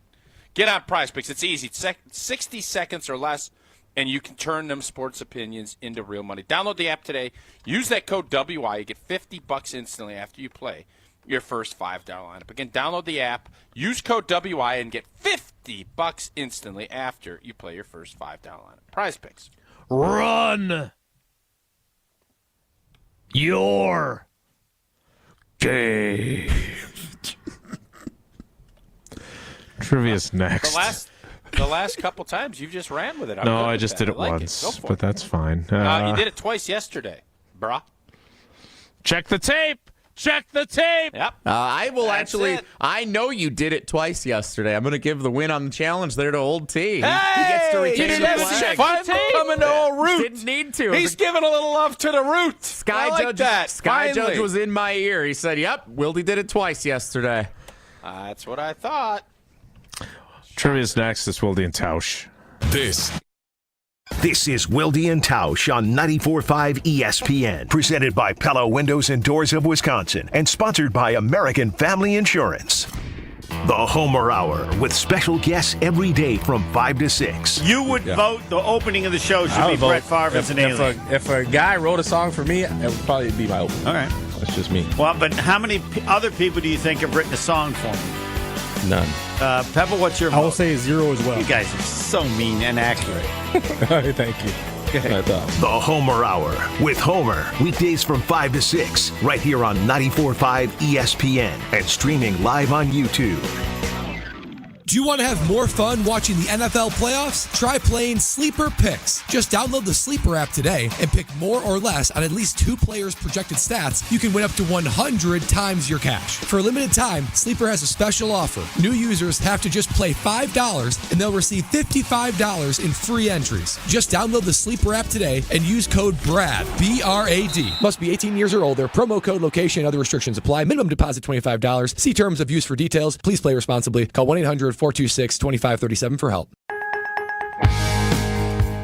Get on Prize Picks. It's easy. It's 60 seconds or less, and you can turn them sports opinions into real money. Download the app today. Use that code WI. You get $50 instantly after you play. your first $5 lineup. Again, download the app, use code WI, and get $50 instantly after you play your first $5 lineup. Prize Picks. Run your game. Trivia's next. The last couple times you've just ran with it. No, I just did it once, but that's fine. You did it twice yesterday, brah. Check the tape. Check the tape. Yep. I will I know you did it twice yesterday. I'm going to give the win on the challenge there to Old T. Hey, he gets to retain the flag. Finally coming to a root. Didn't need to. He's giving a little love to the root. Sky Judge was in my ear. He said, "Yep, Wildy did it twice yesterday." That's what I thought. Trivia's next. It's Wilde and Tausch. This is Wilde and Tausch on 94.5 ESPN, presented by Pella Windows and Doors of Wisconsin, and sponsored by American Family Insurance. The Homer Hour, with special guests every day from 5 to 6. You would vote the opening of the show should be Brett Favre as an alien. If a guy wrote a song for me, it would probably be my opening. All right. That's just me. Well, but how many other people do you think have written a song for me? None. Pebble, what's your vote? I will say 0 as well. You guys are so mean and accurate. Thank you. The Homer Hour with Homer, weekdays from 5 to 6, right here on 94.5 ESPN and streaming live on YouTube. Do you want to have more fun watching the NFL playoffs? Try playing Sleeper Picks. Just download the Sleeper app today and pick more or less on at least 2 players' projected stats. You can win up to 100 times your cash. For a limited time, Sleeper has a special offer. New users have to just play $5 and they'll receive $55 in free entries. Just download the Sleeper app today and use code BRAD, B-R-A-D. Must be 18 years or older. Promo code, location, and other restrictions apply. Minimum deposit $25. See terms of use for details. Please play responsibly. Call 1-800-426-2537 for help.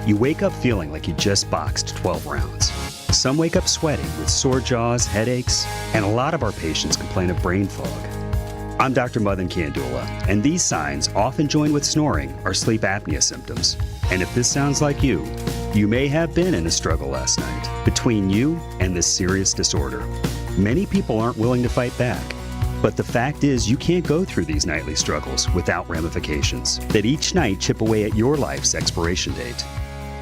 You wake up feeling like you just boxed 12 rounds. Some wake up sweating with sore jaws, headaches, and a lot of our patients complain of brain fog. I'm Dr. Madan Kandula, and these signs, often joined with snoring, are sleep apnea symptoms. And if this sounds like you may have been in a struggle last night between you and this serious disorder. Many people aren't willing to fight back. But the fact is, you can't go through these nightly struggles without ramifications that each night chip away at your life's expiration date.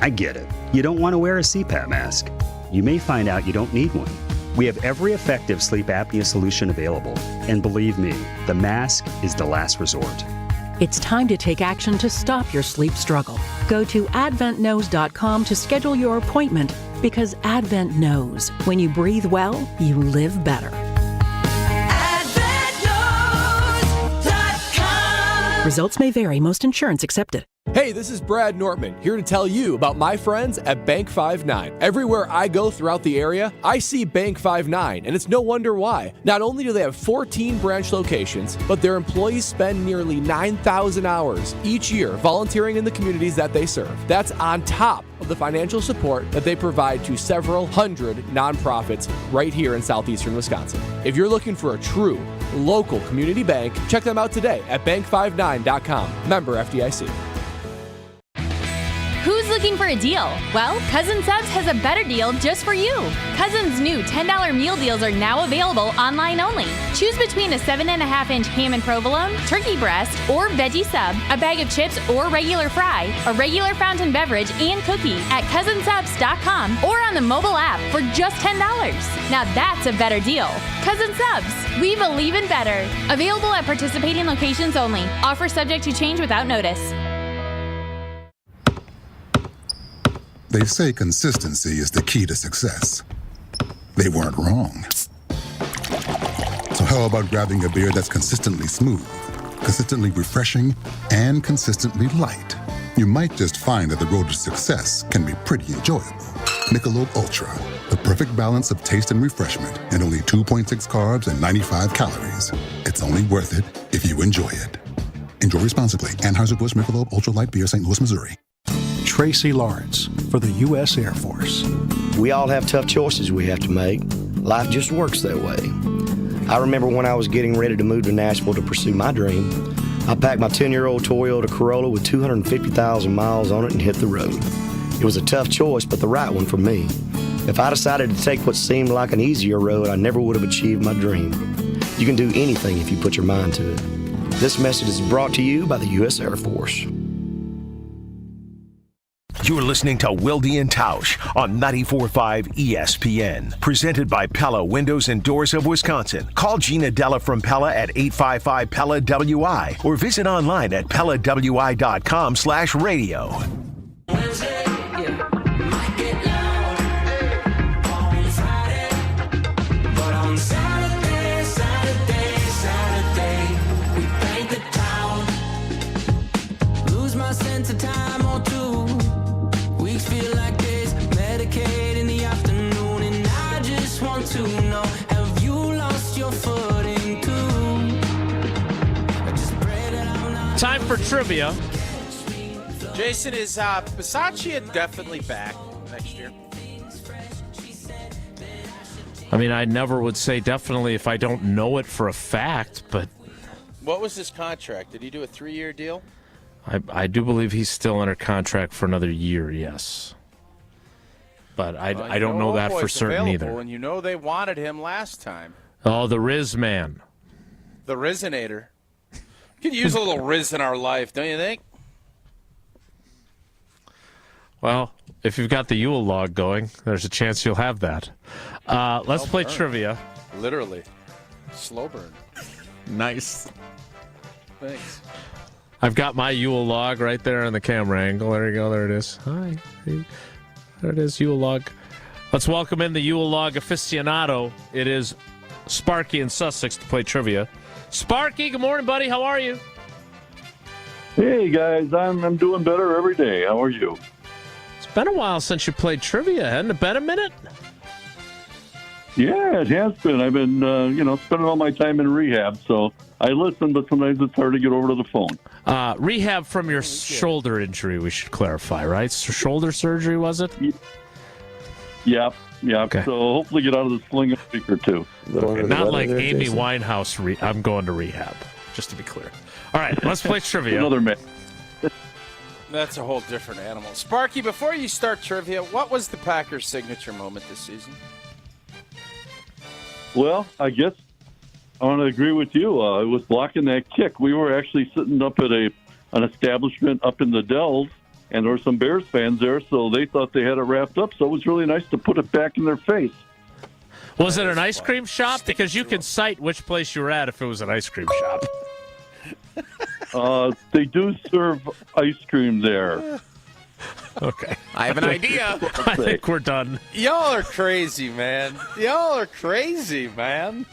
I get it. You don't want to wear a CPAP mask. You may find out you don't need one. We have every effective sleep apnea solution available. And believe me, the mask is the last resort. It's time to take action to stop your sleep struggle. Go to adventknows.com to schedule your appointment, because Advent knows when you breathe well, you live better. Results may vary. Most insurance accepted. Hey, this is Brad Nortman, here to tell you about my friends at Bank 5-9. Everywhere I go throughout the area, I see Bank 5-9, and it's no wonder why. Not only do they have 14 branch locations, but their employees spend nearly 9,000 hours each year volunteering in the communities that they serve. That's on top of the financial support that they provide to several hundred nonprofits right here in southeastern Wisconsin. If you're looking for a true local community bank, check them out today at bank59.com. Member FDIC. Who's looking for a deal? Well, Cousin Subs has a better deal just for you. Cousin's new $10 meal deals are now available online only. Choose between a 7.5-inch ham and provolone, turkey breast, or veggie sub, a bag of chips or regular fry, a regular fountain beverage, and cookie at cousinsubs.com or on the mobile app for just $10. Now that's a better deal. Cousin Subs, we believe in better. Available at participating locations only. Offer subject to change without notice. They say consistency is the key to success. They weren't wrong. So how about grabbing a beer that's consistently smooth, consistently refreshing, and consistently light? You might just find that the road to success can be pretty enjoyable. Michelob Ultra, the perfect balance of taste and refreshment, and only 2.6 carbs and 95 calories. It's only worth it if you enjoy it. Enjoy responsibly. Anheuser-Busch Michelob Ultra Light Beer, St. Louis, Missouri. Tracy Lawrence for the U.S. Air Force. We all have tough choices we have to make. Life just works that way. I remember when I was getting ready to move to Nashville to pursue my dream, I packed my 10-year-old Toyota Corolla with 250,000 miles on it and hit the road. It was a tough choice, but the right one for me. If I decided to take what seemed like an easier road, I never would have achieved my dream. You can do anything if you put your mind to it. This message is brought to you by the U.S. Air Force. You're listening to Wilde and Tausch on 94.5 ESPN. Presented by Pella Windows and Doors of Wisconsin. Call Gina Della from Pella at 855-PELLA-WI or visit online at PellaWI.com/radio. Time for trivia. Jason, is Bisaccia definitely back next year? I mean, I never would say definitely if I don't know it for a fact, but... What was his contract? Did he do a 3-year deal? I do believe he's still under contract for another year, yes. But I don't know that for certain either. And you know they wanted him last time. Oh, the Riz man. The Rizinator. Could use a little Riz in our life, don't you think? Well, if you've got the Yule log going, there's a chance you'll have that. Let's play trivia. Literally. Slow burn. Nice. Thanks. I've got my Yule log right there on the camera angle. There you go. There it is. Hi. There it is, Yule log. Let's welcome in the Yule log aficionado. It is Sparky in Sussex to play trivia. Sparky, good morning, buddy. How are you? Hey, guys. I'm doing better every day. How are you? It's been a while since you played trivia. Hadn't it been a minute? Yeah, it has been. I've been, spending all my time in rehab, so I listen, but sometimes it's hard to get over to the phone. Rehab from your shoulder injury, we should clarify, right? So shoulder surgery, was it? Yep. Okay. So hopefully get out of the sling in a week or two. Okay. Not like Amy Winehouse. I'm going to rehab, just to be clear. All right, let's play trivia. Another man. That's a whole different animal. Sparky, before you start trivia, what was the Packers' signature moment this season? Well, I guess I want to agree with you. It was blocking that kick. We were actually sitting up at an establishment up in the Dells, and there were some Bears fans there, so they thought they had it wrapped up. So it was really nice to put it back in their face. Was it an ice cream shop? Because you can cite which place you were at if it was an ice cream shop. They do serve ice cream there. Okay. I have an idea. I think we're done. Y'all are crazy, man. Y'all are crazy, man.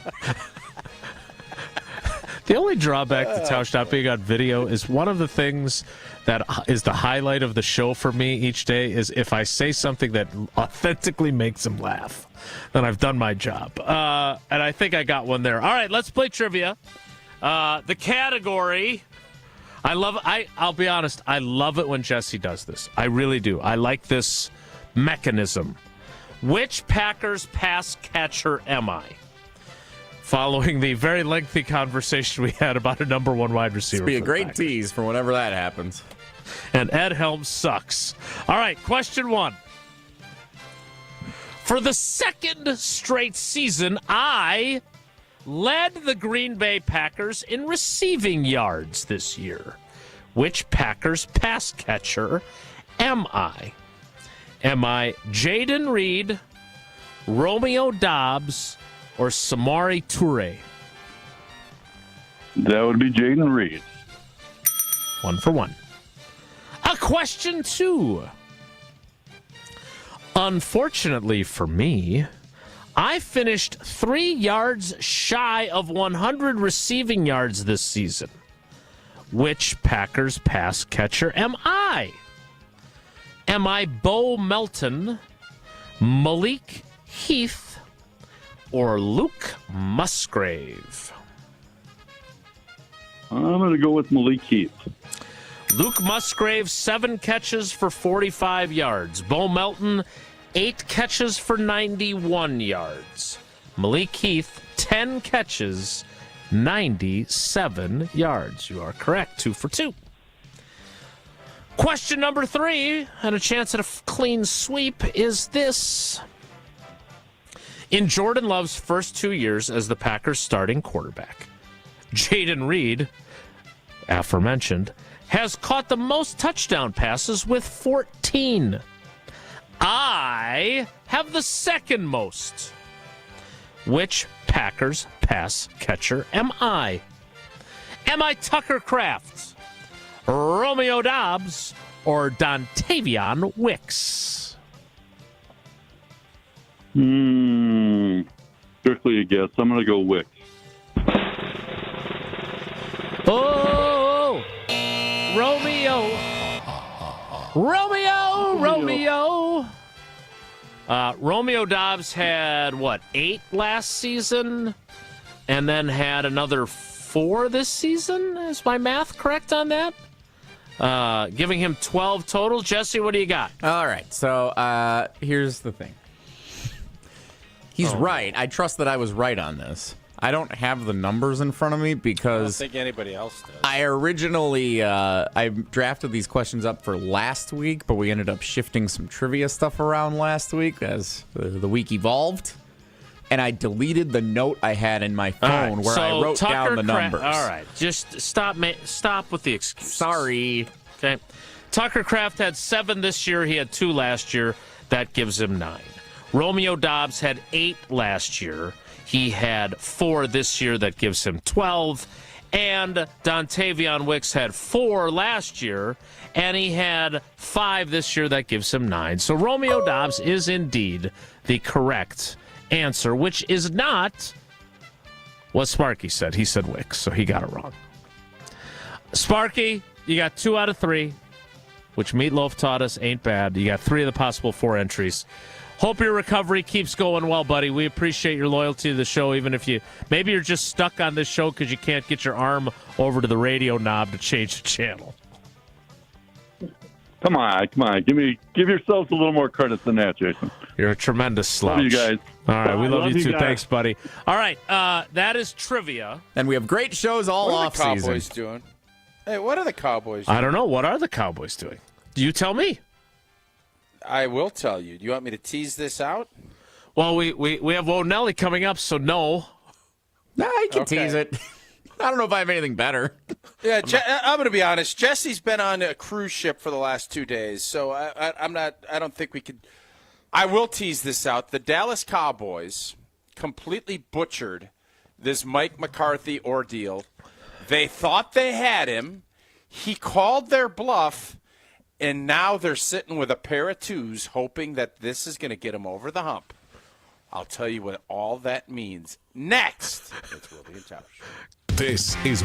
The only drawback to Tausch not being on video is one of the things that is the highlight of the show for me each day is if I say something that authentically makes him laugh, then I've done my job. And I think I got one there. All right, let's play trivia. The category... I'll be honest, I love it when Jesse does this. I really do. I like this mechanism. Which Packers pass catcher am I? Following the very lengthy conversation we had about a number one wide receiver. It'll be a great tease for whenever that happens. And Ed Helms sucks. All right, question 1. For the second straight season, I led the Green Bay Packers in receiving yards this year. Which Packers pass catcher am I? Am I Jaden Reed, Romeo Doubs, or Samori Toure? That would be Jaden Reed. 1 for 1. Question 2. Unfortunately for me, I finished 3 yards shy of 100 receiving yards this season. Which Packers pass catcher am I? Am I Bo Melton, Malik Heath, or Luke Musgrave? I'm going to go with Malik Heath. Luke Musgrave, 7 catches for 45 yards. Bo Melton, 8 catches for 91 yards. Malik Heath, 10 catches, 97 yards. You are correct. 2 for 2. Question number 3, and a chance at a clean sweep, is this. In Jordan Love's first 2 years as the Packers' starting quarterback, Jaden Reed, aforementioned, has caught the most touchdown passes with 14. I have the second most. Which Packers pass catcher am I? Am I Tucker Kraft, Romeo Doubs, or Dontavion Wicks? Strictly a guess. I'm going to go Wicks. Oh, Romeo. Romeo Doubs had, 8 last season? And then had another 4 this season? Is my math correct on that? Giving him 12 total. Jesse, what do you got? All right, so here's the thing. He's right. I trust that I was right on this. I don't have the numbers in front of me because I don't think anybody else does. I originally I drafted these questions up for last week, but we ended up shifting some trivia stuff around last week as the week evolved. And I deleted the note I had in my phone where I wrote down the numbers. All right, just stop with the excuses. Sorry. Okay. Tucker Kraft had 7 this year. He had 2 last year. That gives him 9. Romeo Doubs had 8 last year. He had 4 this year. That gives him 12. And Dontavion Wicks had 4 last year, and he had 5 this year. That gives him 9. So Romeo Doubs is indeed the correct answer, which is not what Sparky said. He said Wicks, so he got it wrong. Sparky, you got 2 out of 3, which Meatloaf taught us ain't bad. You got 3 of the possible 4 entries. Hope your recovery keeps going well, buddy. We appreciate your loyalty to the show, even if maybe you're just stuck on this show because you can't get your arm over to the radio knob to change the channel. Come on. Give yourselves a little more credit than that, Jason. You're a tremendous slouch. Love you guys. All right, we love you too. Guys. Thanks, buddy. All right, that is trivia. And we have great shows all off season. What are the Cowboys doing? Hey, what are the Cowboys doing? I don't know. What are the Cowboys doing? You tell me. I will tell you. Do you want me to tease this out? Well, we have Wonelli coming up, so no. Nah, I can tease it. I don't know if I have anything better. Yeah, I'm going to be honest. Jesse's been on a cruise ship for the last 2 days, so I'm not. I don't think we could. I will tease this out. The Dallas Cowboys completely butchered this Mike McCarthy ordeal. They thought they had him. He called their bluff. And now they're sitting with a pair of 2s, hoping that this is going to get them over the hump. I'll tell you what all that means. Next, it's Wilde and Tausch. This is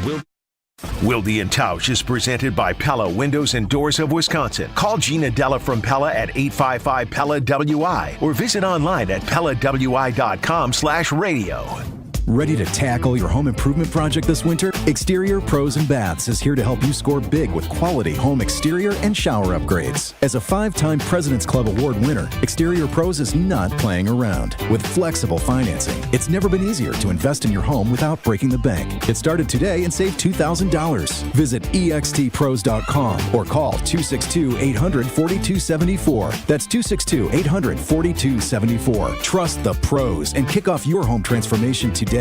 Wilde and Tausch is presented by Pella Windows and Doors of Wisconsin. Call Gina Della from Pella at 855-PELLA-WI or visit online at PellaWI.com/radio. Ready to tackle your home improvement project this winter? Exterior Pros and Baths is here to help you score big with quality home exterior and shower upgrades. As a 5-time President's Club Award winner, Exterior Pros is not playing around. With flexible financing, it's never been easier to invest in your home without breaking the bank. Get started today and save $2,000. Visit extpros.com or call 262-800-4274. That's 262-800-4274. Trust the pros and kick off your home transformation today.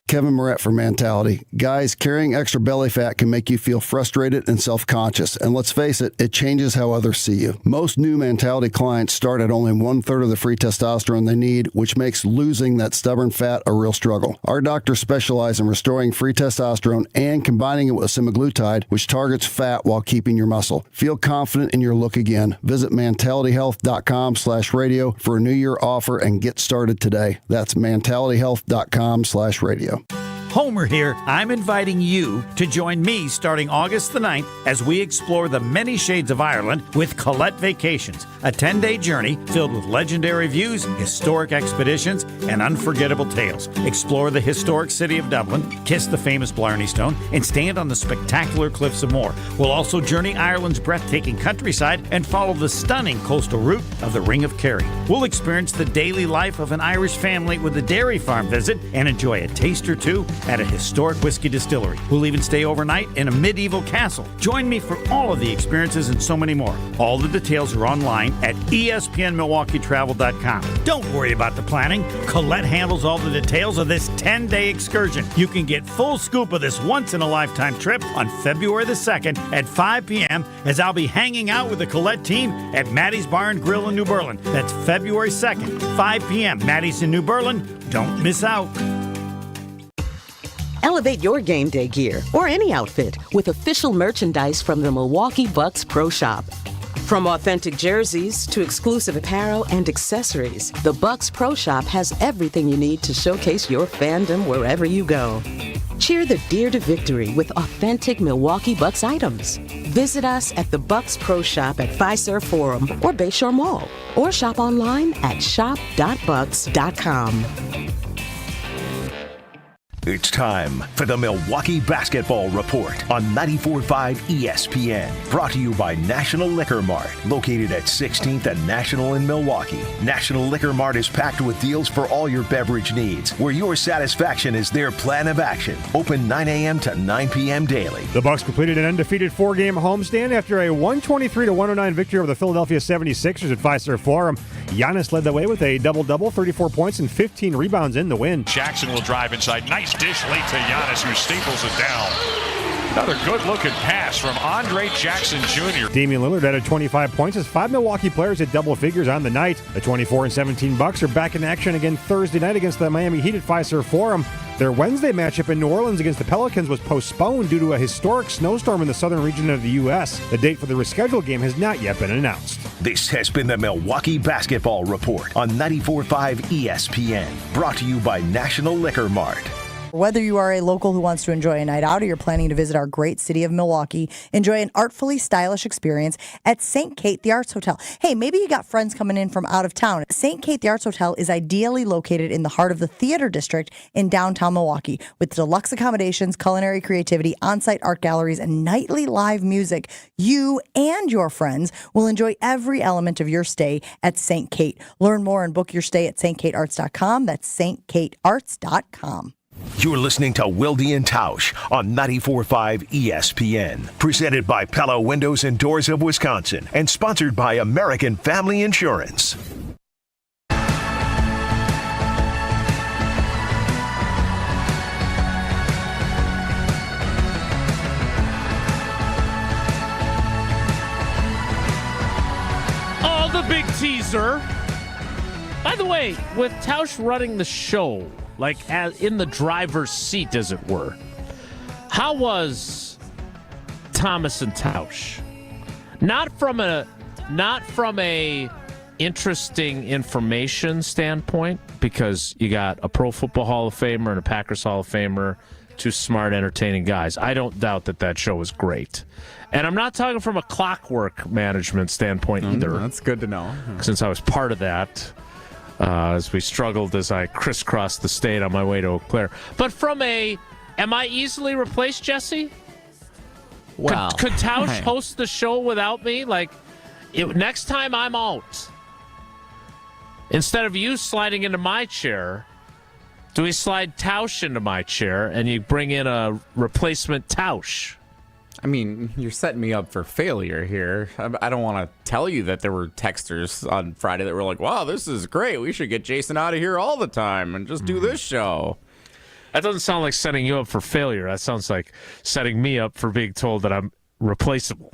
Kevin Moret for Mentality. Guys, carrying extra belly fat can make you feel frustrated and self-conscious. And let's face it, it changes how others see you. Most new Mentality clients start at only 1/3 of the free testosterone they need, which makes losing that stubborn fat a real struggle. Our doctors specialize in restoring free testosterone and combining it with semaglutide, which targets fat while keeping your muscle. Feel confident in your look again. Visit mentalityhealth.com/radio for a new year offer and get started today. That's mentalityhealth.com/radio. Homer here. I'm inviting you to join me starting August the 9th as we explore the many shades of Ireland with Colette Vacations, a 10-day journey filled with legendary views, historic expeditions, and unforgettable tales. Explore the historic city of Dublin, kiss the famous Blarney Stone, and stand on the spectacular cliffs of Moher. We'll also journey Ireland's breathtaking countryside and follow the stunning coastal route of the Ring of Kerry. We'll experience the daily life of an Irish family with a dairy farm visit and enjoy a taste or two at a historic whiskey distillery. We'll even stay overnight in a medieval castle. Join me for all of the experiences and so many more. All the details are online at ESPNMilwaukeeTravel.com. Don't worry about the planning. Colette handles all the details of this 10-day excursion. You can get full scoop of this once-in-a-lifetime trip on February the 2nd at 5 p.m. as I'll be hanging out with the Colette team at Maddie's Bar and Grill in New Berlin. That's February 2nd, 5 p.m. Maddie's in New Berlin. Don't miss out. Elevate your game day gear or any outfit with official merchandise from the Milwaukee Bucks Pro Shop. From authentic jerseys to exclusive apparel and accessories, the Bucks Pro Shop has everything you need to showcase your fandom wherever you go. Cheer the Deer to victory with authentic Milwaukee Bucks items. Visit us at the Bucks Pro Shop at Fiserv Forum or Bayshore Mall, or shop online at shop.bucks.com. It's time for the Milwaukee Basketball Report on 94.5 ESPN. Brought to you by National Liquor Mart, located at 16th and National in Milwaukee. National Liquor Mart is packed with deals for all your beverage needs, where your satisfaction is their plan of action. Open 9 a.m. to 9 p.m. daily. The Bucks completed an undefeated 4-game homestand after a 123-109 victory over the Philadelphia 76ers at Fiserv Forum. Giannis led the way with a double-double, 34 points and 15 rebounds in the win. Jackson will drive inside. Nice dish late to Giannis, who staples it down. Another good-looking pass from Andre Jackson Jr. Damian Lillard added 25 points as 5 Milwaukee players hit double figures on the night. The 24-17 Bucks are back in action again Thursday night against the Miami Heat at Fiserv Forum. Their Wednesday matchup in New Orleans against the Pelicans was postponed due to a historic snowstorm in the southern region of the U.S. The date for the rescheduled game has not yet been announced. This has been the Milwaukee Basketball Report on 94.5 ESPN. Brought to you by National Liquor Mart. Whether you are a local who wants to enjoy a night out or you're planning to visit our great city of Milwaukee, enjoy an artfully stylish experience at St. Kate the Arts Hotel. Hey, maybe you got friends coming in from out of town. St. Kate the Arts Hotel is ideally located in the heart of the theater district in downtown Milwaukee. With deluxe accommodations, culinary creativity, on-site art galleries, and nightly live music, you and your friends will enjoy every element of your stay at St. Kate. Learn more and book your stay at stkatearts.com. That's stkatearts.com. You're listening to Wilde and Tausch on 94.5 ESPN. Presented by Pella Windows and Doors of Wisconsin and sponsored by American Family Insurance. Oh, the big teaser. By the way, with Tausch running the show, like as in the driver's seat, as it were, how was Thomas and Tausch? Not from a interesting information standpoint, because you got a Pro Football Hall of Famer and a Packers Hall of Famer, two smart, entertaining guys. I don't doubt that show was great. And I'm not talking from a clockwork management standpoint either. That's good to know. Since I was part of that. As we struggled as I crisscrossed the state on my way to Eau Claire. But from am I easily replaced, Jesse? Well, could Tausch host the show without me? Next time I'm out, instead of you sliding into my chair, do we slide Tausch into my chair and you bring in a replacement Tausch? I mean, you're setting me up for failure here. I don't want to tell you that there were texters on Friday that were like, wow, this is great. We should get Jason out of here all the time and just do this show. That doesn't sound like setting you up for failure. That sounds like setting me up for being told that I'm replaceable.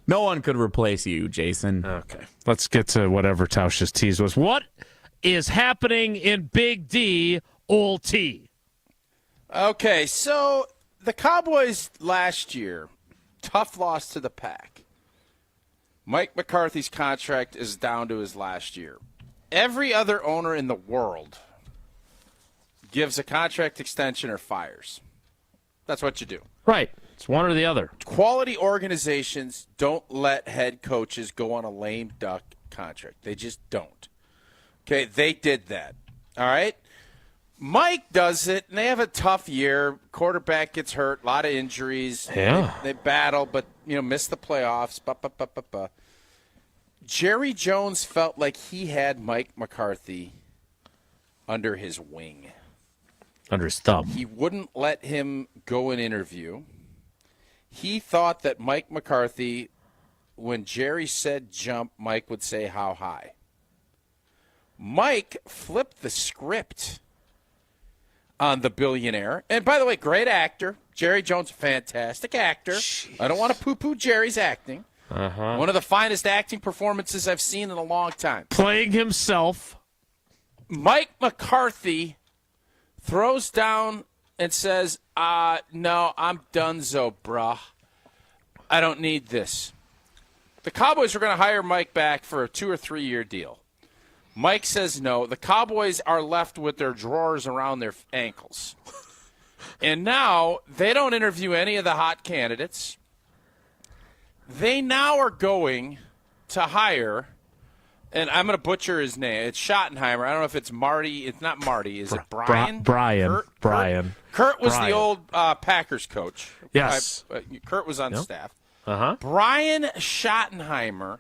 No one could replace you, Jason. Okay. Let's get to whatever Tausch's tease was. What is happening in Big D, Old T? Okay, so the Cowboys last year, tough loss to the Pack. Mike McCarthy's contract is down to his last year. Every other owner in the world gives a contract extension or fires. That's what you do. Right. It's one or the other. Quality organizations don't let head coaches go on a lame duck contract. They just don't. Okay, they did that. All right? Mike does it, and they have a tough year. Quarterback gets hurt, a lot of injuries. Yeah. They battle, but, miss the playoffs. Jerry Jones felt like he had Mike McCarthy under his wing. under his thumb. He wouldn't let him go and interview. He thought that Mike McCarthy, when Jerry said jump, Mike would say how high. Mike flipped the script on the billionaire. And by the way, great actor. Jerry Jones, fantastic actor. Jeez. I don't want to poo-poo Jerry's acting. One of the finest acting performances I've seen in a long time. Playing himself. Mike McCarthy throws down and says, no, I'm donezo, bruh. I don't need this. The Cowboys were going to hire Mike back for a 2 or 3 year deal. Mike says no. The Cowboys are left with their drawers around their ankles. And now they don't interview any of the hot candidates. They now are going to hire, and I'm going to butcher his name. It's Schottenheimer. I don't know if it's Marty. It's not Marty. Is it Brian? Brian. Kurt was the old Packers coach. Yes. Kurt was on the staff. Uh-huh. Brian Schottenheimer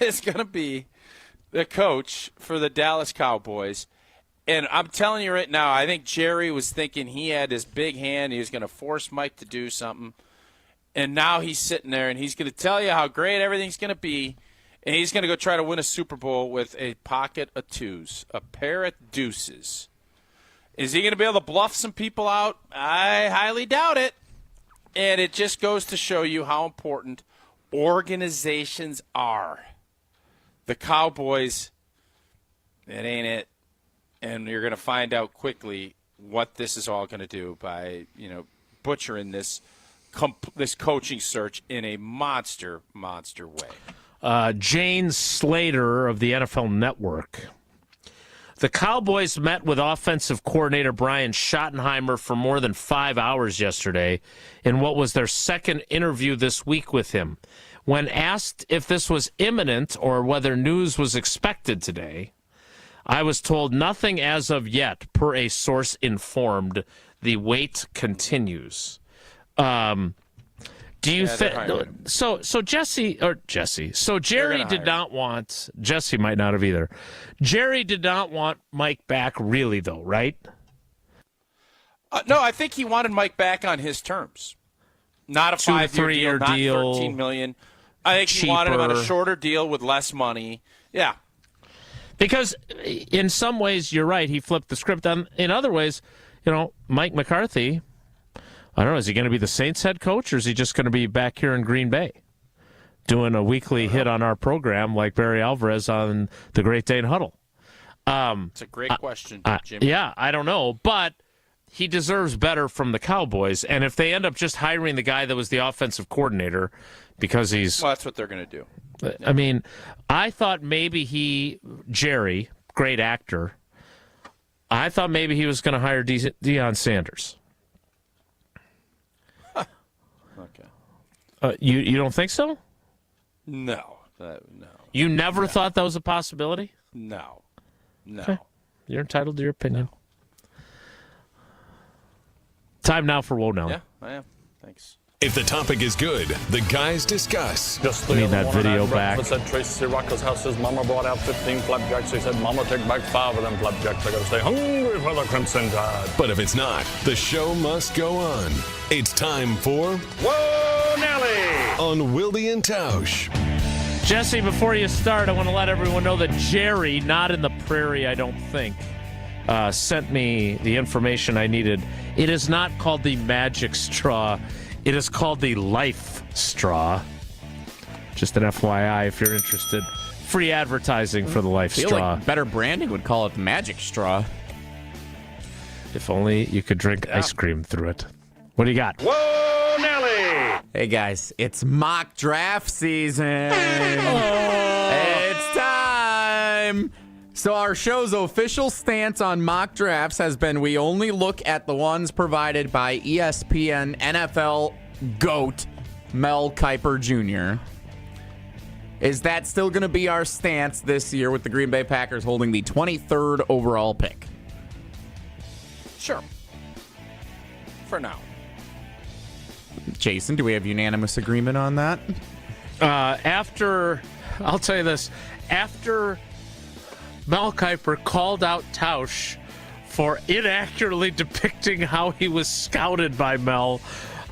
is going to be the coach for the Dallas Cowboys. And I'm telling you right now, I think Jerry was thinking he had his big hand. He was going to force Mike to do something. And now he's sitting there, and he's going to tell you how great everything's going to be. And he's going to go try to win a Super Bowl with a pocket of twos, a pair of deuces. Is he going to be able to bluff some people out? I highly doubt it. And it just goes to show you how important organizations are. The Cowboys, it ain't it. And you're going to find out quickly what this is all going to do by, butchering this coaching search in a monster way. Jane Slater of the NFL Network. The Cowboys met with offensive coordinator Brian Schottenheimer for more than 5 hours yesterday in what was their second interview this week with him. When asked if this was imminent or whether news was expected today, I was told nothing as of yet, per a source informed. The wait continues. Do you think so? So Jerry did not want. Jesse might not have either. Jerry did not want Mike back, really, though, right? No, I think he wanted Mike back on his terms, not a 5-year deal, not $13 million. I think he wanted him on a shorter deal with less money. Yeah, because in some ways you're right. He flipped the script. In other ways, Mike McCarthy. I don't know, is he going to be the Saints head coach, or is he just going to be back here in Green Bay doing a weekly hit on our program like Barry Alvarez on the Great Dane Huddle? It's a great question, Jimmy. Yeah, I don't know, but he deserves better from the Cowboys. And if they end up just hiring the guy that was the offensive coordinator because Well, that's what they're going to do. I mean, I thought maybe Jerry, great actor, I thought maybe he was going to hire Deion Sanders. Okay. You don't think so? No. No. You never thought that was a possibility? No. Okay. You're entitled to your opinion. No. Time now for Whoa Nelly. Yeah, I am. Thanks. If the topic is good, the guys discuss. Just need that video back. At Tracy Rocco's house, his mama brought out 15 flapjacks. He said, Mama, take back 5 of them flapjacks. I got to stay hungry for the Crimson Tide. But if it's not, the show must go on. It's time for Whoa, Nelly! On Wilde and Tausch. Jesse, before you start, I want to let everyone know that Jerry, not in the prairie, I don't think, sent me the information I needed. It is not called the magic straw. It is called the Life Straw. Just an FYI if you're interested. Free advertising for the Life Straw. I feel like better branding would call it the Magic Straw. If only you could drink ice cream through it. What do you got? Whoa, Nelly! Hey, guys. It's mock draft season. It's time. So our show's official stance on mock drafts has been we only look at the ones provided by ESPN NFL GOAT Mel Kiper Jr. Is that still going to be our stance this year with the Green Bay Packers holding the 23rd overall pick? Sure. For now. Jason, do we have unanimous agreement on that? I'll tell you this, after Mel Kiper called out Tausch for inaccurately depicting how he was scouted by Mel.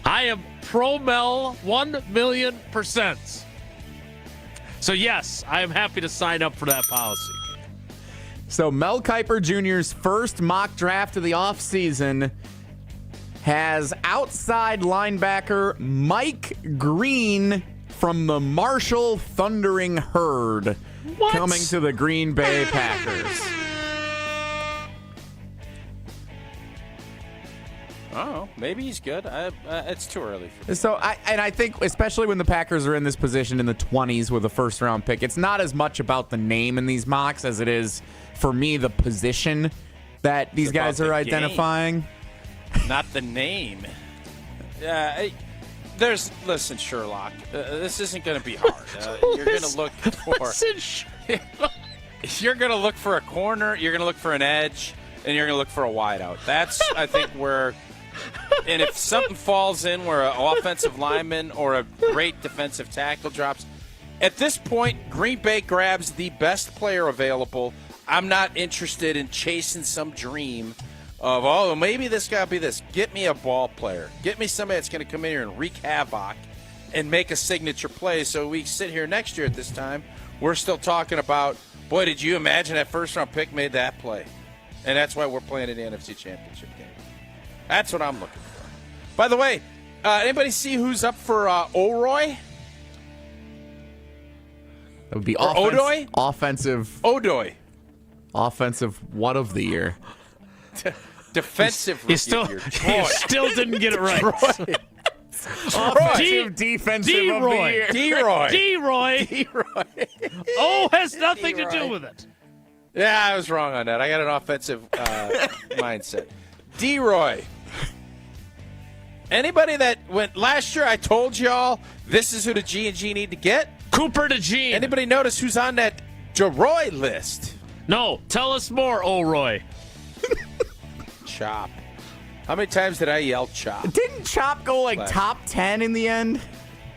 I am pro Mel 1,000,000%. So, yes, I am happy to sign up for that policy. So, Mel Kiper Jr.'s first mock draft of the offseason has outside linebacker Mike Green from the Marshall Thundering Herd coming to the Green Bay Packers. Oh, maybe he's good. It's too early for me. So, I think, especially when the Packers are in this position in the 20s with a first-round pick, it's not as much about the name in these mocks as it is, for me, the position that these guys are identifying. Not the name. Listen, Sherlock, this isn't going to be hard. You're going to look for... You're going to look for a corner, you're going to look for an edge, and you're going to look for a wideout. That's, I think, where... And if something falls in where an offensive lineman or a great defensive tackle drops, at this point, Green Bay grabs the best player available. I'm not interested in chasing some dream of, maybe this guy will be this. Get me a ball player. Get me somebody that's going to come in here and wreak havoc and make a signature play so we sit here next year at this time. We're still talking about, boy, did you imagine that first-round pick made that play? And that's why we're playing in the NFC Championship game. That's what I'm looking for. By the way, anybody see who's up for O'Roy? That would be Odoy? Offensive. Odoy. Offensive what of the year? Defensive He still didn't get it right. Offensive defensive of the year. D-Roy. Oh, has nothing to do with it. Yeah, I was wrong on that. I got an offensive mindset. D-Roy. Anybody that went last year, I told y'all this is who the G&G need to get. Cooper DeJean. Anybody notice who's on that Jeroy list? No, tell us more, O'Roy. Chop. How many times did I yell Chop? Didn't Chop go top 10 in the end?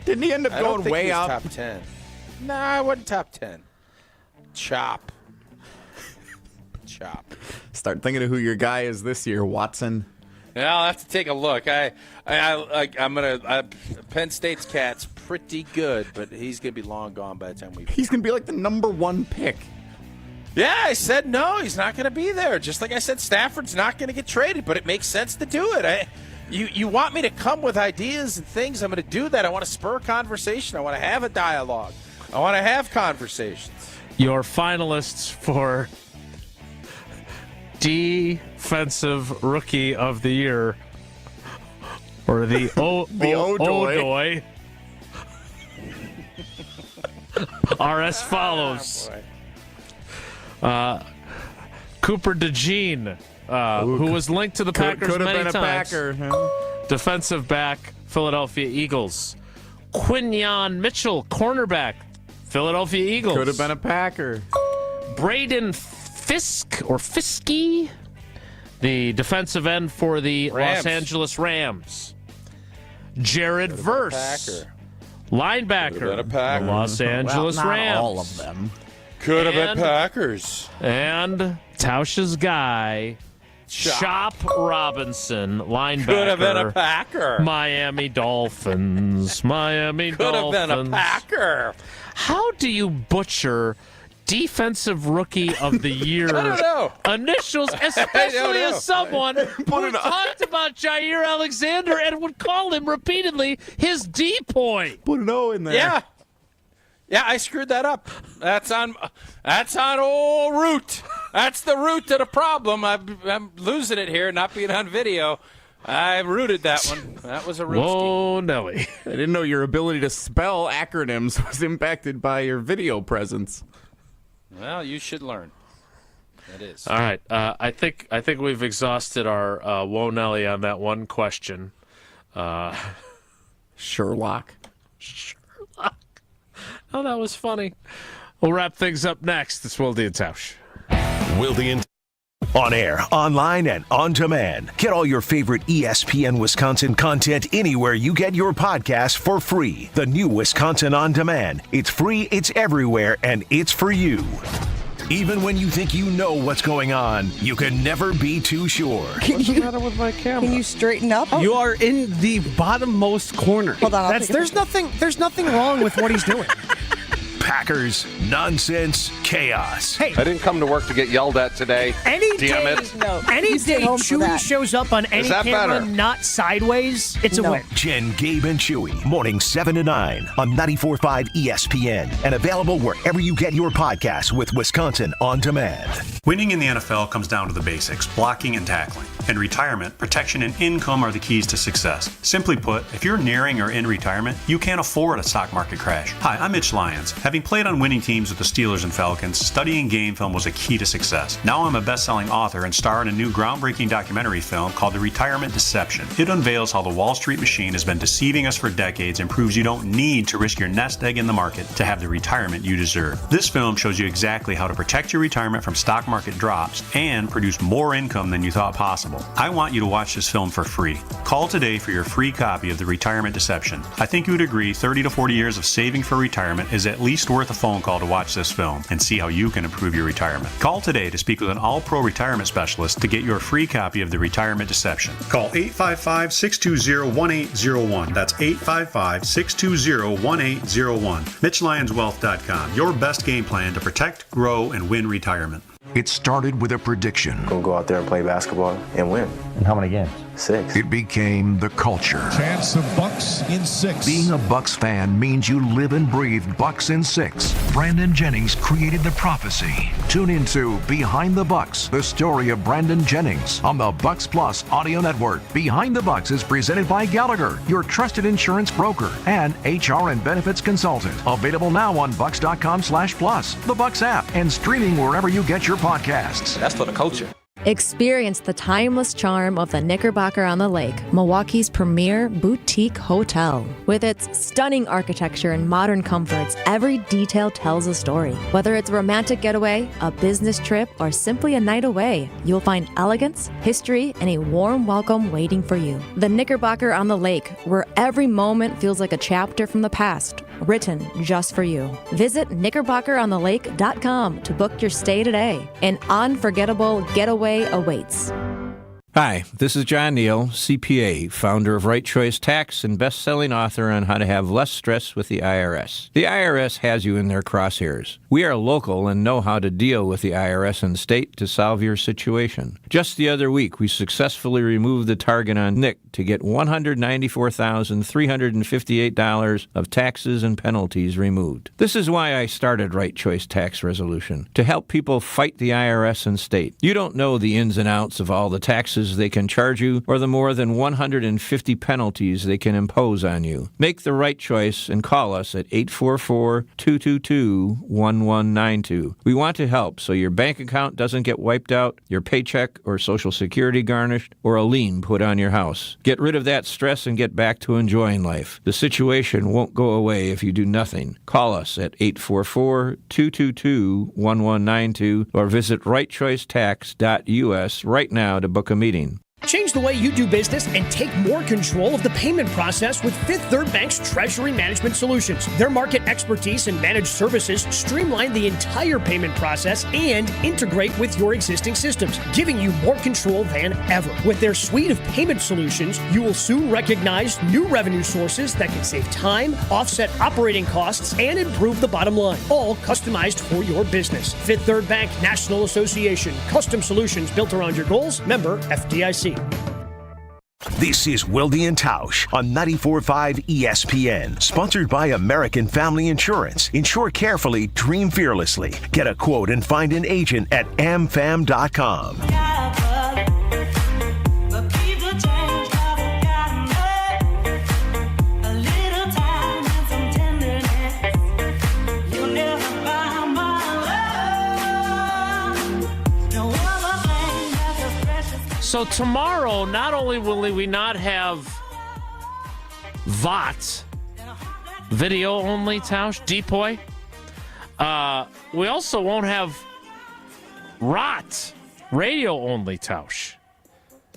Didn't he end up going way up? Top 10. No, I wasn't top 10. Chop. Start thinking of who your guy is this year, Watson. Yeah, I'll have to take a look. Penn State's cat's pretty good, but he's gonna be long gone by the time we. He's gonna be like the number 1 pick. Yeah, I said no, he's not gonna be there. Just like I said, Stafford's not gonna get traded, but it makes sense to do it. You want me to come with ideas and things? I'm gonna do that. I want to spur conversation. I want to have a dialogue. I want to have conversations. Your finalists for Defensive Rookie of the Year, or the Odoy, are as follows. Cooper DeJean, who was linked to the Packers many times. Packer, huh? Defensive back, Philadelphia Eagles. Quinyon Mitchell, cornerback, Philadelphia Eagles. Could have been a Packer. Braden Fiskey, the defensive end for the Rams. Los Angeles Rams. Jared Verse, linebacker, the Los Angeles not Rams. All of them. Could have been Packers. And Tausch's guy, Chop Robinson, linebacker. Could have been a Packer. Miami Dolphins. Could have been a Packer. How do you butcher Defensive Rookie of the Year I don't know. initials, especially as someone who talked about Jair Alexander and would call him repeatedly his D-point? Put an O in there. Yeah, I screwed that up. That's on old Root. That's the root to the problem. I'm losing it here, not being on video. I rooted that one. That was a root. Whoa, Nelly. I didn't know your ability to spell acronyms was impacted by your video presence. Well, you should learn. It is. All right. I think we've exhausted our whoa, Nelly on that one question. Sherlock. Oh, that was funny. We'll wrap things up next. It's Wilde and Tausch. Wilde and On air, online, and on demand. Get all your favorite ESPN Wisconsin content anywhere you get your podcasts for free. The new Wisconsin On Demand. It's free, it's everywhere, and it's for you. Even when you think you know what's going on, you can never be too sure. What's the matter with my camera? Can you straighten up? You are in the bottommost corner. Hold on. There's nothing wrong with what he's doing. Packers, nonsense, chaos. Hey, I didn't come to work to get yelled at today. Any Damn day, it. Any day Chewy shows up on any camera, better? not sideways, it's a win. Jen, Gabe, and Chewy, mornings 7 to 9 on 94.5 ESPN and available wherever you get your podcasts with Wisconsin On Demand. Winning in the NFL comes down to the basics, blocking and tackling. In retirement, protection and income are the keys to success. Simply put, if you're nearing or in retirement, you can't afford a stock market crash. Hi, I'm Mitch Lyons. Having played on winning teams with the Steelers and Falcons, studying game film was a key to success. Now I'm a best-selling author and star in a new groundbreaking documentary film called The Retirement Deception. It unveils how the Wall Street machine has been deceiving us for decades and proves you don't need to risk your nest egg in the market to have the retirement you deserve. This film shows you exactly how to protect your retirement from stock market drops and produce more income than you thought possible. I want you to watch this film for free. Call today for your free copy of The Retirement Deception. I think you would agree 30 to 40 years of saving for retirement is at least worth a phone call to watch this film and see how you can improve your retirement. Call today to speak with an all-pro retirement specialist to get your free copy of The Retirement Deception. Call 855-620-1801. That's 855-620-1801. MitchLyonsWealth.com. Your best game plan to protect, grow, and win retirement. It started with a prediction. We'll go out there and play basketball and win. And how many games? 6. It became the culture. Chance of Bucks in 6. Being a Bucks fan means you live and breathe Bucks in 6. Brandon Jennings created the prophecy. Tune into Behind the Bucks, the story of Brandon Jennings on the Bucks Plus audio network. Behind the Bucks is presented by Gallagher, your trusted insurance broker and HR and benefits consultant. Available now on bucks.com/plus, the Bucks app, and streaming wherever you get your podcasts. That's for the culture. Experience the timeless charm of the Knickerbocker on the Lake, Milwaukee's premier boutique hotel. With its stunning architecture and modern comforts, every detail tells a story. Whether it's a romantic getaway, a business trip, or simply a night away, you'll find elegance, history, and a warm welcome waiting for you. The Knickerbocker on the Lake, where every moment feels like a chapter from the past, written just for you. Visit knickerbockeronthelake.com to book your stay today. An unforgettable getaway awaits. Hi, this is John Neal, CPA, founder of Right Choice Tax and best-selling author on how to have less stress with the IRS. The IRS has you in their crosshairs. We are local and know how to deal with the IRS and state to solve your situation. Just the other week, we successfully removed the target on Nick to get $194,358 of taxes and penalties removed. This is why I started Right Choice Tax Resolution, to help people fight the IRS and state. You don't know the ins and outs of all the taxes they can charge you or the more than 150 penalties they can impose on you. Make the right choice and call us at 844-222-1192. We want to help so your bank account doesn't get wiped out, your paycheck or Social Security garnished, or a lien put on your house. Get rid of that stress and get back to enjoying life. The situation won't go away if you do nothing. Call us at 844-222-1192 or visit rightchoicetax.us right now to book a meeting. Change the way you do business and take more control of the payment process with Fifth Third Bank's Treasury Management Solutions. Their market expertise and managed services streamline the entire payment process and integrate with your existing systems, giving you more control than ever. With their suite of payment solutions, you will soon recognize new revenue sources that can save time, offset operating costs, and improve the bottom line, all customized for your business. Fifth Third Bank National Association. Custom solutions built around your goals. Member FDIC. This is Wilde and Tausch on 94.5 ESPN, sponsored by American Family Insurance. Insure carefully, dream fearlessly. Get a quote and find an agent at amfam.com. So tomorrow, not only will we not have VOT, video only, Tausch, Depoy, we also won't have ROT, radio only, Tausch.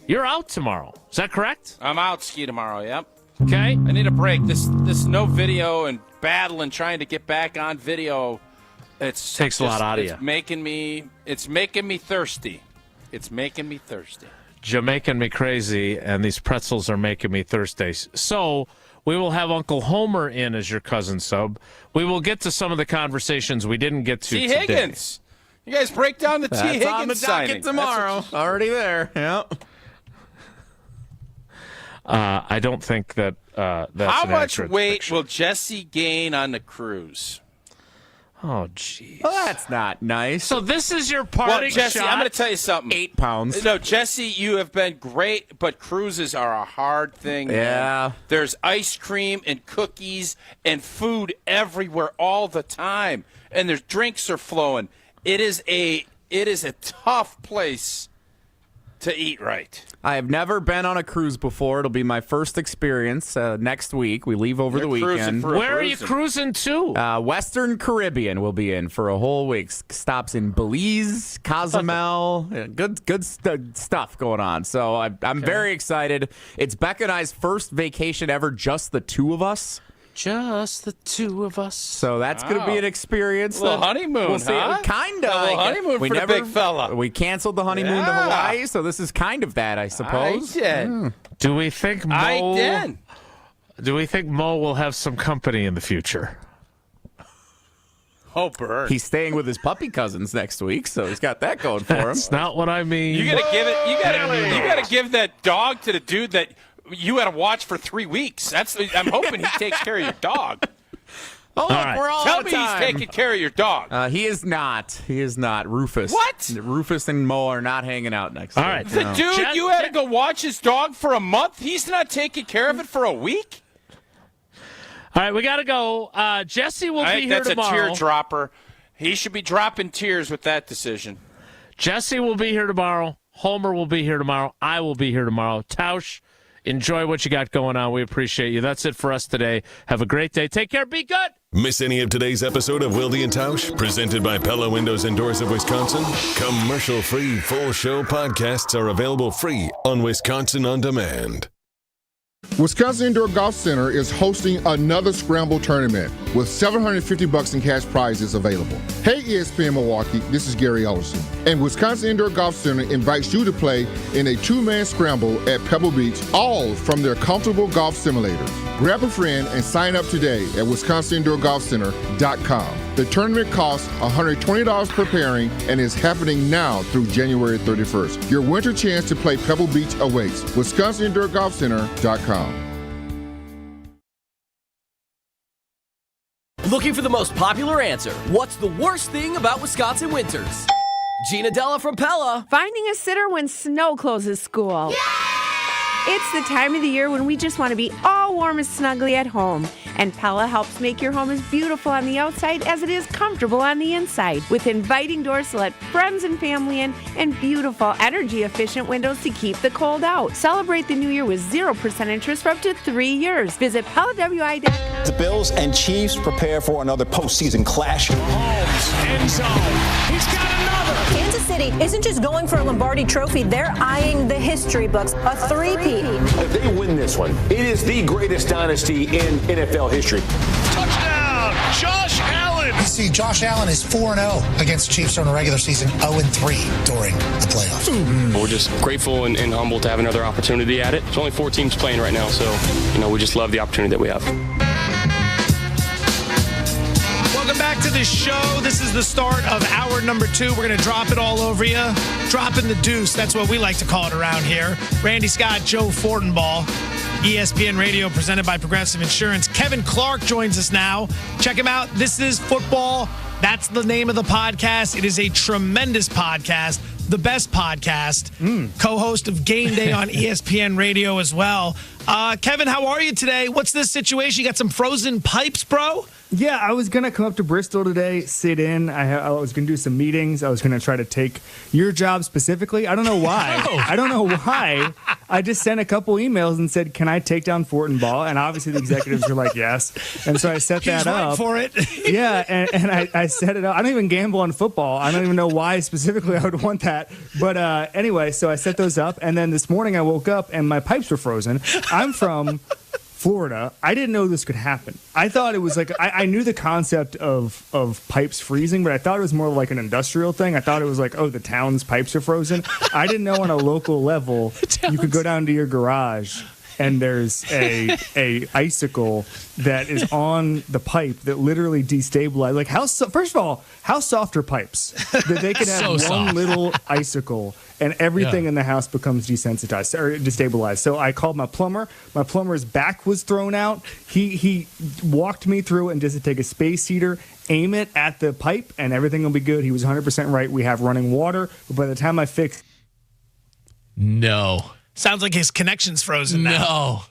You're out tomorrow. Is that correct? I'm out ski tomorrow, yep. Okay. I need a break. This no video and battle and trying to get back on video It takes a lot out of you. It's making me thirsty. It's making me thirsty. You're making me crazy, and these pretzels are making me thirsty. So we will have Uncle Homer in as your cousin sub. We will get to some of the conversations we didn't get to today. Higgins. You guys break down the T. Higgins on the docket signing tomorrow. Already there. Yep. I don't think that that's How an much accurate weight picture. will Jesse gain on the cruise? Oh, jeez. Well, that's not nice. So this is your parting Well, Jesse, shot? I'm going to tell you something. 8 pounds. No, Jesse, you have been great, but cruises are a hard thing. Yeah. Man. There's ice cream and cookies and food everywhere all the time, and there's drinks are flowing. It is a tough place to eat right. I have never been on a cruise before. It'll be my first experience next week. We leave over the weekend. Where are you cruising to? Western Caribbean will be in for a whole week. Stops in Belize, Cozumel. Good stuff going on. So I'm very excited. It's Becca and I's first vacation ever, just the two of us. Just the two of us. So that's going to be an experience. A little honeymoon, we'll see. huh? Kind of. A little honeymoon for the big fella. We canceled the honeymoon to Hawaii, so this is kind of that, I suppose. I did. Do we think Mo? I did. Do we think Mo will have some company in the future? Oh, Bert. He's staying with his puppy cousins next week, so he's got that going for him. That's not what I mean. You gotta give it. You gotta give that dog to the dude that you had to watch for 3 weeks. I'm hoping he takes care of your dog. Oh, look, right. we're all Tell out me of time. he's taking care of your dog. He is not. He is not. Rufus. What? Rufus and Mo are not hanging out next week. All right. The dude you had to go watch his dog for a month. He's not taking care of it for a week. All right, we got to go. Jesse will be here tomorrow. That's a teardropper. He should be dropping tears with that decision. Jesse will be here tomorrow. Homer will be here tomorrow. I will be here tomorrow. Tausch, enjoy what you got going on. We appreciate you. That's it for us today. Have a great day. Take care. Be good. Miss any of today's episode of Wilde and Tausch, presented by Pella Windows and Doors of Wisconsin? Commercial-free full show podcasts are available free on Wisconsin On Demand. Wisconsin Indoor Golf Center is hosting another Scramble tournament with $750 in cash prizes available. Hey ESPN Milwaukee, this is Gary Ellison, and Wisconsin Indoor Golf Center invites you to play in a two-man scramble at Pebble Beach, all from their comfortable golf simulators. Grab a friend and sign up today at WisconsinIndoorGolfCenter.com. The tournament costs $120 per pairing and is happening now through January 31st. Your winter chance to play Pebble Beach awaits. WisconsinIndoorGolfCenter.com. Looking for the most popular answer. What's the worst thing about Wisconsin winters? Gina Della from Pella. Finding a sitter when snow closes school. Yay! It's the time of the year when we just want to be all warm and snuggly at home. And Pella helps make your home as beautiful on the outside as it is comfortable on the inside. With inviting doors to let friends and family in and beautiful energy-efficient windows to keep the cold out. Celebrate the new year with 0% interest for up to 3 years. Visit PellaWI.com. The Bills and Chiefs prepare for another postseason clash. Mahomes, end zone. He's got another. Kansas City isn't just going for a Lombardi trophy. They're eyeing the history books, a three-peat. If they win this one, it is the greatest dynasty in NFL history. Touchdown, Josh Allen. You see, Josh Allen is 4-0 against Chiefs during the regular season, 0-3 during the playoffs. We're just grateful and humble to have another opportunity at it. There's only 4 teams playing right now, so we just love the opportunity that we have. Welcome back to the show. This is the start of hour number 2. We're going to drop it all over you. Dropping the deuce. That's what we like to call it around here. Randy Scott, Joe Fortenbaugh. ESPN Radio presented by Progressive Insurance. Kevin Clark joins us now. Check him out. This is Football. That's the name of the podcast. It is a tremendous podcast. The best podcast. Co-host of Game Day on ESPN Radio as well. Kevin, how are you today? What's this situation? You got some frozen pipes, bro? Yeah, I was going to come up to Bristol today, sit in. I was going to do some meetings. I was going to try to take your job specifically. I don't know why. I don't know why. I just sent a couple emails and said, can I take down Fortenbaugh? And obviously the executives were like, yes. And so I set that up. For it. Yeah, and I set it up. I don't even gamble on football. I don't even know why specifically I would want that. But anyway, so I set those up. And then this morning I woke up and my pipes were frozen. I'm from Florida, I didn't know this could happen. I thought it was like I knew the concept of pipes freezing, but I thought it was more like an industrial thing. I thought it was like, oh, the town's pipes are frozen. I didn't know on a local level you could go down to your garage and there's a icicle that is on the pipe that literally destabilizes. Like first of all, how soft are pipes that they can have one little icicle and everything in the house becomes desensitized or destabilized. So I called my plumber. My plumber's back was thrown out. He walked me through and just to take a space heater, aim it at the pipe, and everything will be good. He was 100% right. We have running water, but by the time I fix, no. Sounds like his connection's frozen now. No.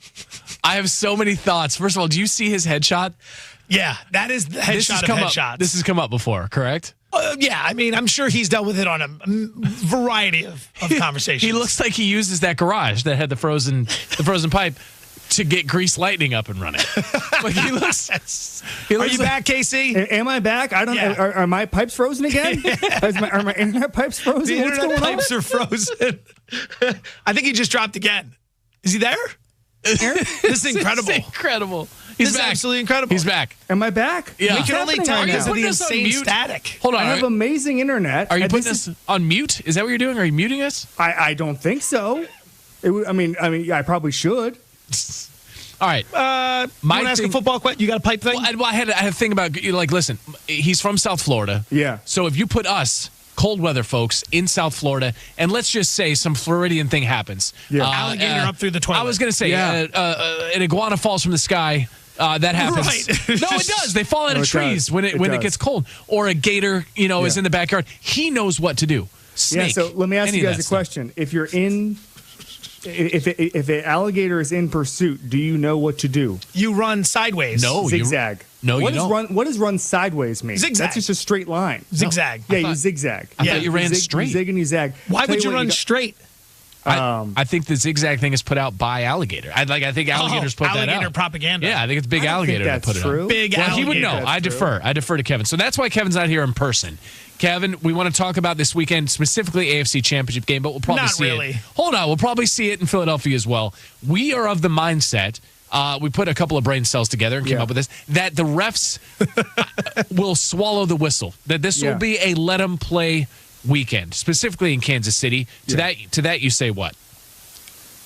I have so many thoughts. First of all, do you see his headshot? Yeah, that is the headshot of headshots. This has come up before, correct? Yeah, I mean, I'm sure he's dealt with it on a variety of conversations. He looks like he uses that garage that had the frozen pipe to get Grease Lightning up and running. Like he looks. Are you back, Casey? Am I back? I don't. Yeah. Are my pipes frozen again? Are my internet pipes frozen? The internet pipes are frozen. I think he just dropped again. Is he there? This is incredible. This is incredible. He's back. Absolutely incredible. He's back. Am I back? Yeah. We can only tell you the insane static. Hold on. I have amazing internet. Are you putting us on mute? Is that what you're doing? Are you muting us? I don't think so. I mean, I probably should. All right. You want to ask a football question? You got a pipe thing? Well, I had a thing about, like, listen, he's from South Florida. Yeah. So if you put us, cold weather folks, in South Florida, and let's just say some Floridian thing happens. Yeah. Alligator up through the toilet. I was going to say, an iguana falls from the sky. That happens. Right. No, it does. They fall out of trees when it gets cold. Or a gator, is in the backyard. He knows what to do. Snake. Yeah, so let me ask you guys a question. If you're in... If an alligator is in pursuit, do you know what to do? You run sideways. No, zigzag. You don't. What does run sideways mean? Zigzag. That's just a straight line. Zigzag. No. Yeah, you zigzag. I thought you ran straight. You zig and you zag. Why would you run straight? I think the zigzag thing is put out by alligator. I think alligators put that out. Alligator propaganda. Yeah, I think it's big alligator that put it out. Big alligator. He would know. I defer to Kevin. So that's why Kevin's not here in person. Kevin, we want to talk about this weekend, specifically AFC Championship game, but we'll probably see it. Hold on, we'll probably see it in Philadelphia as well. We are of the mindset, we put a couple of brain cells together and came up with this, that the refs will swallow the whistle, that this will be a let them play weekend, specifically in Kansas City. To that, you say what?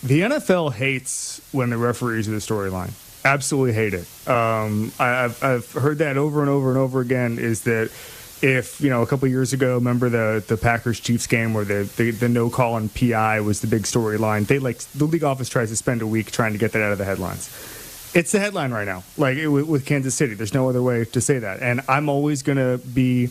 The NFL hates when the referees are the storyline. Absolutely hate it. I've heard that over and over and over again, is that if, a couple of years ago, remember the Packers-Chiefs game where the no call on PI was the big storyline? The league office tries to spend a week trying to get that out of the headlines. It's the headline right now, with Kansas City. There's no other way to say that. And I'm always going to be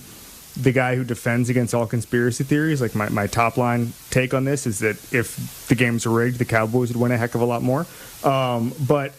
the guy who defends against all conspiracy theories. Like my top line take on this is that if the games are rigged, the Cowboys would win a heck of a lot more. But